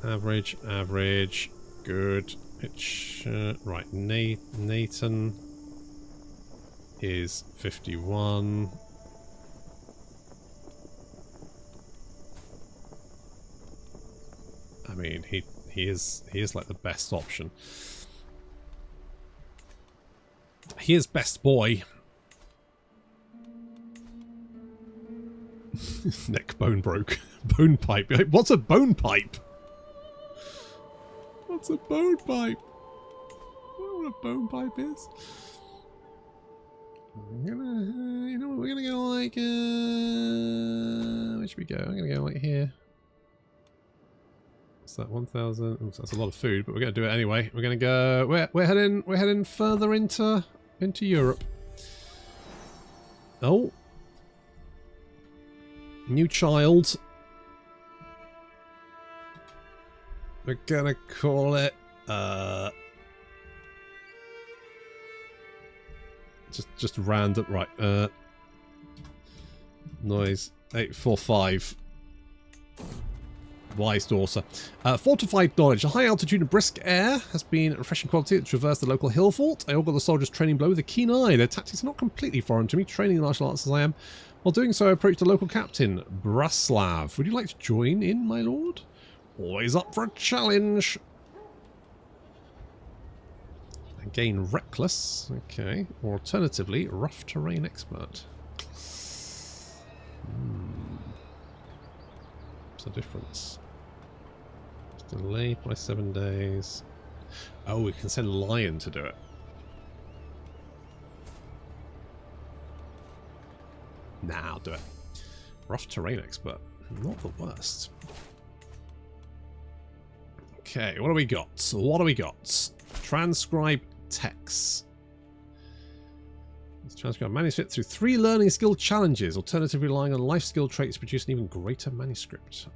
Average. Good. Right, Nathan is 51. I mean, he is like the best option. He is best boy. Neck bone broke. Bone pipe. What's a bone pipe? What's a bone pipe? I don't know what a bone pipe is. I'm gonna, you know what, we're gonna go like, where should we go? I'm gonna go like here. What's that, 1,000? Oh, that's a lot of food, but we're gonna do it anyway. We're gonna go, we're heading further into Europe. Oh. New child. We're gonna call it, just random, right, noise, 845. Wise daughter. Fortified knowledge. A high altitude and brisk air has been a refreshing quality that traversed the local hill fort. I augur the soldiers' training blow with a keen eye. Their tactics are not completely foreign to me, training in martial arts as I am. While doing so, I approached the local captain, Braslav. Would you like to join in, my lord? Always up for a challenge. And gain reckless. Okay. Or alternatively, rough terrain expert. What's the difference? Delayed by 7 days. Oh, we can send Lion to do it. Nah, I'll do it. Rough terrain expert. Not the worst. Okay, what do we got? Transcribe text. Let's transcribe manuscript through 3 learning skill challenges, alternatively relying on life skill traits to produce an even greater manuscript.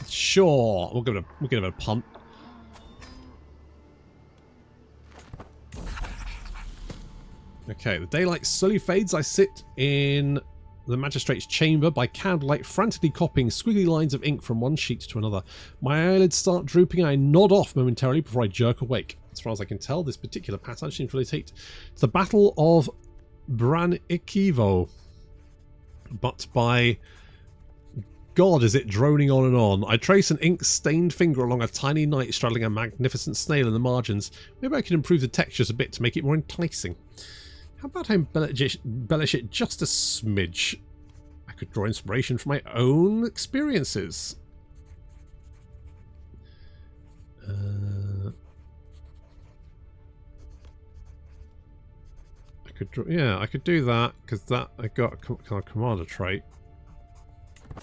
Sure, we'll give it a punt. Okay, the daylight slowly fades. I sit in the magistrate's chamber by candlelight, frantically copying squiggly lines of ink from one sheet to another. My eyelids start drooping and I nod off momentarily before I jerk awake. As far as I can tell, this particular passage seems to relate to the Battle of Branikivo. But by God, is it droning on and on. I trace an ink-stained finger along a tiny knight straddling a magnificent snail in the margins. Maybe I can improve the textures a bit to make it more enticing. How about I embellish it just a smidge? I could draw inspiration from my own experiences. I could do that because that I got a commander trait. A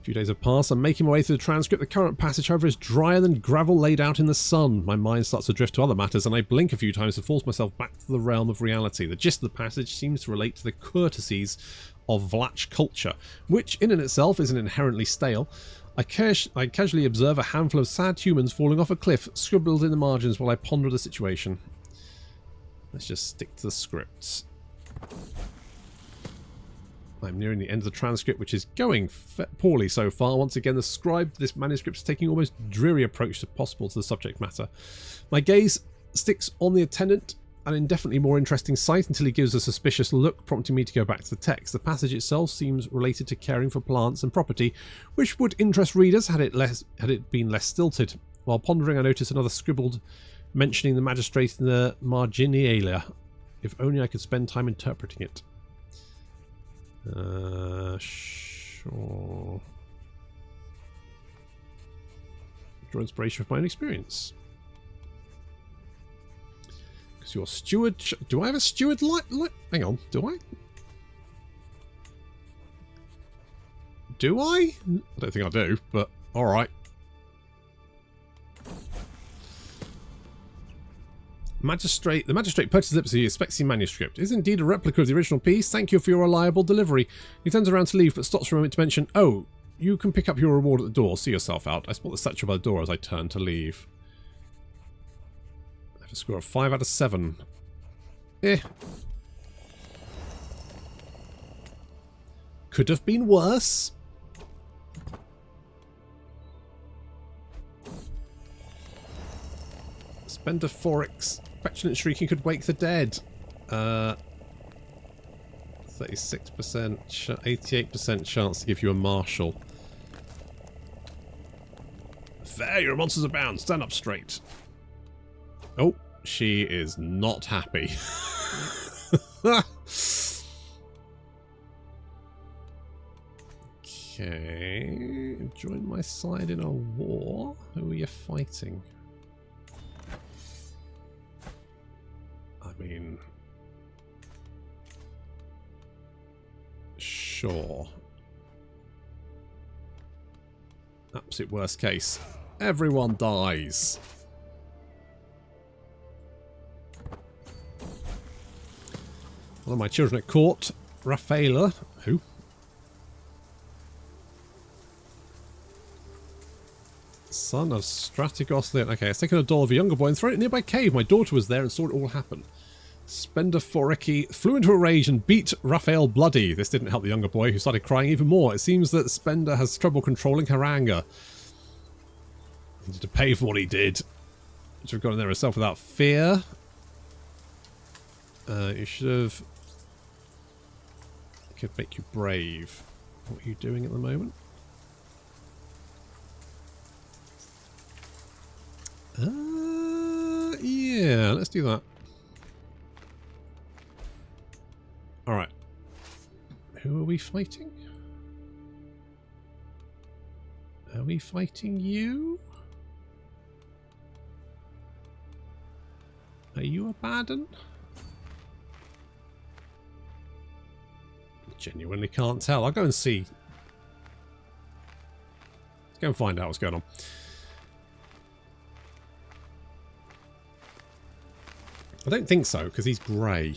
few days have passed. I'm making my way through the transcript. The current passage, however, is drier than gravel laid out in the sun. My mind starts to drift to other matters, and I blink a few times to force myself back to the realm of reality. The gist of the passage seems to relate to the courtesies of Vlach culture, which in and itself isn't inherently stale. I casually observe a handful of sad humans falling off a cliff, scribbled in the margins while I ponder the situation. Let's just stick to the scripts. I'm nearing the end of the transcript, which is going poorly so far. Once again, the scribe to this manuscript is taking almost dreary approach to possible to the subject matter. My gaze sticks on the attendant, an indefinitely more interesting sight, until he gives a suspicious look, prompting me to go back to the text. The passage itself seems related to caring for plants and property, which would interest readers had it been less stilted. While pondering, I notice another scribbled mentioning the magistrate in the marginalia. If only I could spend time interpreting it. Sure. Draw inspiration from my own experience. Because your steward... Do I have a steward light? Hang on, do I? Do I? I don't think I do, but alright. The magistrate purchases it, so he expects the manuscript. It is indeed a replica of the original piece. Thank you for your reliable delivery. He turns around to leave, but stops for a moment to mention, oh, you can pick up your reward at the door. See yourself out. I spot the statue by the door as I turn to leave. I have a score of 5 out of 7. Could have been worse. Spend a forex. Petulant shrieking could wake the dead. 36%, 88% chance to give you a marshal. Fair, your monsters abound. Stand up straight. Oh, she is not happy. Okay. Join my side in a war. Who are you fighting? I mean, sure. Absolute worst case. Everyone dies. One of my children at court, Rafaela, who? Son of Strategos. Okay, it's taken a doll of a younger boy and thrown it in a nearby cave. My daughter was there and saw it all happen. Spender Foreki flew into a rage and beat Raphael bloody. This didn't help the younger boy, who started crying even more. It seems that Spender has trouble controlling her anger. He needed to pay for what he did. Should have gone in there herself without fear. You should have... Could make you brave. What are you doing at the moment? Yeah, let's do that. Alright. Who are we fighting? Are we fighting you? Are you a bad un? Genuinely can't tell. I'll go and see. Let's go and find out what's going on. I don't think so, because he's grey.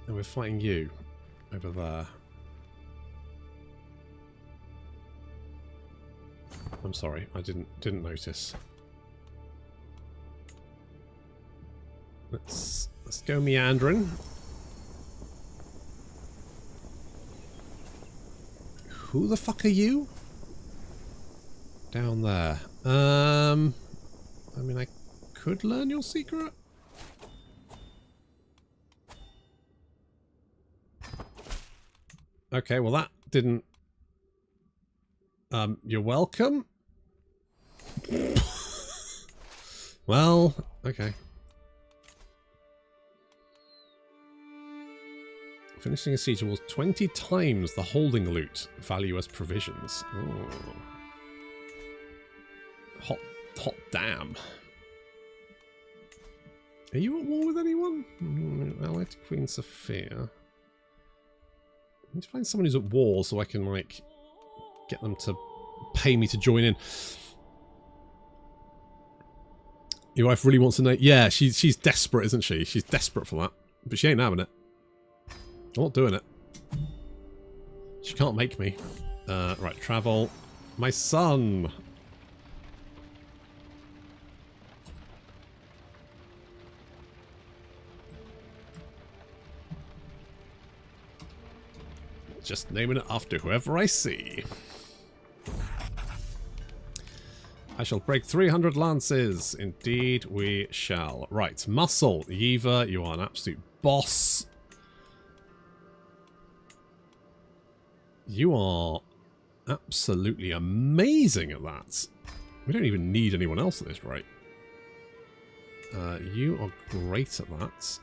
And we're fighting you over there. I'm sorry, I didn't notice. Let's go meandering. Who the fuck are you? Down there. I mean, I could learn your secret. Okay, well that didn't... you're welcome. Well, okay. Finishing a siege was 20 times the holding loot value as provisions. Oh. Hot damn. Are you at war with anyone? Allied to Queen Sophia. I need to find someone who's at war so I can, like, get them to pay me to join in. Your wife really wants to know. Yeah, she's desperate, isn't she? She's desperate for that. But she ain't having it. I'm not doing it. She can't make me. Right, travel. My son! Just naming it after whoever I see. I shall break 300 lances. Indeed we shall. Right, muscle. Yeva, you are an absolute boss. You are absolutely amazing at that. We don't even need anyone else at this rate. You are great at that.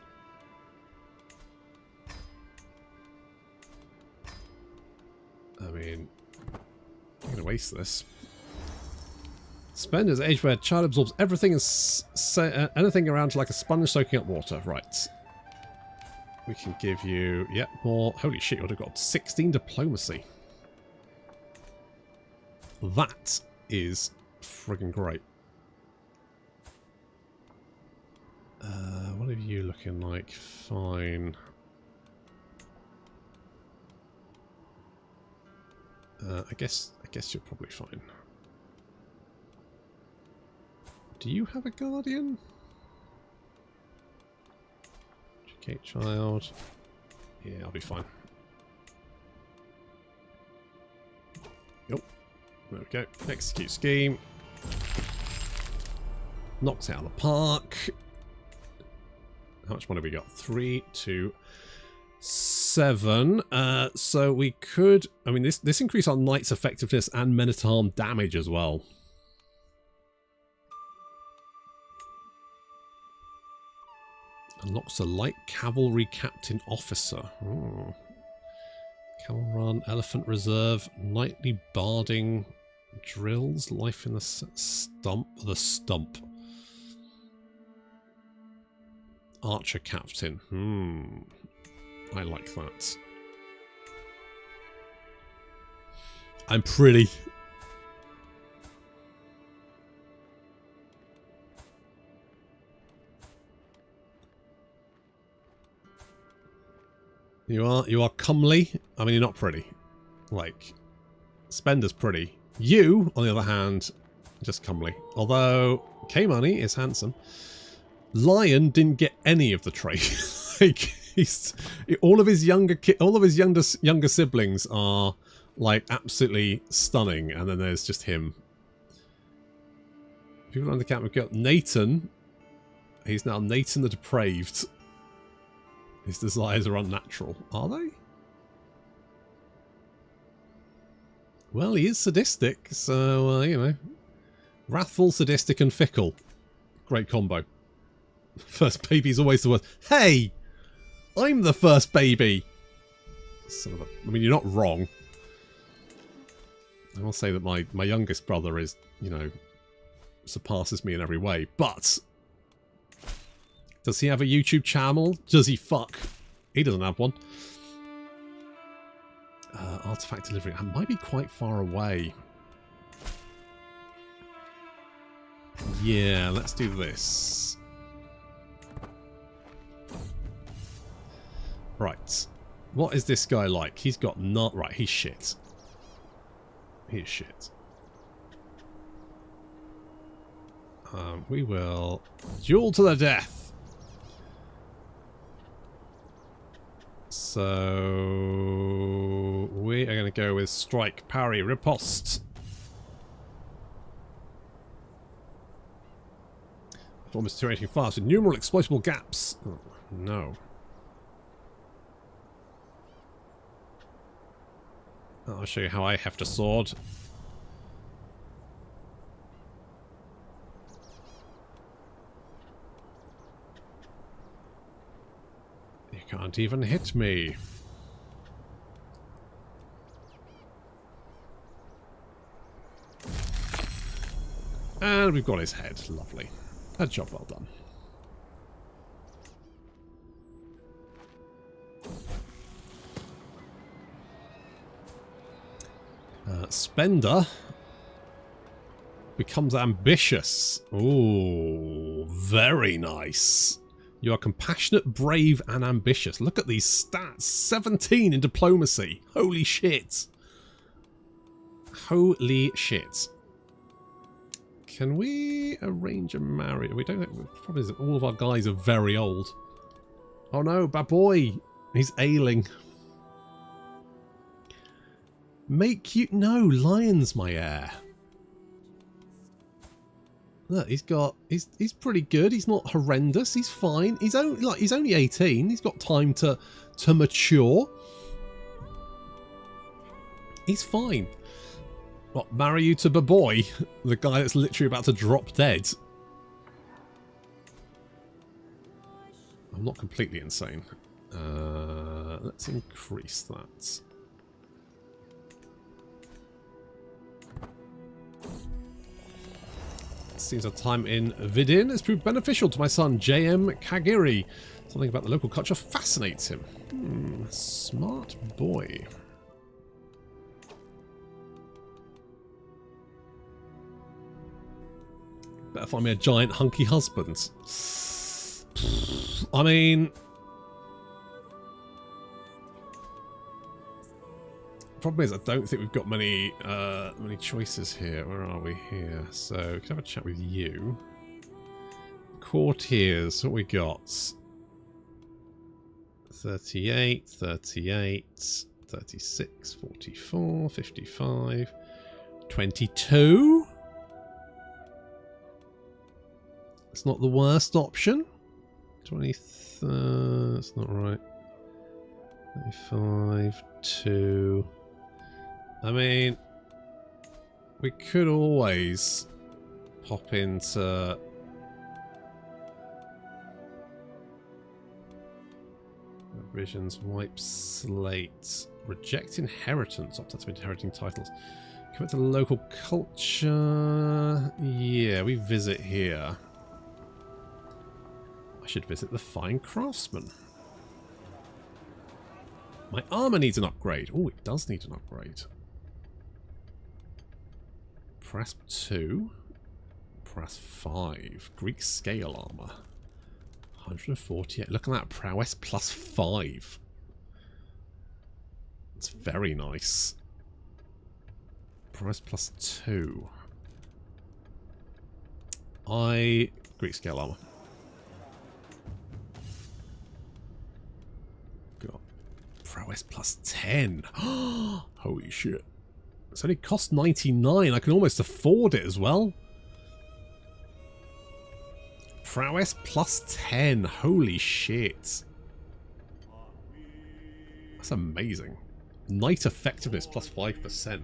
I mean, I'm going to waste this. Spend is age where child absorbs everything and anything around like a sponge soaking up water. Right. We can give you, yep, more. Holy shit, you would have got 16 diplomacy. That is friggin' great. What are you looking like? Fine. I guess you're probably fine. Do you have a guardian? Educate child. Yeah, I'll be fine. Yep. There we go. Execute scheme. Knocks it out of the park. How much money have we got? 3, 2, 7. So we could... I mean, this increase our knight's effectiveness and men-at-arm damage as well. Unlocks a light cavalry captain officer. Oh. Camel run, elephant reserve, nightly barding drills, life in the stump. Archer captain. I like that. I'm pretty. You are comely. I mean, you're not pretty. Like, Spender's pretty. You, on the other hand, just comely. Although K-Money is handsome. Lion didn't get any of the traits. Like, all of his younger siblings are like absolutely stunning, and then there's just him. People on the camp, we've got Nathan. He's now Nathan the Depraved. His desires are unnatural. Are they? Well, he is sadistic, so, you know. Wrathful, sadistic, and fickle. Great combo. First baby's always the worst. Hey! I'm the first baby! Son of a... I mean, you're not wrong. I will say that my youngest brother is, you know, surpasses me in every way, but... Does he have a YouTube channel? Does he fuck? He doesn't have one. Artifact delivery. That might be quite far away. Yeah, let's do this. Right. What is this guy like? He's got not... Right, he's shit. He's shit. We will duel to the death. So we are going to go with strike, parry, riposte. Performance deteriorating fast with numerous exploitable gaps. Oh, no. I'll show you how I heft a sword. You can't even hit me. And we've got his head. Lovely. A job well done. Spender becomes ambitious. Ooh, very nice. You are compassionate, brave, and ambitious. Look at these stats. 17 in diplomacy. Holy shit. Holy shit. Can we arrange a marriage? We don't. The problem is that all of our guys are very old. Oh no, Baboy. He's ailing. Make you... No, Lion's my heir. Look, he's got... He's pretty good. He's not horrendous. He's fine. He's only 18. He's got time to mature. He's fine. What, marry you to Baboy? The guy that's literally about to drop dead. I'm not completely insane. Let's increase that. Seems our time in Vidin has proved beneficial to my son, JM Kagiri. Something about the local culture fascinates him. Smart boy. Better find me a giant hunky husband. I mean... Problem is, I don't think we've got many choices here. Where are we here? So, we can have a chat with you. Courtiers, what we got? 38, 38, 36, 44, 55, 22. It's not the worst option. 23, that's not right. 35, 2. I mean, we could always pop into revisions, wipe slate, reject inheritance, opt out of inheriting titles. Commit to local culture. Yeah, we visit here. I should visit the fine craftsman. My armor needs an upgrade. Oh, it does need an upgrade. Press 2. Press 5. Greek scale armor. 148. Look at that. Prowess plus 5. It's very nice. Prowess plus 2. Greek scale armor. Got Prowess plus 10. Holy shit. It's only cost 99. I can almost afford it as well. Prowess plus 10. Holy shit. That's amazing. Knight effectiveness plus 5%.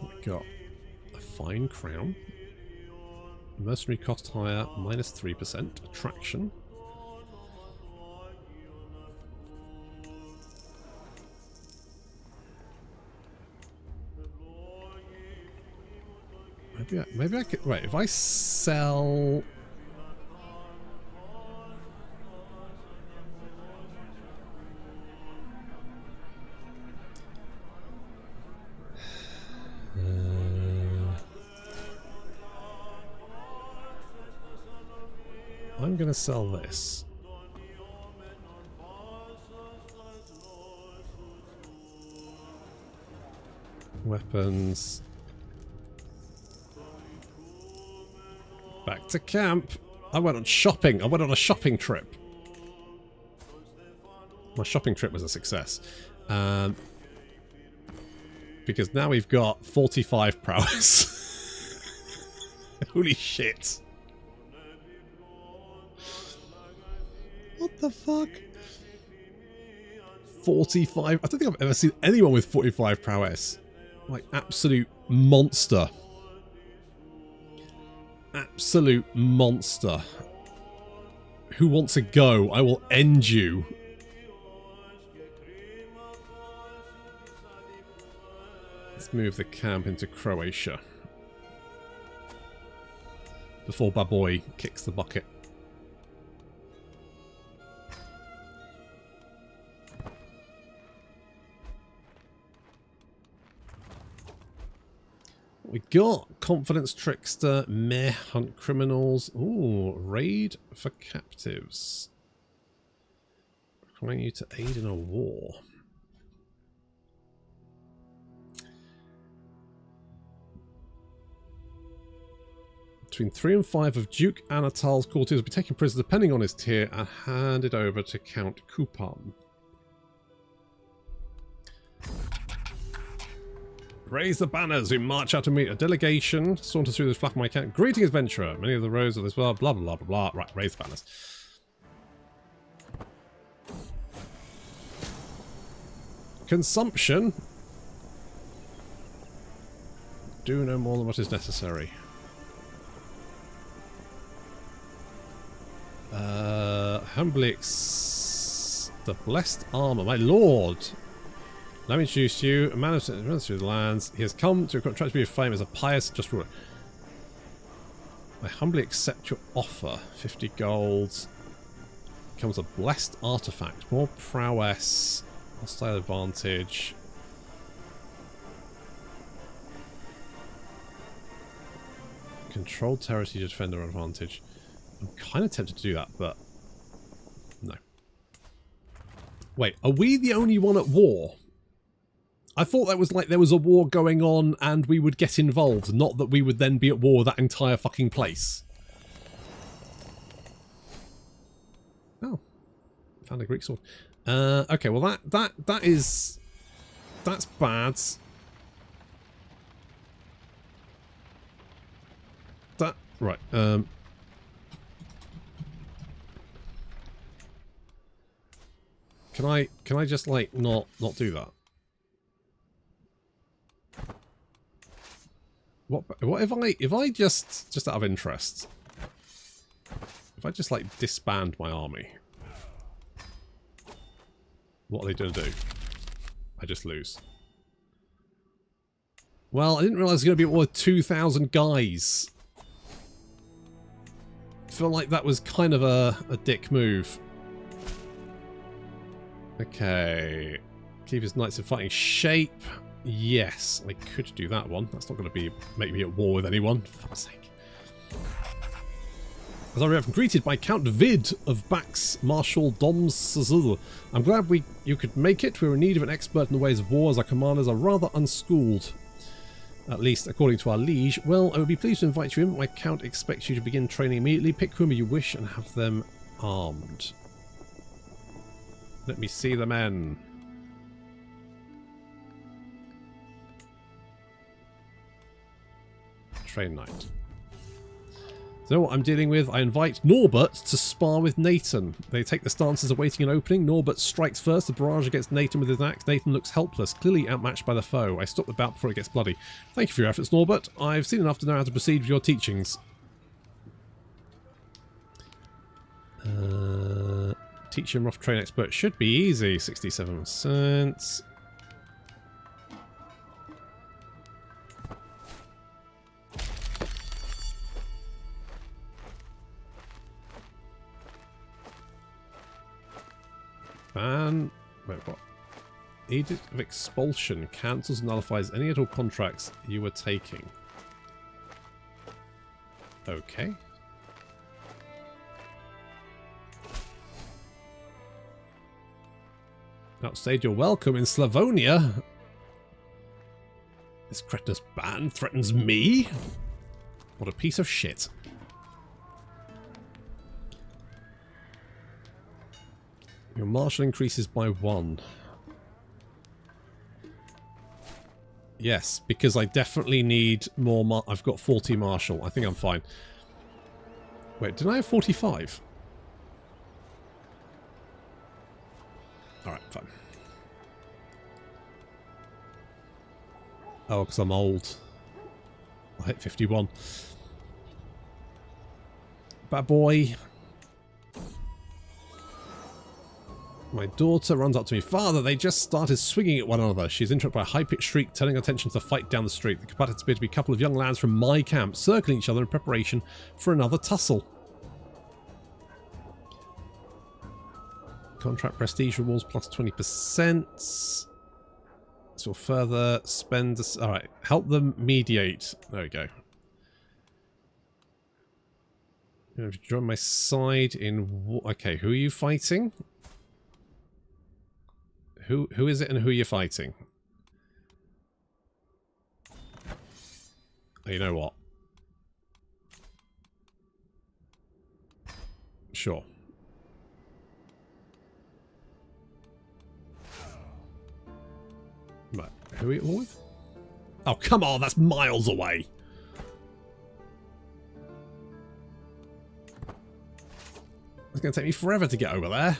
We got a fine crown. Mercenary cost higher, minus 3%. Attraction. Maybe I could... Wait, if I sell... I'm going to sell this. Weapons. Back to camp. I went on shopping. I went on a shopping trip. My shopping trip was a success. Because now we've got 45 prowess. Holy shit. What the fuck? 45. I don't think I've ever seen anyone with 45 prowess. Like, absolute monster. Absolute monster. Who wants to go? I will end you. Let's move the camp into Croatia. Before Baboy kicks the bucket. We got Confidence Trickster, Meh, Hunt Criminals. Ooh, Raid for Captives. Requiring you to aid in a war. Between 3 and 5 of Duke Anatal's courtiers will be taken prisoner depending on his tier and handed over to Count Kupan. Raise the banners, we march out to meet a delegation, saunter through this flap of my camp. Greetings, adventurer. Many of the rows of this world, blah, blah, blah, blah, blah. Right, raise the banners. Consumption. Do no more than what is necessary. Humbly the blessed armor, my lord. Let me introduce you, a man of through the lands. He has come to try to be fame as a pious just ruler. I humbly accept your offer. 50 gold. Becomes a blessed artifact. More prowess. Hostile advantage. Controlled territory to defender advantage. I'm kind of tempted to do that, but no. Wait, are we the only one at war? I thought that was like there was a war going on and we would get involved, not that we would then be at war with that entire fucking place. Oh. Found a Greek sword. Okay, well that's bad. That right, Can I just like not do that? What if I just out of interest, if I just like disband my army, what are they gonna do? I just lose. Well, I didn't realize it was gonna be worth 2,000 guys. I feel like that was kind of a dick move. Okay, keep his knights in fighting shape. Yes, I could do that one. That's not going to make me at war with anyone. For fuck's sake. As I have greeted by Count Vid of Bax, Marshal Doms. I'm glad you could make it. We're in need of an expert in the ways of war, as our commanders are rather unschooled. At least, according to our liege. Well, I would be pleased to invite you in, but my Count expects you to begin training immediately. Pick whom you wish and have them armed. Let me see the men. Train knight. So what I'm dealing with, I invite Norbert to spar with Nathan. They take the stances awaiting an opening. Norbert strikes first, the barrage against Nathan with his axe. Nathan looks helpless, clearly outmatched by the foe. I stop the bout before it gets bloody. Thank you for your efforts, Norbert. I've seen enough to know how to proceed with your teachings. Teach him rough train expert should be easy. 67%. Ban. Wait, what? Edict of expulsion cancels and nullifies any and all contracts you were taking. Okay. Outside your welcome in Slavonia. This cretinous band threatens me? What a piece of shit. Your marshal increases by 1. Yes, because I definitely need more. I've got 40 marshal. I think I'm fine. Wait, did I have 45? Alright, fine. Oh, because I'm old. I hit 51. Bad boy. My daughter runs up to me. Father, they just started swinging at one another. She's interrupted by a high-pitched shriek, turning attention to the fight down the street. The combatants appear to be a couple of young lads from my camp, circling each other in preparation for another tussle. Contract prestige rewards plus 20%. So further spend... Alright, help them mediate. There we go. You have to join my side in... Okay, who are you fighting? Who is it and who are you fighting? Oh, you know what? Sure. Right, who are you all with? Oh, come on, that's miles away. It's going to take me forever to get over there.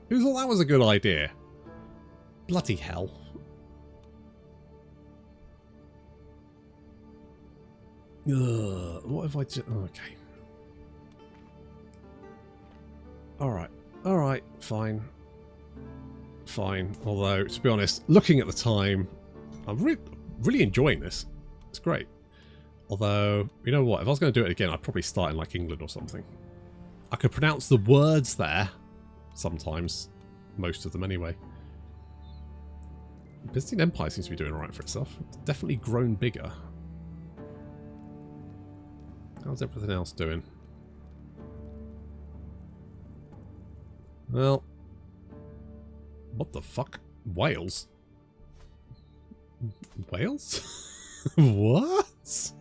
Who thought that was a good idea? Bloody hell. Ugh, what have I just... Oh, okay. Alright. Alright, fine. Fine. Although, to be honest, looking at the time, I'm really enjoying this. It's great. Although, you know what? If I was going to do it again, I'd probably start in, like, England or something. I could pronounce the words there. Sometimes. Most of them, anyway. Byzantine Empire seems to be doing alright for itself. It's definitely grown bigger. How's everything else doing? Well... What the fuck? Wales? Wales? What?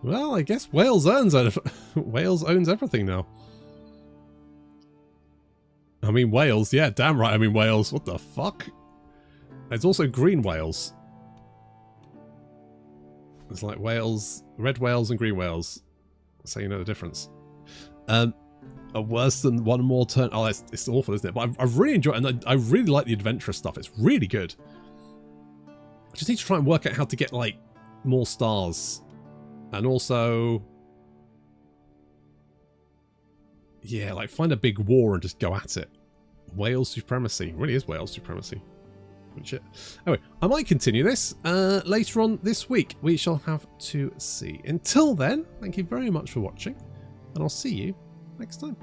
Well, I guess Wales owns everything now. I mean Wales, yeah, damn right I mean Wales. What the fuck? There's also green Wales. It's like Wales, red Wales and green Wales. So you know the difference. Worse than one more turn. Oh, it's awful, isn't it? But I've really enjoyed it, and I really like the adventurous stuff. It's really good. I just need to try and work out how to get, like, more stars. And also... Yeah, like, find a big war and just go at it. Wales supremacy. It really is Wales supremacy. Shit. Anyway, I might continue this later on this week. We shall have to see. Until then, thank you very much for watching, and I'll see you next time.